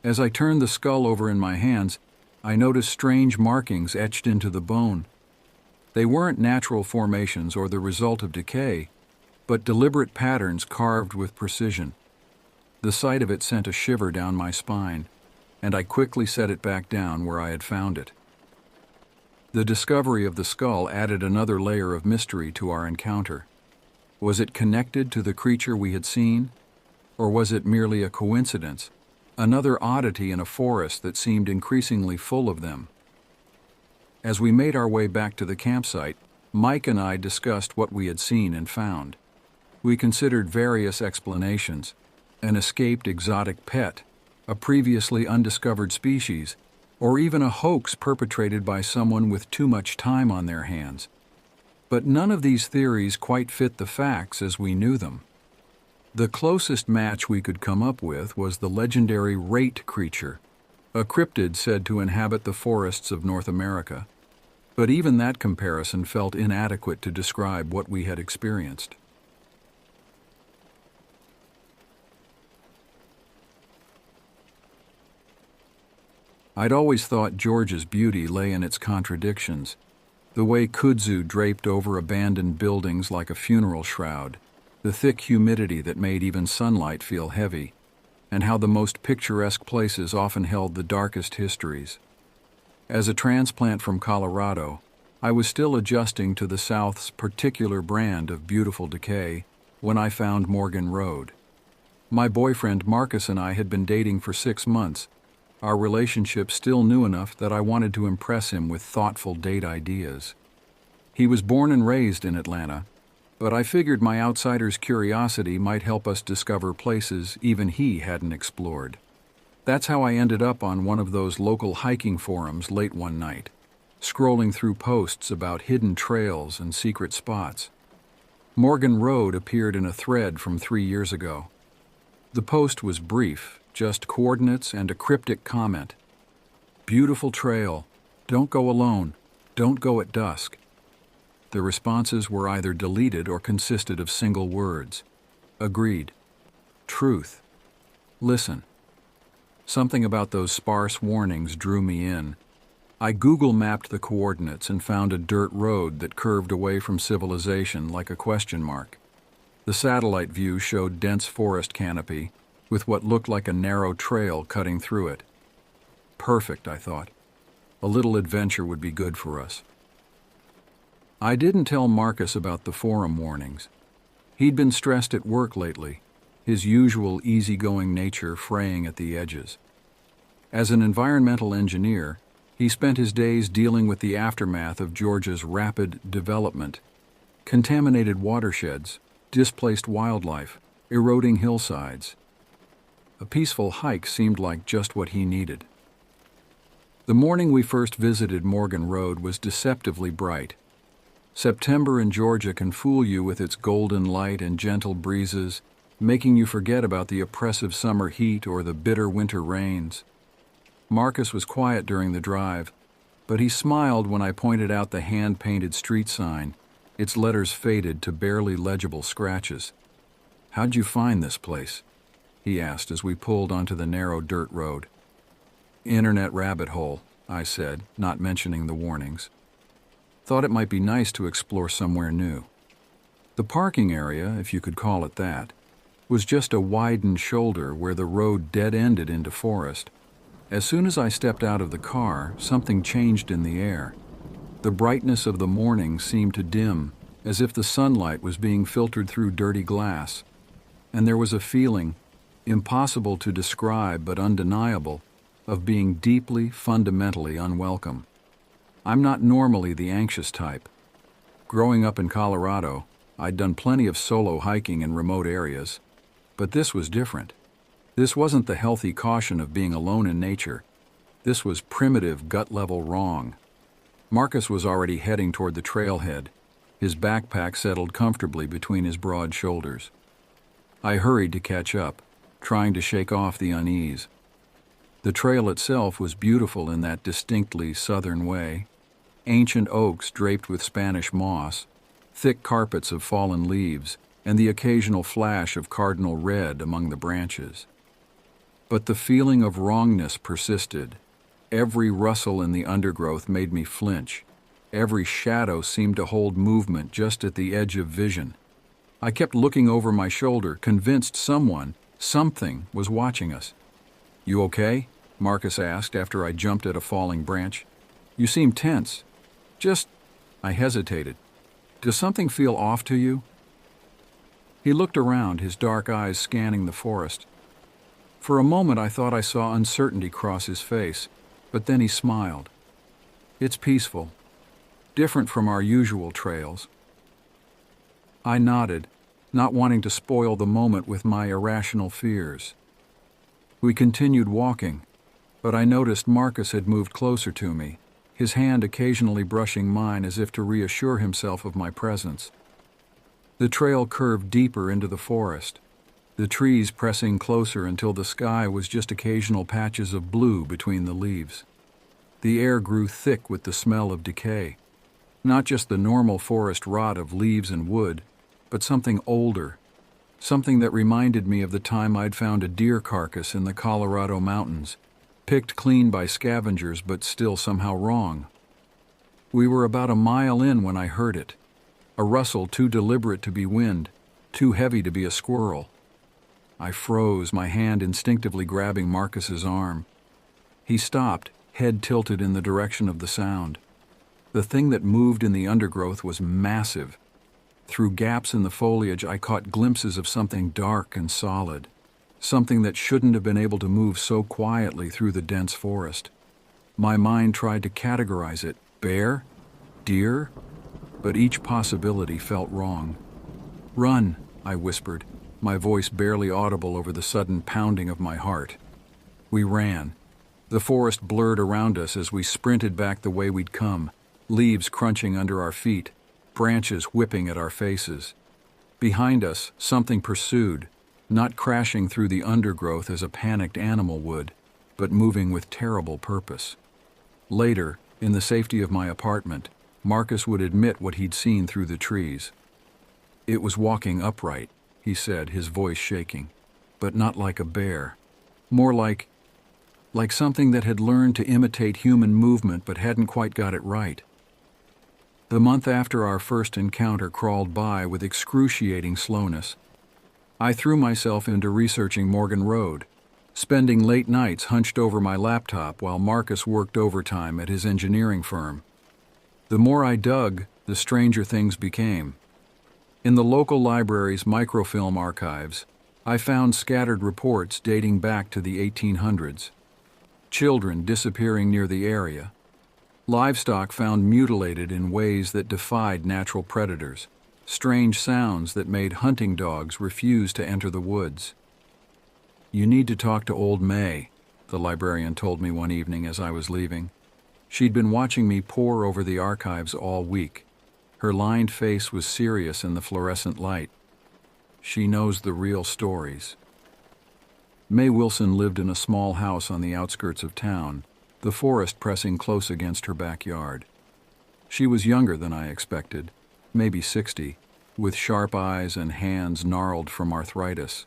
As I turned the skull over in my hands, I noticed strange markings etched into the bone. They weren't natural formations or the result of decay, but deliberate patterns carved with precision. The sight of it sent a shiver down my spine, and I quickly set it back down where I had found it. The discovery of the skull added another layer of mystery to our encounter. Was it connected to the creature we had seen, or was it merely a coincidence, another oddity in a forest that seemed increasingly full of them? As we made our way back to the campsite, Mike and I discussed what we had seen and found. We considered various explanations: an escaped exotic pet, a previously undiscovered species, or even a hoax perpetrated by someone with too much time on their hands. But none of these theories quite fit the facts as we knew them. The closest match we could come up with was the legendary Wraith creature, a cryptid said to inhabit the forests of North America. But even that comparison felt inadequate to describe what we had experienced. I'd always thought Georgia's beauty lay in its contradictions, the way kudzu draped over abandoned buildings like a funeral shroud, the thick humidity that made even sunlight feel heavy, and how the most picturesque places often held the darkest histories. As a transplant from Colorado, I was still adjusting to the South's particular brand of beautiful decay when I found Morgan Road. My boyfriend Marcus and I had been dating for 6 months, our relationship still new enough that I wanted to impress him with thoughtful date ideas. He was born and raised in Atlanta, but I figured my outsider's curiosity might help us discover places even he hadn't explored. That's how I ended up on one of those local hiking forums late one night, scrolling through posts about hidden trails and secret spots. Morgan Road appeared in a thread from 3 years ago. The post was brief, just coordinates and a cryptic comment. "Beautiful trail. Don't go alone. Don't go at dusk." The responses were either deleted or consisted of single words. Agreed. Truth. Listen. Something about those sparse warnings drew me in. I Google mapped the coordinates and found a dirt road that curved away from civilization like a question mark. The satellite view showed dense forest canopy, with what looked like a narrow trail cutting through it. Perfect, I thought. A little adventure would be good for us. I didn't tell Marcus about the forum warnings. He'd been stressed at work lately, his usual easygoing nature fraying at the edges. As an environmental engineer, he spent his days dealing with the aftermath of Georgia's rapid development: contaminated watersheds, displaced wildlife, eroding hillsides. A peaceful hike seemed like just what he needed. The morning we first visited Morgan Road was deceptively bright. September in Georgia can fool you with its golden light and gentle breezes, making you forget about the oppressive summer heat or the bitter winter rains. Marcus was quiet during the drive, but he smiled when I pointed out the hand-painted street sign, its letters faded to barely legible scratches. "How'd you find this place?" he asked as we pulled onto the narrow dirt road. "Internet rabbit hole," I said, not mentioning the warnings. Thought it might be nice to explore somewhere new. The parking area, if you could call it that, was just a widened shoulder where the road dead-ended into forest. As soon as I stepped out of the car, something changed in the air. The brightness of the morning seemed to dim, as if the sunlight was being filtered through dirty glass, and there was a feeling, impossible to describe but undeniable, of being deeply, fundamentally unwelcome. I'm not normally the anxious type. Growing up in Colorado, I'd done plenty of solo hiking in remote areas, but this was different. This wasn't the healthy caution of being alone in nature. This was primitive, gut-level wrong. Marcus was already heading toward the trailhead, his backpack settled comfortably between his broad shoulders. I hurried to catch up, trying to shake off the unease. The trail itself was beautiful in that distinctly southern way. ancient oaks draped with Spanish moss, thick carpets of fallen leaves, and the occasional flash of cardinal red among the branches. But the feeling of wrongness persisted. Every rustle in the undergrowth made me flinch. Every shadow seemed to hold movement just at the edge of vision. I kept looking over my shoulder, convinced something was watching us. "You okay?" Marcus asked after I jumped at a falling branch. "You seem tense." "Just—" I hesitated. "Does something feel off to you?" He looked around, his dark eyes scanning the forest. For a moment I thought I saw uncertainty cross his face, but then he smiled. "It's peaceful. Different from our usual trails." I nodded, not wanting to spoil the moment with my irrational fears. We continued walking, but I noticed Marcus had moved closer to me, his hand occasionally brushing mine as if to reassure himself of my presence. The trail curved deeper into the forest, the trees pressing closer until the sky was just occasional patches of blue between the leaves. The air grew thick with the smell of decay, not just the normal forest rot of leaves and wood, but something older, something that reminded me of the time I'd found a deer carcass in the Colorado mountains, picked clean by scavengers but still somehow wrong. We were about a mile in when I heard it, a rustle too deliberate to be wind, too heavy to be a squirrel. I froze, my hand instinctively grabbing Marcus's arm. He stopped, head tilted in the direction of the sound. The thing that moved in the undergrowth was massive. Through gaps in the foliage, I caught glimpses of something dark and solid, something that shouldn't have been able to move so quietly through the dense forest. My mind tried to categorize it: bear? Deer? But each possibility felt wrong. "Run," I whispered, my voice barely audible over the sudden pounding of my heart. We ran. The forest blurred around us as we sprinted back the way we'd come, leaves crunching under our feet, branches whipping at our faces. Behind us, something pursued, not crashing through the undergrowth as a panicked animal would, but moving with terrible purpose. Later, in the safety of my apartment, Marcus would admit what he'd seen through the trees. "It was walking upright," he said, his voice shaking, "but not like a bear. More like something that had learned to imitate human movement but hadn't quite got it right." The month after our first encounter crawled by with excruciating slowness. I threw myself into researching Morgan Road, spending late nights hunched over my laptop while Marcus worked overtime at his engineering firm. The more I dug, the stranger things became. In the local library's microfilm archives, I found scattered reports dating back to the 1800s. Children disappearing near the area. Livestock found mutilated in ways that defied natural predators. Strange sounds that made hunting dogs refuse to enter the woods. "You need to talk to Old May," the librarian told me one evening as I was leaving. She'd been watching me pore over the archives all week. Her lined face was serious in the fluorescent light. "She knows the real stories." May Wilson lived in a small house on the outskirts of town, the forest pressing close against her backyard. She was younger than I expected, maybe 60, with sharp eyes and hands gnarled from arthritis.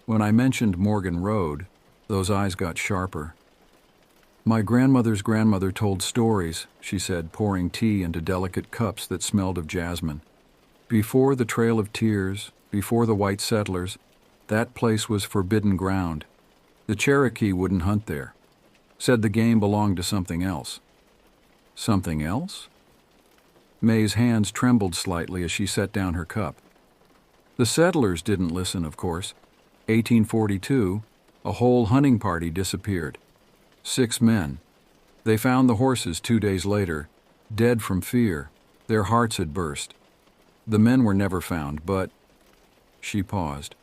When I mentioned Morgan Road, those eyes got sharper. "My grandmother's grandmother told stories," she said, pouring tea into delicate cups that smelled of jasmine. "Before the Trail of Tears, before the white settlers, that place was forbidden ground. The Cherokee wouldn't hunt there. Said the game belonged to something else." "Something else?" May's hands trembled slightly as she set down her cup. "The settlers didn't listen, of course. 1842, a whole hunting party disappeared. 6 men. They found the horses 2 days later, dead from fear. Their hearts had burst. The men were never found, but—" She paused.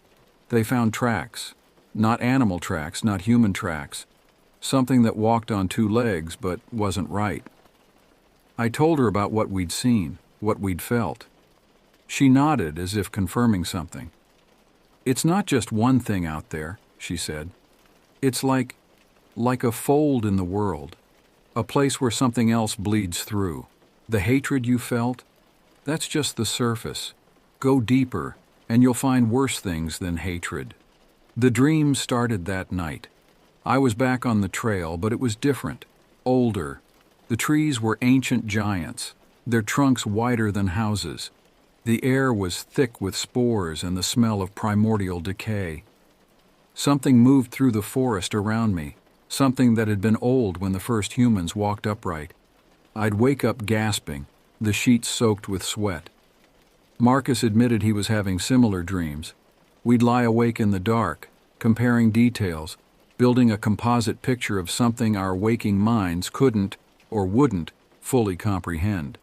"They found tracks. Not animal tracks, not human tracks. Something that walked on 2 legs but wasn't right." I told her about what we'd seen, what we'd felt. She nodded as if confirming something. "It's not just one thing out there," she said. "It's like a fold in the world, a place where something else bleeds through. The hatred you felt? That's just the surface. Go deeper, and you'll find worse things than hatred. The dream started that night. I was back on the trail, but it was different, older. The trees were ancient giants, their trunks wider than houses. The air was thick with spores and the smell of primordial decay. Something moved through the forest around me, something that had been old when the first humans walked upright. I'd wake up gasping, the sheets soaked with sweat. Marcus admitted he was having similar dreams. We'd lie awake in the dark, comparing details, building a composite picture of something our waking minds couldn't or wouldn't fully comprehend.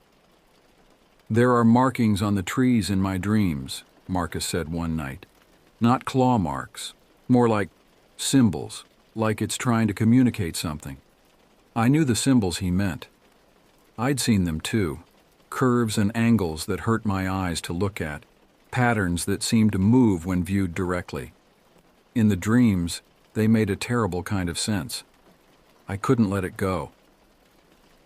"There are markings on the trees in my dreams," Marcus said one night. "Not claw marks, more like symbols, like it's trying to communicate something." I knew the symbols he meant. I'd seen them too, curves and angles that hurt my eyes to look at, patterns that seemed to move when viewed directly. In the dreams, they made a terrible kind of sense. I couldn't let it go.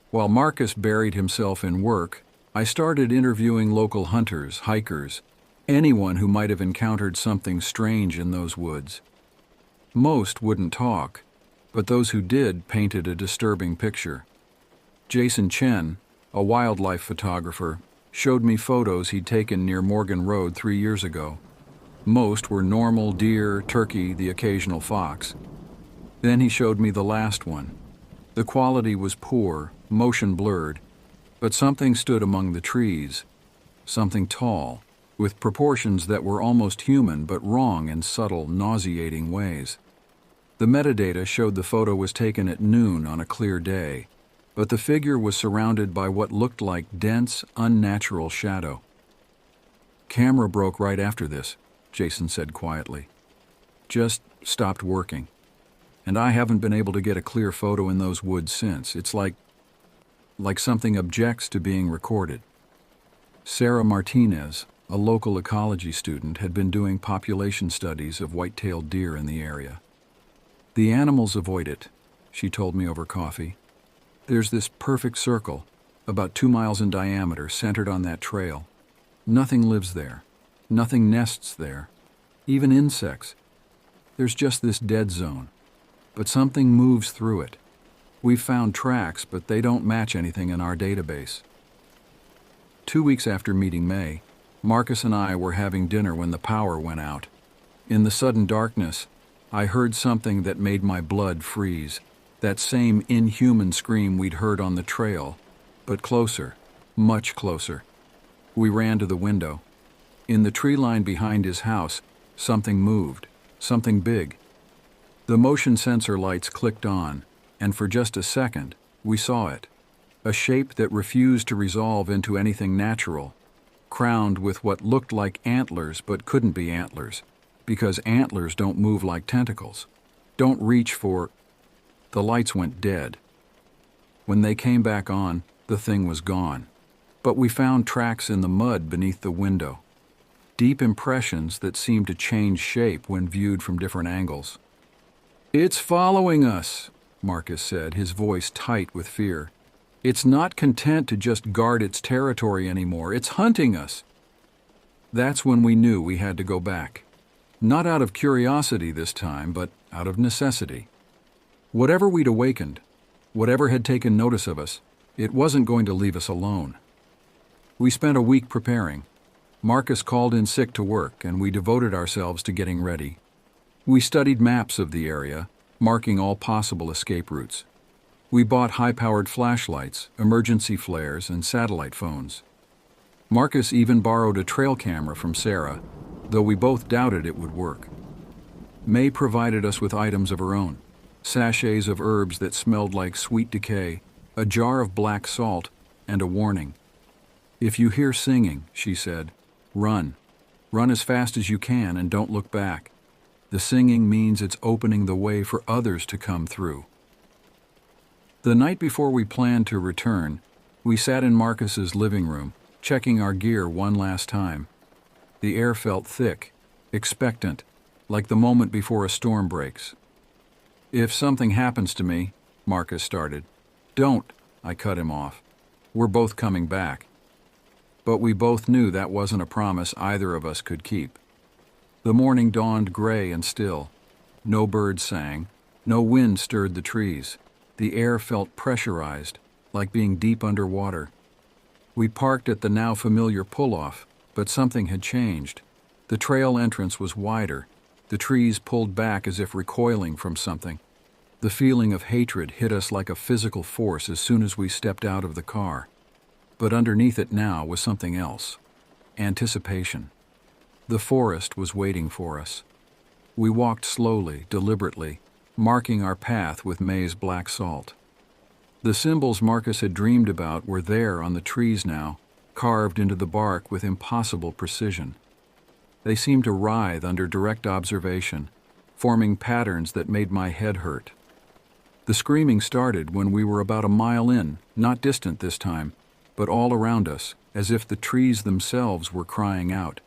While Marcus buried himself in work, I started interviewing local hunters, hikers, anyone who might have encountered something strange in those woods. Most wouldn't talk, but those who did painted a disturbing picture. Jason Chen, a wildlife photographer, showed me photos he'd taken near Morgan Road 3 years ago. Most were normal deer, turkey, the occasional fox. Then he showed me the last one. The quality was poor, motion blurred, but something stood among the trees, something tall, with proportions that were almost human but wrong in subtle, nauseating ways. The metadata showed the photo was taken at noon on a clear day, but the figure was surrounded by what looked like dense, unnatural shadow. "Camera broke right after this," Jason said quietly. "Just stopped working. And I haven't been able to get a clear photo in those woods since. It's like something objects to being recorded." Sarah Martinez, a local ecology student, had been doing population studies of white-tailed deer in the area. "The animals avoid it," she told me over coffee. "There's this perfect circle, about 2 miles in diameter, centered on that trail. Nothing lives there. Nothing nests there. Even insects. There's just this dead zone. But something moves through it. We've found tracks, but they don't match anything in our database." 2 weeks after meeting May, Marcus and I were having dinner when the power went out. In the sudden darkness, I heard something that made my blood freeze. That same inhuman scream we'd heard on the trail, but closer, much closer. We ran to the window. In the tree line behind his house, something moved, something big. The motion sensor lights clicked on, and for just a second, we saw it. A shape that refused to resolve into anything natural, crowned with what looked like antlers but couldn't be antlers, because antlers don't move like tentacles, don't reach for... The lights went dead. When they came back on, the thing was gone. But we found tracks in the mud beneath the window. Deep impressions that seemed to change shape when viewed from different angles. "It's following us," Marcus said, his voice tight with fear. "It's not content to just guard its territory anymore. It's hunting us." That's when we knew we had to go back. Not out of curiosity this time, but out of necessity. Whatever we'd awakened, whatever had taken notice of us, it wasn't going to leave us alone. We spent a week preparing. Marcus called in sick to work, and we devoted ourselves to getting ready. We studied maps of the area, marking all possible escape routes. We bought high-powered flashlights, emergency flares, and satellite phones. Marcus even borrowed a trail camera from Sarah, though we both doubted it would work. May provided us with items of her own, sachets of herbs that smelled like sweet decay, a jar of black salt, and a warning. "If you hear singing," she said, "run. Run as fast as you can and don't look back. The singing means it's opening the way for others to come through." The night before we planned to return, we sat in Marcus's living room, checking our gear one last time. The air felt thick, expectant, like the moment before a storm breaks. "If something happens to me," Marcus started. "Don't," I cut him off. We're both coming back. But we both knew that wasn't a promise either of us could keep. The morning dawned gray and still. No birds sang, no wind stirred the trees. The air felt pressurized, like being deep underwater. We parked at the now familiar pull-off, but something had changed. The trail entrance was wider. The trees pulled back as if recoiling from something. The feeling of hatred hit us like a physical force as soon as we stepped out of the car. But underneath it now was something else. Anticipation. The forest was waiting for us. We walked slowly, deliberately, marking our path with May's black salt. The symbols Marcus had dreamed about were there on the trees now, carved into the bark with impossible precision. They seemed to writhe under direct observation, forming patterns that made my head hurt. The screaming started when we were about a mile in, not distant this time, but all around us, as if the trees themselves were crying out.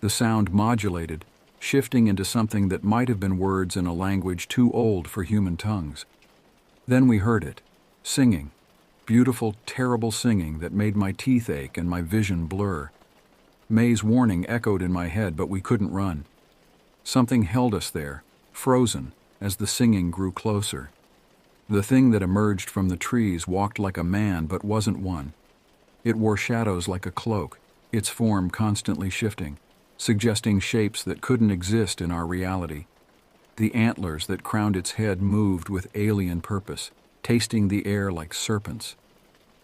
The sound modulated, shifting into something that might have been words in a language too old for human tongues. Then we heard it, singing, beautiful, terrible singing that made my teeth ache and my vision blur. May's warning echoed in my head, but we couldn't run. Something held us there, frozen, as the singing grew closer. The thing that emerged from the trees walked like a man but wasn't one. It wore shadows like a cloak, its form constantly shifting, suggesting shapes that couldn't exist in our reality. The antlers that crowned its head moved with alien purpose, tasting the air like serpents.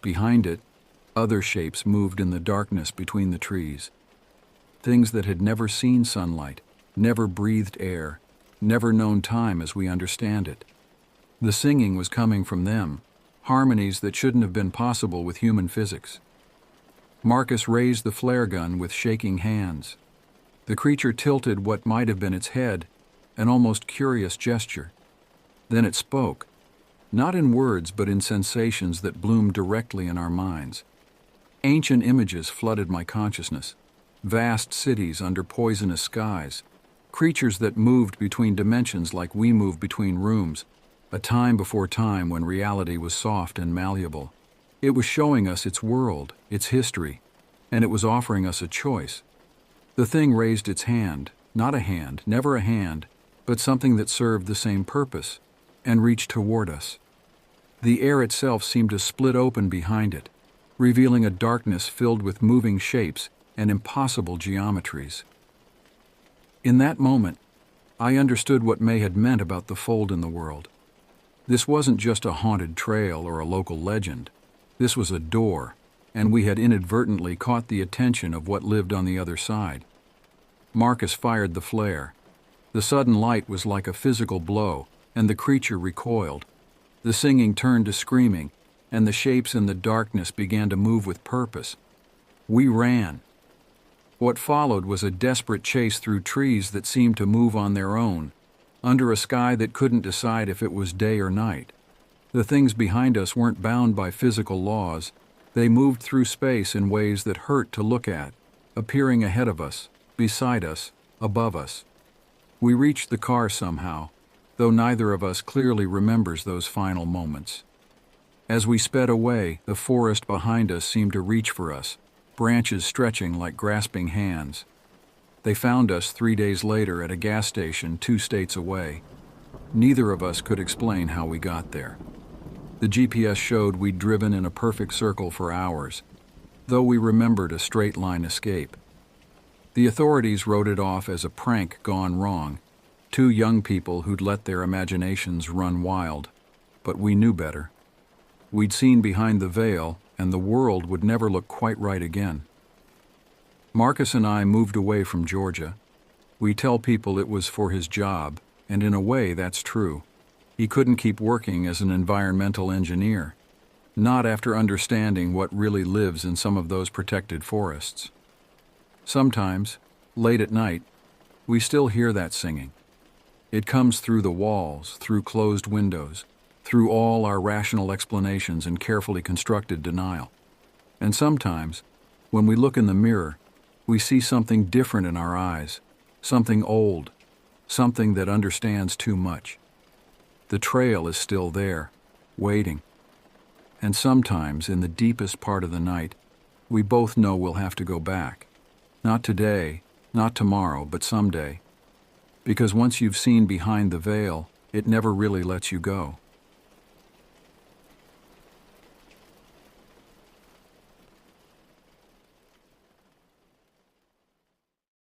Behind it, other shapes moved in the darkness between the trees. Things that had never seen sunlight, never breathed air, never known time as we understand it. The singing was coming from them, harmonies that shouldn't have been possible with human physics. Marcus raised the flare gun with shaking hands. The creature tilted what might have been its head, an almost curious gesture. Then it spoke, not in words but in sensations that bloomed directly in our minds. Ancient images flooded my consciousness, vast cities under poisonous skies, creatures that moved between dimensions like we move between rooms, a time before time when reality was soft and malleable. It was showing us its world, its history, and it was offering us a choice. The thing raised its hand, not a hand, never a hand, but something that served the same purpose, and reached toward us. The air itself seemed to split open behind it, revealing a darkness filled with moving shapes and impossible geometries. In that moment, I understood what May had meant about the fold in the world. This wasn't just a haunted trail or a local legend. This was a door, and we had inadvertently caught the attention of what lived on the other side. Marcus fired the flare. The sudden light was like a physical blow, and the creature recoiled. The singing turned to screaming, and the shapes in the darkness began to move with purpose. We ran. What followed was a desperate chase through trees that seemed to move on their own, under a sky that couldn't decide if it was day or night. The things behind us weren't bound by physical laws. They moved through space in ways that hurt to look at, appearing ahead of us, beside us, above us. We reached the car somehow, though neither of us clearly remembers those final moments. As we sped away, the forest behind us seemed to reach for us, branches stretching like grasping hands. They found us 3 days later at a gas station 2 states away. Neither of us could explain how we got there. The GPS showed we'd driven in a perfect circle for hours, though we remembered a straight-line escape. The authorities wrote it off as a prank gone wrong, 2 young people who'd let their imaginations run wild. But we knew better. We'd seen behind the veil, and the world would never look quite right again. Marcus and I moved away from Georgia. We tell people it was for his job, and in a way that's true. He couldn't keep working as an environmental engineer, not after understanding what really lives in some of those protected forests. Sometimes, late at night, we still hear that singing. It comes through the walls, through closed windows, through all our rational explanations and carefully constructed denial. And sometimes, when we look in the mirror, we see something different in our eyes, something old, something that understands too much. The trail is still there, waiting. And sometimes, in the deepest part of the night, we both know we'll have to go back. Not today, not tomorrow, but someday. Because once you've seen behind the veil, it never really lets you go.